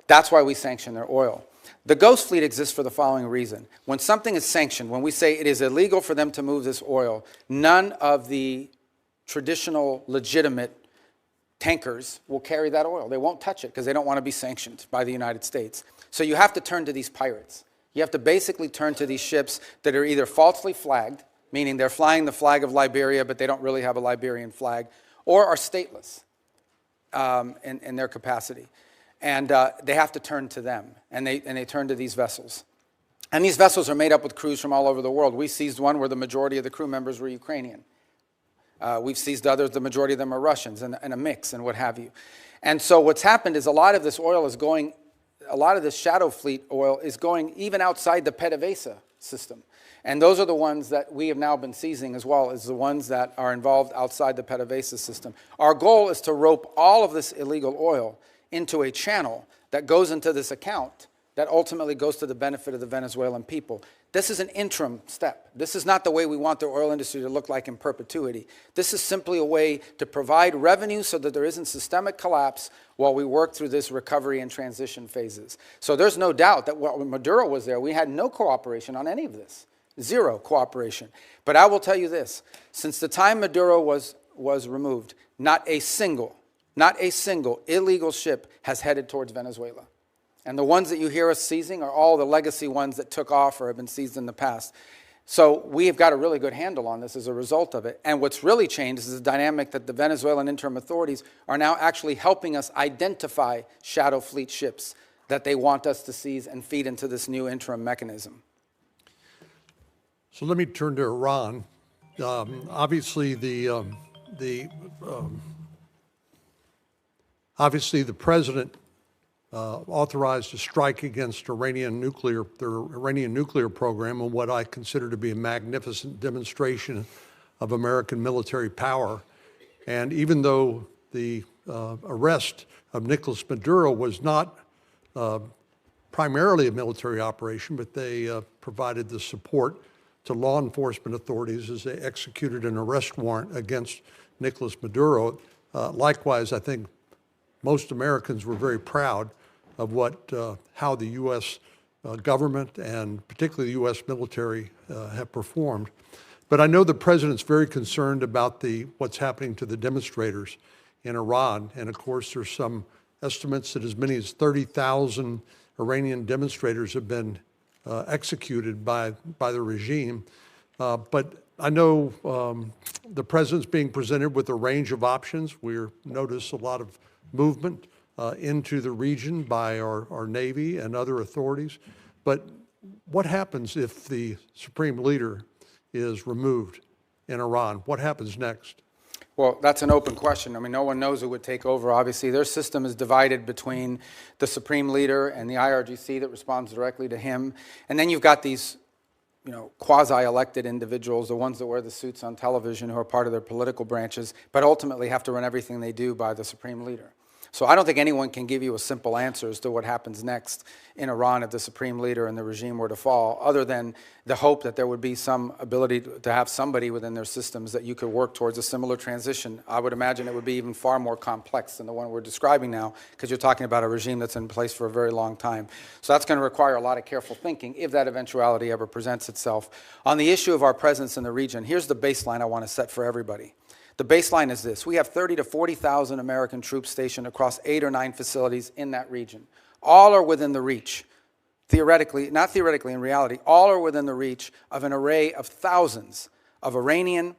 That's why we sanction their oil. The ghost fleet exists for the following reason. When something is sanctioned, when we say it is illegal for them to move this oil, none of the traditional legitimate tankers will carry that oil. They won't touch it because they don't want to be sanctioned by the United States. So you have to turn to these pirates. You have to basically turn to these ships that are either falsely flagged, meaning they're flying the flag of Liberia, but they don't really have a Liberian flag, or are stateless in their capacity. And they have to turn to them, and they turn to these vessels. And these vessels are made up with crews from all over the world. We seized one where the majority of the crew members were Ukrainian. We've seized others, the majority of them are Russians, and a mix, and what have you. And so what's happened is a lot of this oil is going, a lot of this shadow fleet oil is going even outside the PDVSA system. And those are the ones that we have now been seizing as well as the ones that are involved outside the PDVSA system. Our goal is to rope all of this illegal oil into a channel that goes into this account that ultimately goes to the benefit of the Venezuelan people. This is an interim step. This is not the way we want the oil industry to look like in perpetuity. This is simply a way to provide revenue so that there isn't systemic collapse while we work through this recovery and transition phases. So there's no doubt that when Maduro was there, we had no cooperation on any of this. Zero cooperation. But I will tell you this, since the time Maduro was removed, not a single illegal ship has headed towards Venezuela. And the ones that you hear us seizing are all the legacy ones that took off or have been seized in the past. So we have got a really good handle on this as a result of it. And what's really changed is the dynamic that the Venezuelan interim authorities are now actually helping us identify shadow fleet ships that they want us to seize and feed into this new interim mechanism. So let me turn to Iran. Obviously, the president authorized a strike against their Iranian nuclear program, and what I consider to be a magnificent demonstration of American military power. And even though the arrest of Nicolas Maduro was not primarily a military operation, but they provided the support to law enforcement authorities as they executed an arrest warrant against Nicolas Maduro. Likewise, I think most Americans were very proud of how the U.S. government and particularly the U.S. military have performed. But I know the president's very concerned about what's happening to the demonstrators in Iran. And of course, there's some estimates that as many as 30,000 Iranian demonstrators have been executed by the regime. But I know the president's being presented with a range of options. We notice a lot of movement into the region by our Navy and other authorities. But what happens if the supreme leader is removed in Iran? What happens next? Well, that's an open question. I mean, no one knows who would take over. Obviously, their system is divided between the supreme leader and the IRGC that responds directly to him. And then you've got these, quasi-elected individuals, the ones that wear the suits on television who are part of their political branches, but ultimately have to run everything they do by the supreme leader. So I don't think anyone can give you a simple answer as to what happens next in Iran if the supreme leader and the regime were to fall, other than the hope that there would be some ability to have somebody within their systems that you could work towards a similar transition. I would imagine it would be even far more complex than the one we're describing now, because you're talking about a regime that's in place for a very long time. So that's going to require a lot of careful thinking if that eventuality ever presents itself. On the issue of our presence in the region, here's the baseline I want to set for everybody. The baseline is this. We have 30 to 40,000 American troops stationed across 8 or 9 facilities in that region. All are within the reach, theoretically, not theoretically, in reality, all are within the reach of an array of thousands of Iranian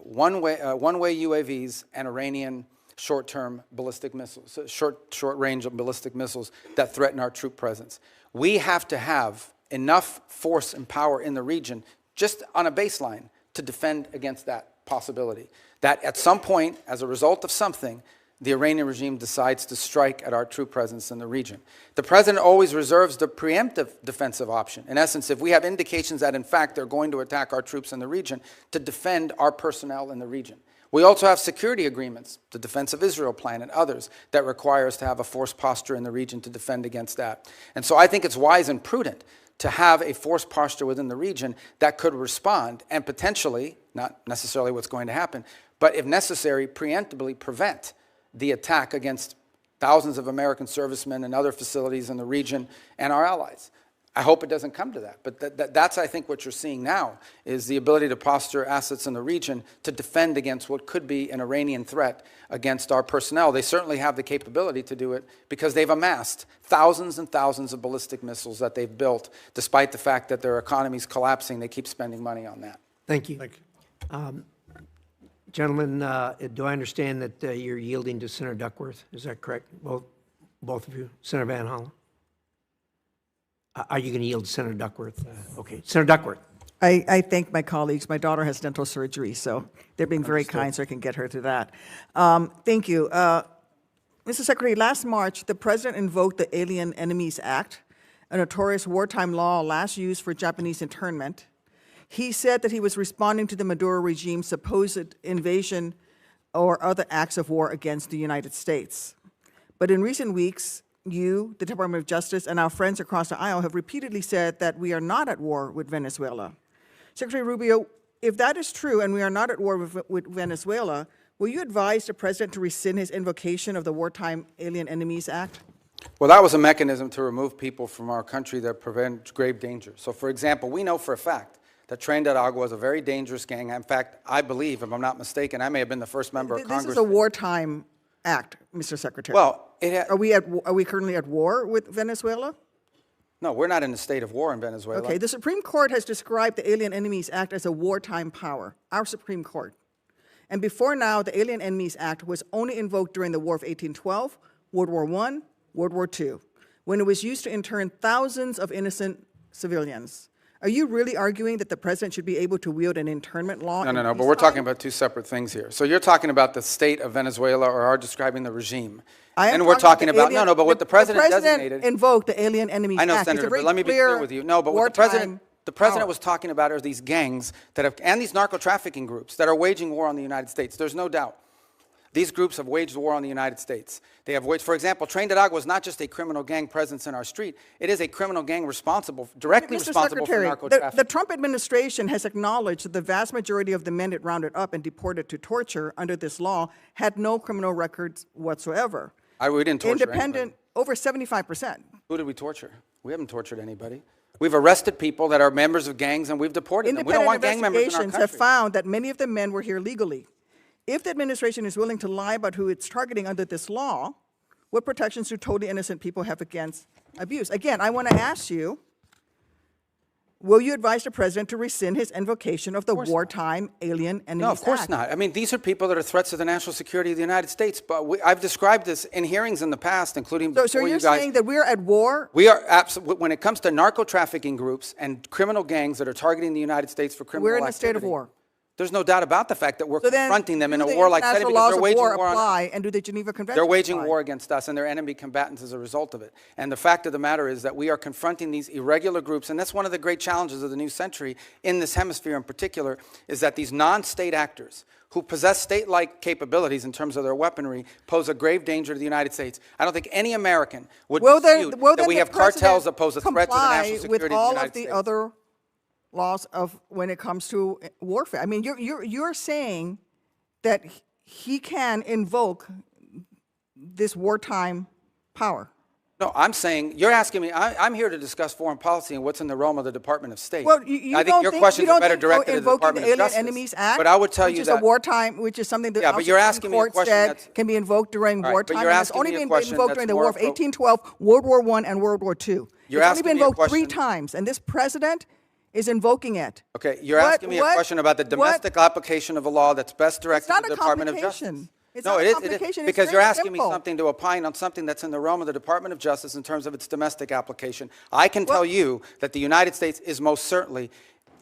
one-way UAVs and Iranian short-term ballistic missiles, short-range ballistic missiles that threaten our troop presence. We have to have enough force and power in the region, just on a baseline, to defend against that possibility. That at some point, as a result of something, the Iranian regime decides to strike at our troop presence in the region. The president always reserves the preemptive defensive option. In essence, if we have indications that, in fact, they're going to attack our troops in the region, to defend our personnel in the region. We also have security agreements, the Defense of Israel Plan and others, that require us to have a force posture in the region to defend against that. And so I think it's wise and prudent to have a force posture within the region that could respond and potentially, not necessarily what's going to happen, but if necessary, preemptively prevent the attack against thousands of American servicemen and other facilities in the region and our allies. I hope it doesn't come to that, but that's, I think, what you're seeing now, is the ability to posture assets in the region to defend against what could be an Iranian threat against our personnel. They certainly have the capability to do it because they've amassed thousands and thousands of ballistic missiles that they've built. Despite the fact that their economy's collapsing, they keep spending money on that. Thank you. Thank you. Gentlemen, do I understand that you're yielding to Senator Duckworth? Is that correct? Both of you? Senator Van Hollen? Are you going to yield to Senator Duckworth? Okay. Senator Duckworth. I thank my colleagues. My daughter has dental surgery, so they're being very kind so I can get her through that. Thank you. Mr. Secretary, last March, the President invoked the Alien Enemies Act, a notorious wartime law last used for Japanese internment. He said that he was responding to the Maduro regime's supposed invasion or other acts of war against the United States. But in recent weeks, you, the Department of Justice, and our friends across the aisle have repeatedly said that we are not at war with Venezuela. Secretary Rubio, if that is true and we are not at war with Venezuela, will you advise the President to rescind his invocation of the Wartime Alien Enemies Act? Well, that was a mechanism to remove people from our country that prevent grave danger. So, for example, we know for a fact that Tren de Aragua is a very dangerous gang. In fact, I believe, if I'm not mistaken, I may have been the first member of Congress. This is a wartime act, Mr. Secretary? Well, Are we currently at war with Venezuela? no, we're not in a state of war in Venezuela. Okay, the Supreme Court has described the Alien Enemies Act as a wartime power, our Supreme Court. And before now, the Alien Enemies Act was only invoked during the War of 1812, World War I, World War II, when it was used to intern thousands of innocent civilians. Are you really arguing that the president should be able to wield an internment law? No, but we're talking about two separate things here. So you're talking about the state of Venezuela, or are describing the regime. And we're talking about, but what the president designated. Invoked the Alien Enemies Act. I know, Senator, but let me be clear with you. No, but what the president was talking about are these gangs that have, and these narco-trafficking groups that are waging war on the United States. There's no doubt. These groups have waged war on the United States. They have waged, for example, Tren de Agua is not just a criminal gang presence in our street. It is a criminal gang directly responsible for narco-trafficking. The Trump administration has acknowledged that the vast majority of the men it rounded up and deported to torture under this law had no criminal records whatsoever. We didn't torture anybody. Over 75%. Who did we torture? We haven't tortured anybody. We've arrested people that are members of gangs and we've deported them. We don't want gang members in our country. Independent investigations have found that many of the men were here legally. If the administration is willing to lie about who it's targeting under this law, what protections do totally innocent people have against abuse? Again, I want to ask you, will you advise the president to rescind his invocation of the wartime Alien Enemies Act? No, of course not. I mean, these are people that are threats to the national security of the United States. But I've described this in hearings in the past, including before so you you're guys. saying that we're at war? We are absolutely. When it comes to narco-trafficking groups and criminal gangs that are targeting the United States for criminal activity, we're in a state of war. There's no doubt about the fact that we're confronting them in a warlike setting because they're waging war on us. And do the Geneva Convention They're waging war against us, and they're enemy combatants as a result of it. And the fact of the matter is that we are confronting these irregular groups, and that's one of the great challenges of the new century in this hemisphere in particular, is that these non-state actors who possess state-like capabilities in terms of their weaponry pose a grave danger to the United States. I don't think any American would dispute that we have cartels that pose a threat to the national security of the United States. With all of the other laws of when it comes to warfare. I mean, you're saying that he can invoke this wartime power. No, I'm saying, you're asking me, I'm here to discuss foreign policy and what's in the realm of the Department of State. Well, I think your questions are better directed to the Department of Justice. Enemies Act, but I would tell you that, which is a wartime, which is something that but you're asking me a question that's, can be invoked during wartime. But you're asking it's only me a been question invoked that's during the War of more 1812, World War I, and World War II. You're it's asking only been me a invoked 3 question. times, and this president is invoking it. Okay, you're asking me a question about the domestic application of a law that's best directed to the Department of Justice. It's No, not it a is, complication. because It's you're very asking me simple. something to opine on something that's in the realm of the Department of Justice in terms of its domestic application. I can tell you that the United States is most certainly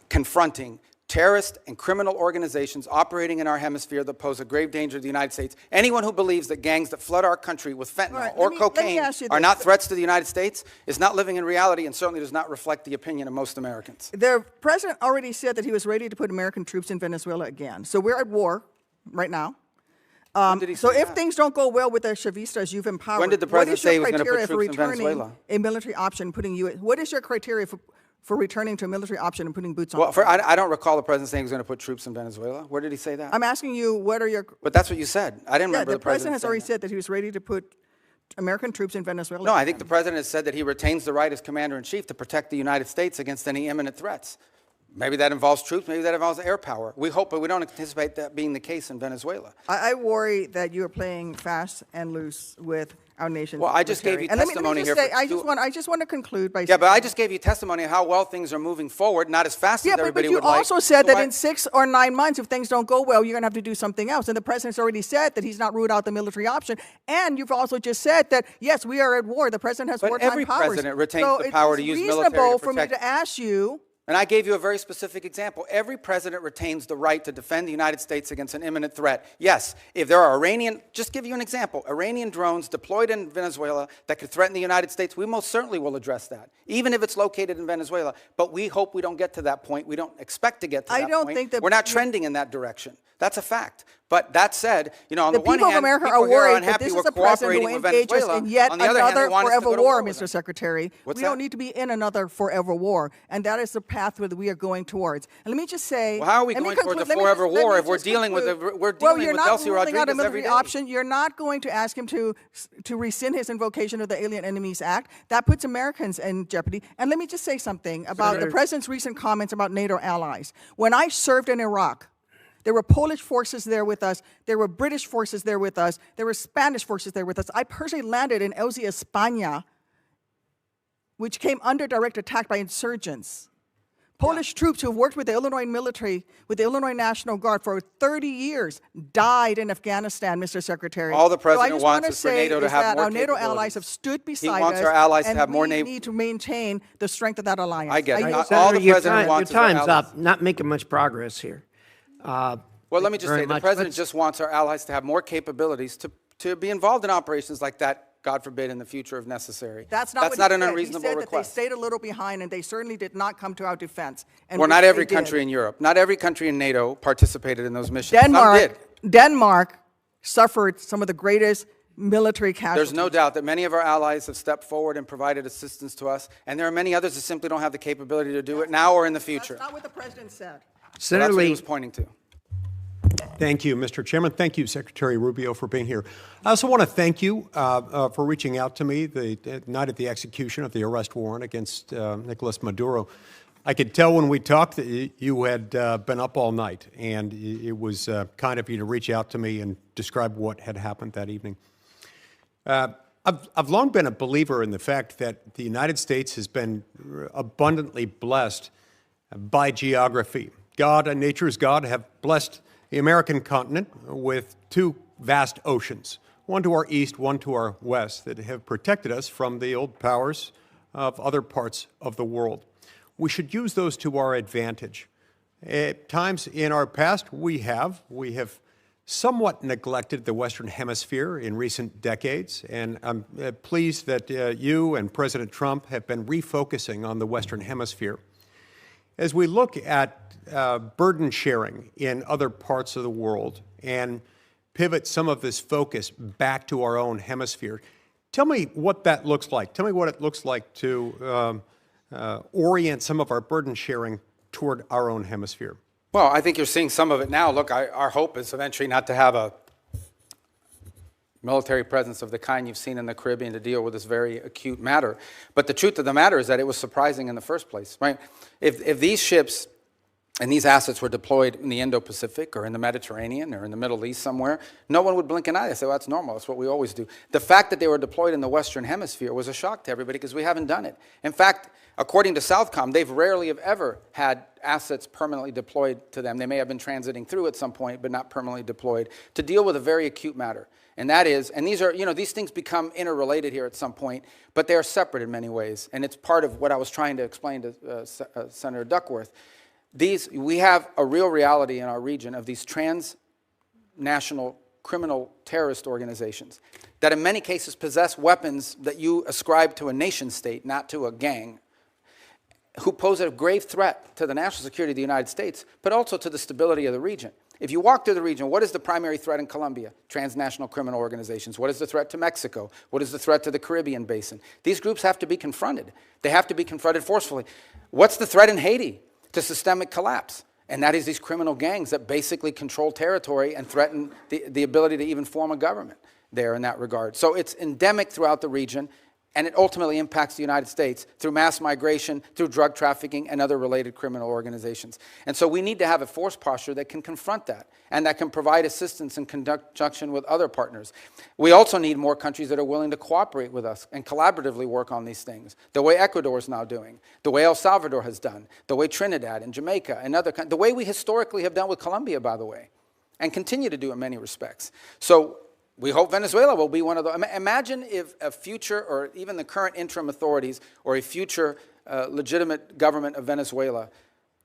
confronting terrorist and criminal organizations operating in our hemisphere that pose a grave danger to the United States. Anyone who believes that gangs that flood our country with fentanyl or cocaine are not threats to the United States is not living in reality and certainly does not reflect the opinion of most Americans. The president already said that he was ready to put American troops in Venezuela again. So we're at war right now. So if things don't go well with the Chavistas you've empowered, When did the president say he was going to put troops in Venezuela? A military option, what is your criteria for returning to a military option and putting boots on? Well, I don't recall the president saying he was going to put troops in Venezuela. Where did he say that? I'm asking you, what are your... But that's what you said. I didn't remember the president has saying already that. said that he was ready to put American troops in Venezuela. No, I think the president has said that he retains the right as commander-in-chief to protect the United States against any imminent threats. Maybe that involves troops, maybe that involves air power. We hope, but we don't anticipate that being the case in Venezuela. I worry that you are playing fast and loose with our nation's Well, I just gave you testimony here. I just want to conclude by saying... Yeah, but I just gave you testimony of how well things are moving forward, not as fast as everybody would like. But you also said that in 6 or 9 months, if things don't go well, you're going to have to do something else. And the president's already said that he's not ruled out the military option. And you've also just said that, yes, we are at war. The president has wartime powers. But every president retains the power to use military to protect. So it's reasonable for me to ask you... And I gave you a very specific example. Every president retains the right to defend the United States against an imminent threat. Yes, if there are just give you an example, Iranian drones deployed in Venezuela that could threaten the United States, we most certainly will address that, even if it's located in Venezuela. But we hope we don't get to that point. We don't expect to get to that point. We're not trending in that direction. That's a fact. But that said, on the one hand, America people are here are worried unhappy that this we're is a president cooperating who with engages Venezuela. in yet On the other hand, they another want us to forever go to war, with Mr. them. Secretary. What's We that? don't need to be in another forever war, and that is the path that we are going towards. And let me just say... Well, how are we going towards a forever war if we're dealing with Delcy Rodriguez every day? Option. You're not going to ask him to rescind his invocation of the Alien Enemies Act. That puts Americans in jeopardy. And let me just say something about the president's recent comments about NATO allies. When I served in Iraq, There were Polish forces there with us. There were British forces there with us. There were Spanish forces there with us. I personally landed in Elzi, España, which came under direct attack by insurgents. Polish troops who have worked with the Illinois military, with the Illinois National Guard for 30 years, died in Afghanistan, Mr. Secretary. All the president so wants is for NATO to have more our NATO capabilities. allies have stood beside us. He wants our allies to have more and we NATO. need to maintain the strength of that alliance. I get it. yield. All Senator, the your president wants is your our time's allies. up. Not making much progress here. Well, let me just say, the president just wants our allies to have more capabilities to be involved in operations like that, God forbid, in the future if necessary. That's not what an he said. unreasonable He said request. that they stayed a little behind, and they certainly did not come to our defense. And Well, which not every they did. country in Europe, not every country in NATO participated in those missions. Some did. Denmark suffered some of the greatest military casualties. There's no doubt that many of our allies have stepped forward and provided assistance to us, and there are many others that simply don't have the capability to do it now or in the future. That's not what the president said. So that's what he was pointing to. Thank you, Mr. Chairman. Thank you, Secretary Rubio, for being here. I also want to thank you for reaching out to me the night of the execution of the arrest warrant against Nicolas Maduro. I could tell when we talked that you had been up all night, and it was kind of you to reach out to me and describe what had happened that evening. I've long been a believer in the fact that the United States has been abundantly blessed by geography. God and nature's God have blessed the American continent with two vast oceans, one to our east, one to our west, that have protected us from the old powers of other parts of the world. We should use those to our advantage. At times in our past, we have somewhat neglected the Western Hemisphere in recent decades, and I'm pleased that you and President Trump have been refocusing on the Western Hemisphere. As we look at burden sharing in other parts of the world and pivot some of this focus back to our own hemisphere, tell me what that looks like. Tell me what it looks like to orient some of our burden sharing toward our own hemisphere. Well, I think you're seeing some of it now. Look, our hope is eventually not to have a military presence of the kind you've seen in the Caribbean to deal with this very acute matter. But the truth of the matter is that it was surprising in the first place, right? If these ships and these assets were deployed in the Indo-Pacific or in the Mediterranean or in the Middle East somewhere, no one would blink an eye. They say, well, that's normal. That's what we always do. The fact that they were deployed in the Western Hemisphere was a shock to everybody because we haven't done it. In fact, according to Southcom, they've rarely have ever had assets permanently deployed to them. They may have been transiting through at some point, but not permanently deployed, to deal with a very acute matter. And that is, and these are, these things become interrelated here at some point, but they are separate in many ways. And it's part of what I was trying to explain to Senator Duckworth. We have a real reality in our region of these transnational criminal terrorist organizations that in many cases possess weapons that you ascribe to a nation state, not to a gang, who pose a grave threat to the national security of the United States, but also to the stability of the region. If you walk through the region, what is the primary threat in Colombia? Transnational criminal organizations. What is the threat to Mexico? What is the threat to the Caribbean basin? These groups have to be confronted. They have to be confronted forcefully. What's the threat in Haiti to systemic collapse? And that is these criminal gangs that basically control territory and threaten the ability to even form a government there in that regard. So it's endemic throughout the region, and it ultimately impacts the United States through mass migration, through drug trafficking, and other related criminal organizations. And so we need to have a force posture that can confront that and that can provide assistance in conjunction with other partners. We also need more countries that are willing to cooperate with us and collaboratively work on these things, the way Ecuador is now doing, the way El Salvador has done, the way Trinidad and Jamaica and other countries, the way we historically have done with Colombia, by the way, and continue to do in many respects. So we hope Venezuela will be one of those. Imagine if a future, or even the current interim authorities, or a future legitimate government of Venezuela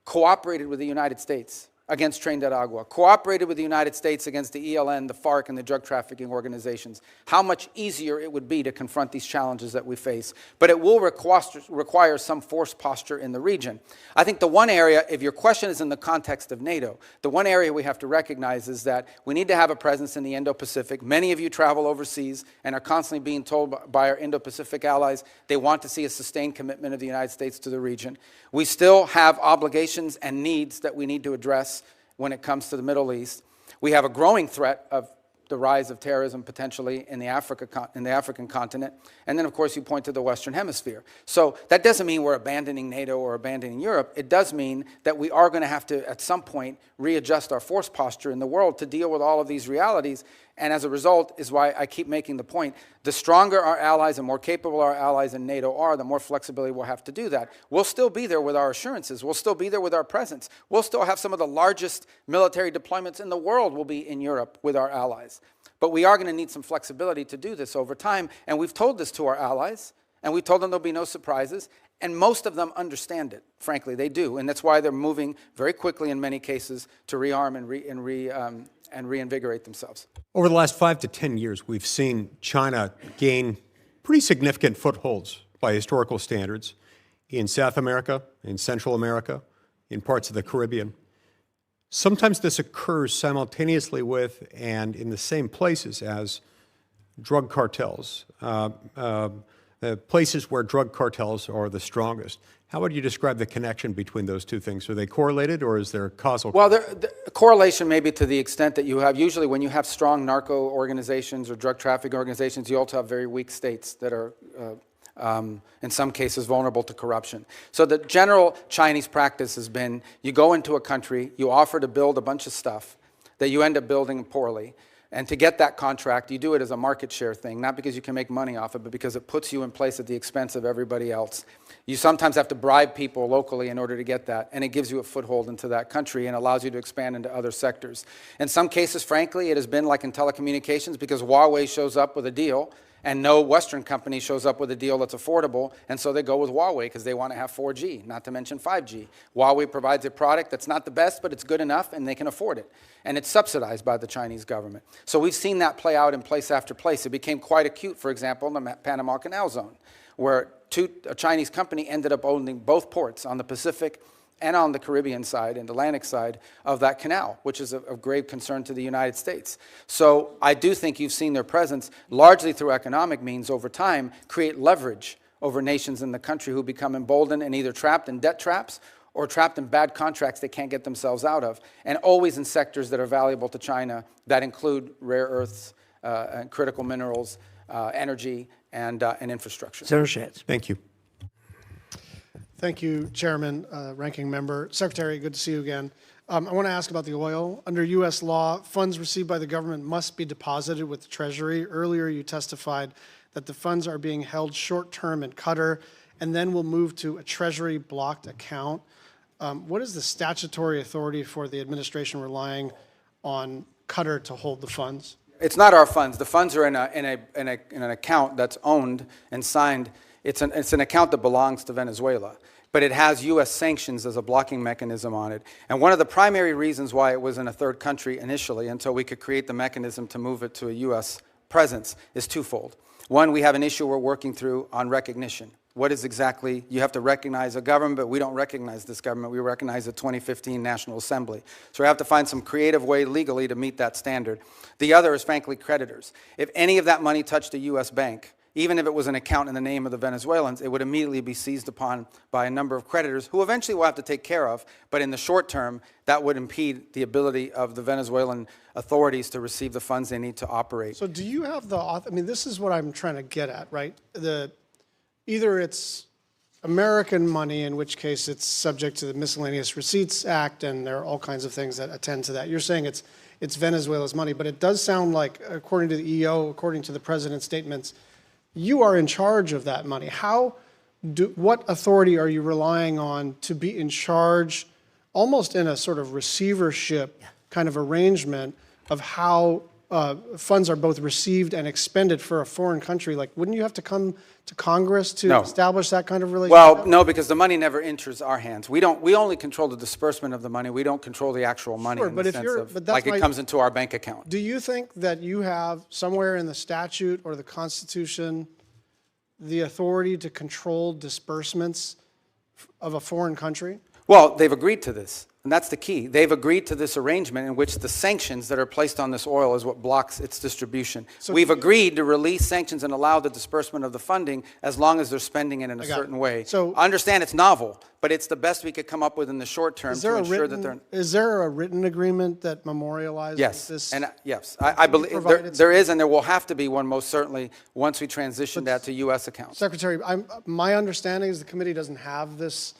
cooperated with the United States against Tren de Aragua, cooperated with the United States against the ELN, the FARC, and the drug trafficking organizations. How much easier it would be to confront these challenges that we face. But it will require some force posture in the region. I think the one area, if your question is in the context of NATO, the one area we have to recognize is that we need to have a presence in the Indo-Pacific. Many of you travel overseas and are constantly being told by our Indo-Pacific allies they want to see a sustained commitment of the United States to the region. We still have obligations and needs that we need to address when it comes to the Middle East. We have a growing threat of the rise of terrorism potentially in the African continent. And then, of course, you point to the Western Hemisphere. So that doesn't mean we're abandoning NATO or abandoning Europe. It does mean that we are going to have to, at some point, readjust our force posture in the world to deal with all of these realities. And as a result is why I keep making the point, the stronger our allies and more capable our allies in NATO are, the more flexibility we'll have to do that. We'll still be there with our assurances. We'll still be there with our presence. We'll still have some of the largest military deployments in the world will be in Europe with our allies. But we are going to need some flexibility to do this over time. And we've told this to our allies, and we've told them there'll be no surprises. And most of them understand it, frankly, they do. And that's why they're moving very quickly in many cases to rearm and reinvigorate themselves. Over the last 5 to 10 years, we've seen China gain pretty significant footholds by historical standards in South America, in Central America, in parts of the Caribbean. Sometimes this occurs simultaneously with and in the same places as drug cartels, places where drug cartels are the strongest. How would you describe the connection between those two things? Are they correlated, or is there causal? Well, the correlation may be to the extent that you have, usually when you have strong narco organizations or drug trafficking organizations, you also have very weak states that are, in some cases, vulnerable to corruption. So the general Chinese practice has been, you go into a country, you offer to build a bunch of stuff that you end up building poorly. And to get that contract, you do it as a market share thing, not because you can make money off it, but because it puts you in place at the expense of everybody else. You sometimes have to bribe people locally in order to get that, and it gives you a foothold into that country and allows you to expand into other sectors. In some cases, frankly, it has been like in telecommunications, because Huawei shows up with a deal, and no Western company shows up with a deal that's affordable, and so they go with Huawei because they want to have 4G, not to mention 5G. Huawei provides a product that's not the best, but it's good enough, and they can afford it. And it's subsidized by the Chinese government. So we've seen that play out in place after place. It became quite acute, for example, in the Panama Canal Zone, where a Chinese company ended up owning both ports on the Pacific and on the Caribbean side and Atlantic side of that canal, which is of grave concern to the United States. So I do think you've seen their presence, largely through economic means over time, create leverage over nations in the country who become emboldened and either trapped in debt traps or trapped in bad contracts they can't get themselves out of, and always in sectors that are valuable to China that include rare earths, and critical minerals, energy, and infrastructure. Senator Schatz. Thank you. Thank you, Chairman, Ranking Member. Secretary, good to see you again. I want to ask about the oil. Under U.S. law, funds received by the government must be deposited with the Treasury. Earlier, you testified that the funds are being held short-term in Qatar and then will move to a Treasury-blocked account. What is the statutory authority for the administration relying on Qatar to hold the funds? It's not our funds. The funds are in an account that's owned and signed. It's an account that belongs to Venezuela, but it has U.S. sanctions as a blocking mechanism on it. And one of the primary reasons why it was in a third country initially, until we could create the mechanism to move it to a U.S. presence, is twofold. One, we have an issue we're working through on recognition. What is exactly, you have to recognize a government, but we don't recognize this government. We recognize the 2015 National Assembly. So we have to find some creative way legally to meet that standard. The other is, frankly, creditors. If any of that money touched a U.S. bank, even if it was an account in the name of the Venezuelans, it would immediately be seized upon by a number of creditors who eventually we'll have to take care of, but in the short term, that would impede the ability of the Venezuelan authorities to receive the funds they need to operate. So do you have the, I mean, this is what I'm trying to get at, right? Either it's American money, in which case it's subject to the Miscellaneous Receipts Act, and there are all kinds of things that attend to that. You're saying it's Venezuela's money, but it does sound like, according to the EO, according to the president's statements, you are in charge of that money. What authority are you relying on to be in charge, almost in a sort of receivership kind of arrangement, of how funds are both received and expended for a foreign country? Like, wouldn't you have to come to Congress to establish that kind of relationship? Well, no, because the money never enters our hands. We only control the disbursement of the money. We don't control the actual money in the sense of, like, it comes into our bank account. Do you think that you have somewhere in the statute or the Constitution the authority to control disbursements of a foreign country? Well, they've agreed to this. And that's the key. They've agreed to this arrangement in which the sanctions that are placed on this oil is what blocks its distribution. We've agreed to release sanctions and allow the disbursement of the funding as long as they're spending it in a certain way. So I understand it's novel, but it's the best we could come up with in the short term to ensure that they're... Is there a written agreement that memorializes Yes, this? and yes, I believe there is, and there will have to be one most certainly once we transition that to U.S. accounts. Secretary, my understanding is the committee doesn't have this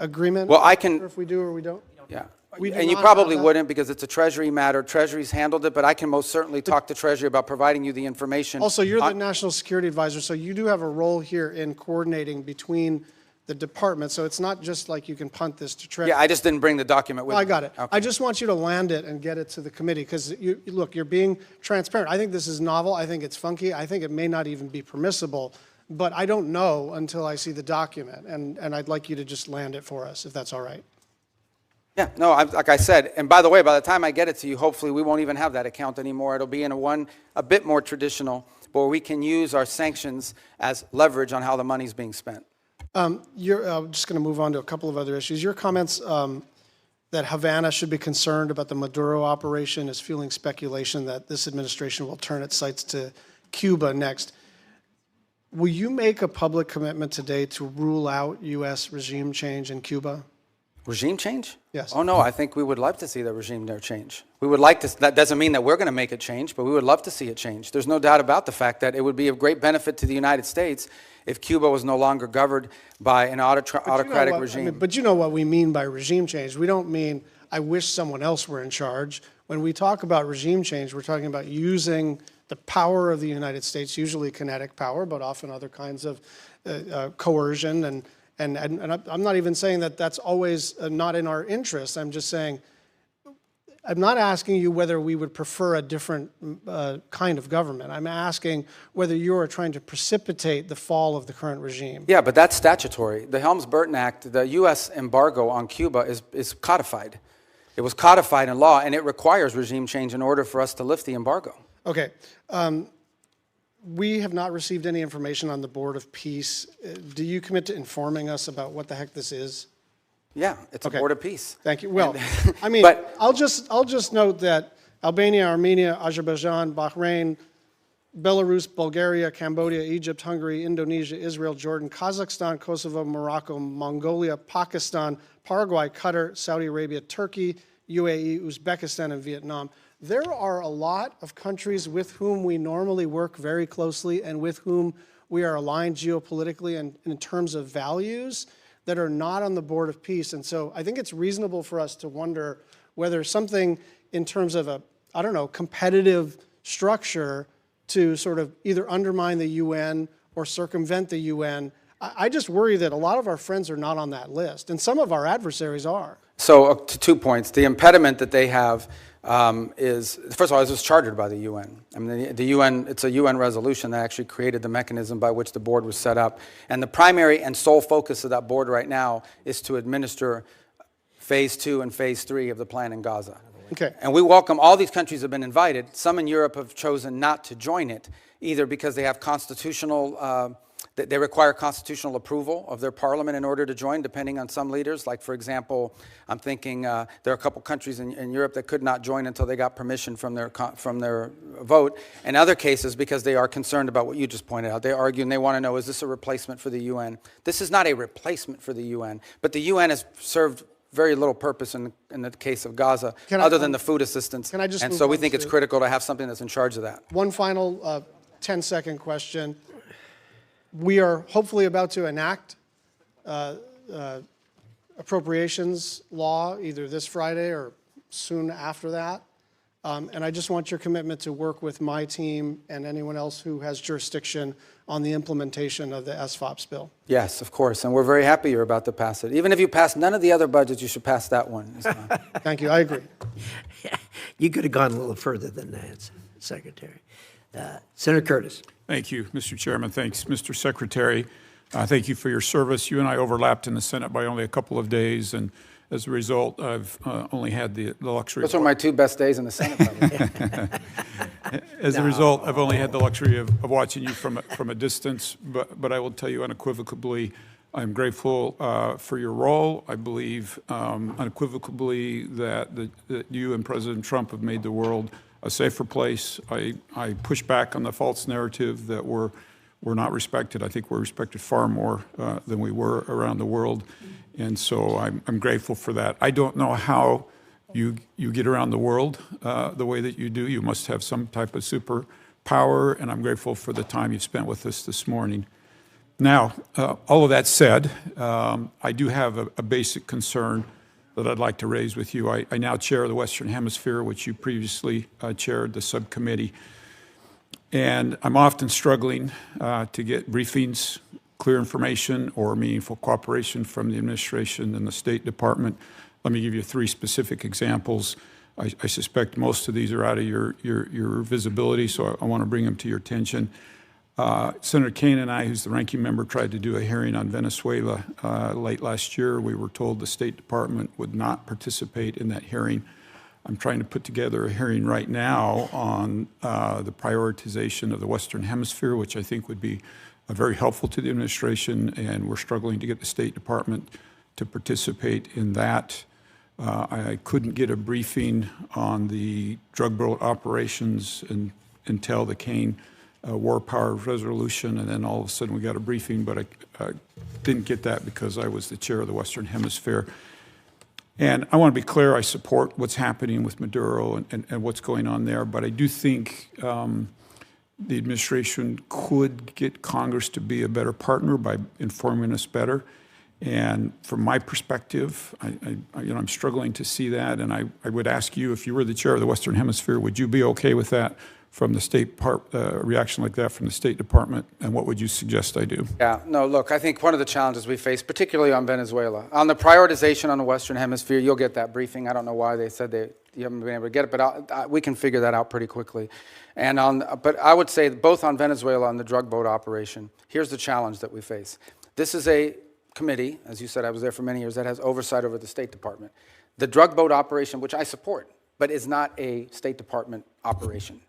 agreement. Well, I can... If we do or we don't? Yeah. We do And you not probably have that? wouldn't because it's a Treasury matter. Treasury's handled it, but I can most certainly talk to Treasury about providing you the information. Also, you're the National Security Advisor, so you do have a role here in coordinating between the departments. So it's not just like you can punt this to Treasury. Yeah, I just didn't bring the document with me. I got it. Okay. I just want you to land it and get it to the committee because, look, you're being transparent. I think this is novel. I think it's funky. I think it may not even be permissible, but I don't know until I see the document, and I'd like you to just land it for us, if that's all right. Yeah, no, like I said, and by the way, by the time I get it to you, hopefully we won't even have that account anymore. It'll be in a bit more traditional, where we can use our sanctions as leverage on how the money's being spent. I'm just going to move on to a couple of other issues. Your comments that Havana should be concerned about the Maduro operation is fueling speculation that this administration will turn its sights to Cuba next. Will you make a public commitment today to rule out U.S. regime change in Cuba? Regime change? Yes. Oh, no, I think we would love to see the regime there change. We would like to, that doesn't mean that we're going to make it change, but we would love to see it change. There's no doubt about the fact that it would be of great benefit to the United States if Cuba was no longer governed by an autocratic regime. But you know what we mean by regime change. We don't mean, I wish someone else were in charge. When we talk about regime change, we're talking about using the power of the United States, usually kinetic power, but often other kinds of coercion. And I'm not even saying that that's always not in our interest. I'm just saying, I'm not asking you whether we would prefer a different kind of government. I'm asking whether you are trying to precipitate the fall of the current regime. Yeah, but that's statutory. The Helms-Burton Act, the U.S. embargo on Cuba is codified. It was codified in law, and it requires regime change in order for us to lift the embargo. Okay. We have not received any information on the Board of Peace. Do you commit to informing us about what the heck this is? Yeah, it's a Board of Peace. Thank you. Well, I mean, I'll just note that Albania, Armenia, Azerbaijan, Bahrain, Belarus, Bulgaria, Cambodia, Egypt, Hungary, Indonesia, Israel, Jordan, Kazakhstan, Kosovo, Morocco, Mongolia, Pakistan, Paraguay, Qatar, Saudi Arabia, Turkey, UAE, Uzbekistan, and Vietnam. There are a lot of countries with whom we normally work very closely and with whom we are aligned geopolitically and in terms of values that are not on the Board of Peace. And so I think it's reasonable for us to wonder whether something in terms of a, I don't know, competitive structure to sort of either undermine the UN or circumvent the UN. I just worry that a lot of our friends are not on that list, and some of our adversaries are. So to 2 points, the impediment that they have is, first of all, it was chartered by the UN. I mean, the UN, it's a UN resolution that actually created the mechanism by which the board was set up. And the primary and sole focus of that board right now is to administer phase 2 and phase 3 of the plan in Gaza. Okay. And we welcome, all these countries have been invited. Some in Europe have chosen not to join it, either because they have constitutional, they require constitutional approval of their parliament in order to join, depending on some leaders. Like, for example, I'm thinking there are a couple countries in Europe that could not join until they got permission from their vote. In other cases, because they are concerned about what you just pointed out. They argue and they want to know, is this a replacement for the UN? This is not a replacement for the UN, but the UN has served very little purpose in the case of Gaza, other than the food assistance. Can I just and move so we on think it's to- critical to have something that's in charge of that. One final 10-second question. We are hopefully about to enact appropriations law either this Friday or soon after that. And I just want your commitment to work with my team and anyone else who has jurisdiction on the implementation of the SFOPS bill. Yes, of course, and we're very happy you're about to pass it. Even if you pass none of the other budgets, you should pass that one. Thank you, I agree. You could have gone a little further than that, Secretary. Senator Curtis. Thank you, Mr. Chairman. Thanks, Mr. Secretary. Thank you for your service. You and I overlapped in the Senate by only a couple of days, and as a result, I've only had the luxury. Those are my 2 best days in the Senate. As a result, I've only had the luxury of watching you from a distance, but I will tell you unequivocally, I'm grateful for your role. I believe unequivocally that you and President Trump have made the world a safer place. I push back on the false narrative that we're not respected. I think we're respected far more than we were around the world. And so I'm grateful for that. I don't know how you get around the world the way that you do. You must have some type of superpower, and I'm grateful for the time you've spent with us this morning. Now, all of that said, I do have a basic concern that I'd like to raise with you. I now chair the Western Hemisphere, which you previously chaired, the subcommittee. And I'm often struggling to get briefings, clear information, or meaningful cooperation from the administration and the State Department. Let me give you 3 specific examples. I suspect most of these are out of your visibility, so I want to bring them to your attention. Senator Kaine and I, who's the ranking member, tried to do a hearing on Venezuela late last year. We were told the State Department would not participate in that hearing. I'm trying to put together a hearing right now on the prioritization of the Western Hemisphere, which I think would be very helpful to the administration, and we're struggling to get the State Department to participate in that. I couldn't get a briefing on the drug boat operations until the Kaine War Power Resolution, and then all of a sudden we got a briefing, but I didn't get that because I was the chair of the Western Hemisphere. And I want to be clear, I support what's happening with Maduro and what's going on there, but I do think the administration could get Congress to be a better partner by informing us better. And from my perspective, I'm struggling to see that, and I would ask you, if you were the chair of the Western Hemisphere, would you be okay with that from the reaction like that from the State Department, and what would you suggest I do? Yeah, no, look, I think one of the challenges we face, particularly on Venezuela, on the prioritization on the Western Hemisphere, you'll get that briefing. I don't know why they said you haven't been able to get it, but we can figure that out pretty quickly. But I would say both on Venezuela and the drug boat operation, here's the challenge that we face. This is a committee, as you said, I was there for many years, that has oversight over the State Department. The drug boat operation, which I support, but is not a State Department operation.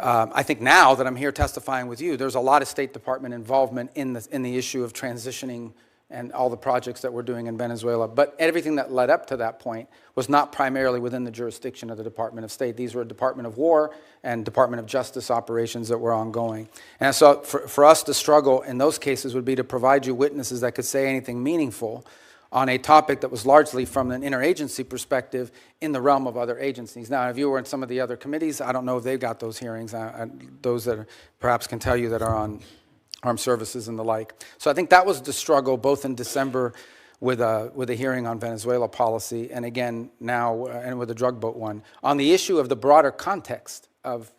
I think now that I'm here testifying with you, there's a lot of State Department involvement in the issue of transitioning and all the projects that we're doing in Venezuela. But everything that led up to that point was not primarily within the jurisdiction of the Department of State. These were Department of War and Department of Justice operations that were ongoing. And so for us to struggle in those cases would be to provide you witnesses that could say anything meaningful on a topic that was largely from an interagency perspective in the realm of other agencies. Now, if you were in some of the other committees, I don't know if they've got those hearings, those that perhaps can tell you that are on armed services and the like. So I think that was the struggle both in December with a hearing on Venezuela policy, and again now and with the drug boat one. On the issue of the broader context of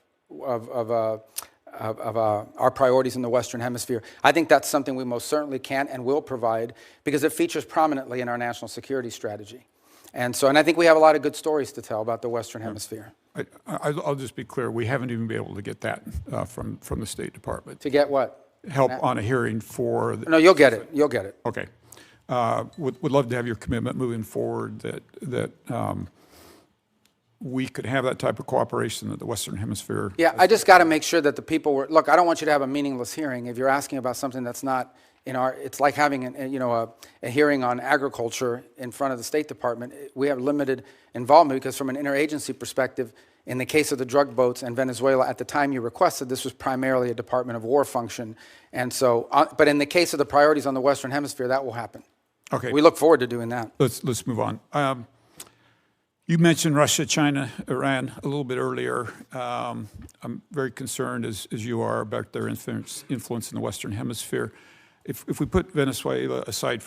our priorities in the Western Hemisphere, I think that's something we most certainly can and will provide because it features prominently in our national security strategy. And I think we have a lot of good stories to tell about the Western Hemisphere. I'll just be clear, we haven't even been able to get that from the State Department. To get what? Help on a hearing for... No, you'll get it. You'll get it. Okay. Would love to have your commitment moving forward that we could have that type of cooperation that the Western Hemisphere... Yeah, I just got to make sure that the people were... Look, I don't want you to have a meaningless hearing. If you're asking about something that's not in our... It's like having a hearing on agriculture in front of the State Department. We have limited involvement because from an interagency perspective, in the case of the drug boats and Venezuela, at the time you requested, this was primarily a Department of War function. And so, but in the case of the priorities on the Western Hemisphere, that will happen. Okay. We look forward to doing that. Let's move on. You mentioned Russia, China, Iran a little bit earlier. I'm very concerned, as you are, about their influence in the Western Hemisphere. If we put Venezuela aside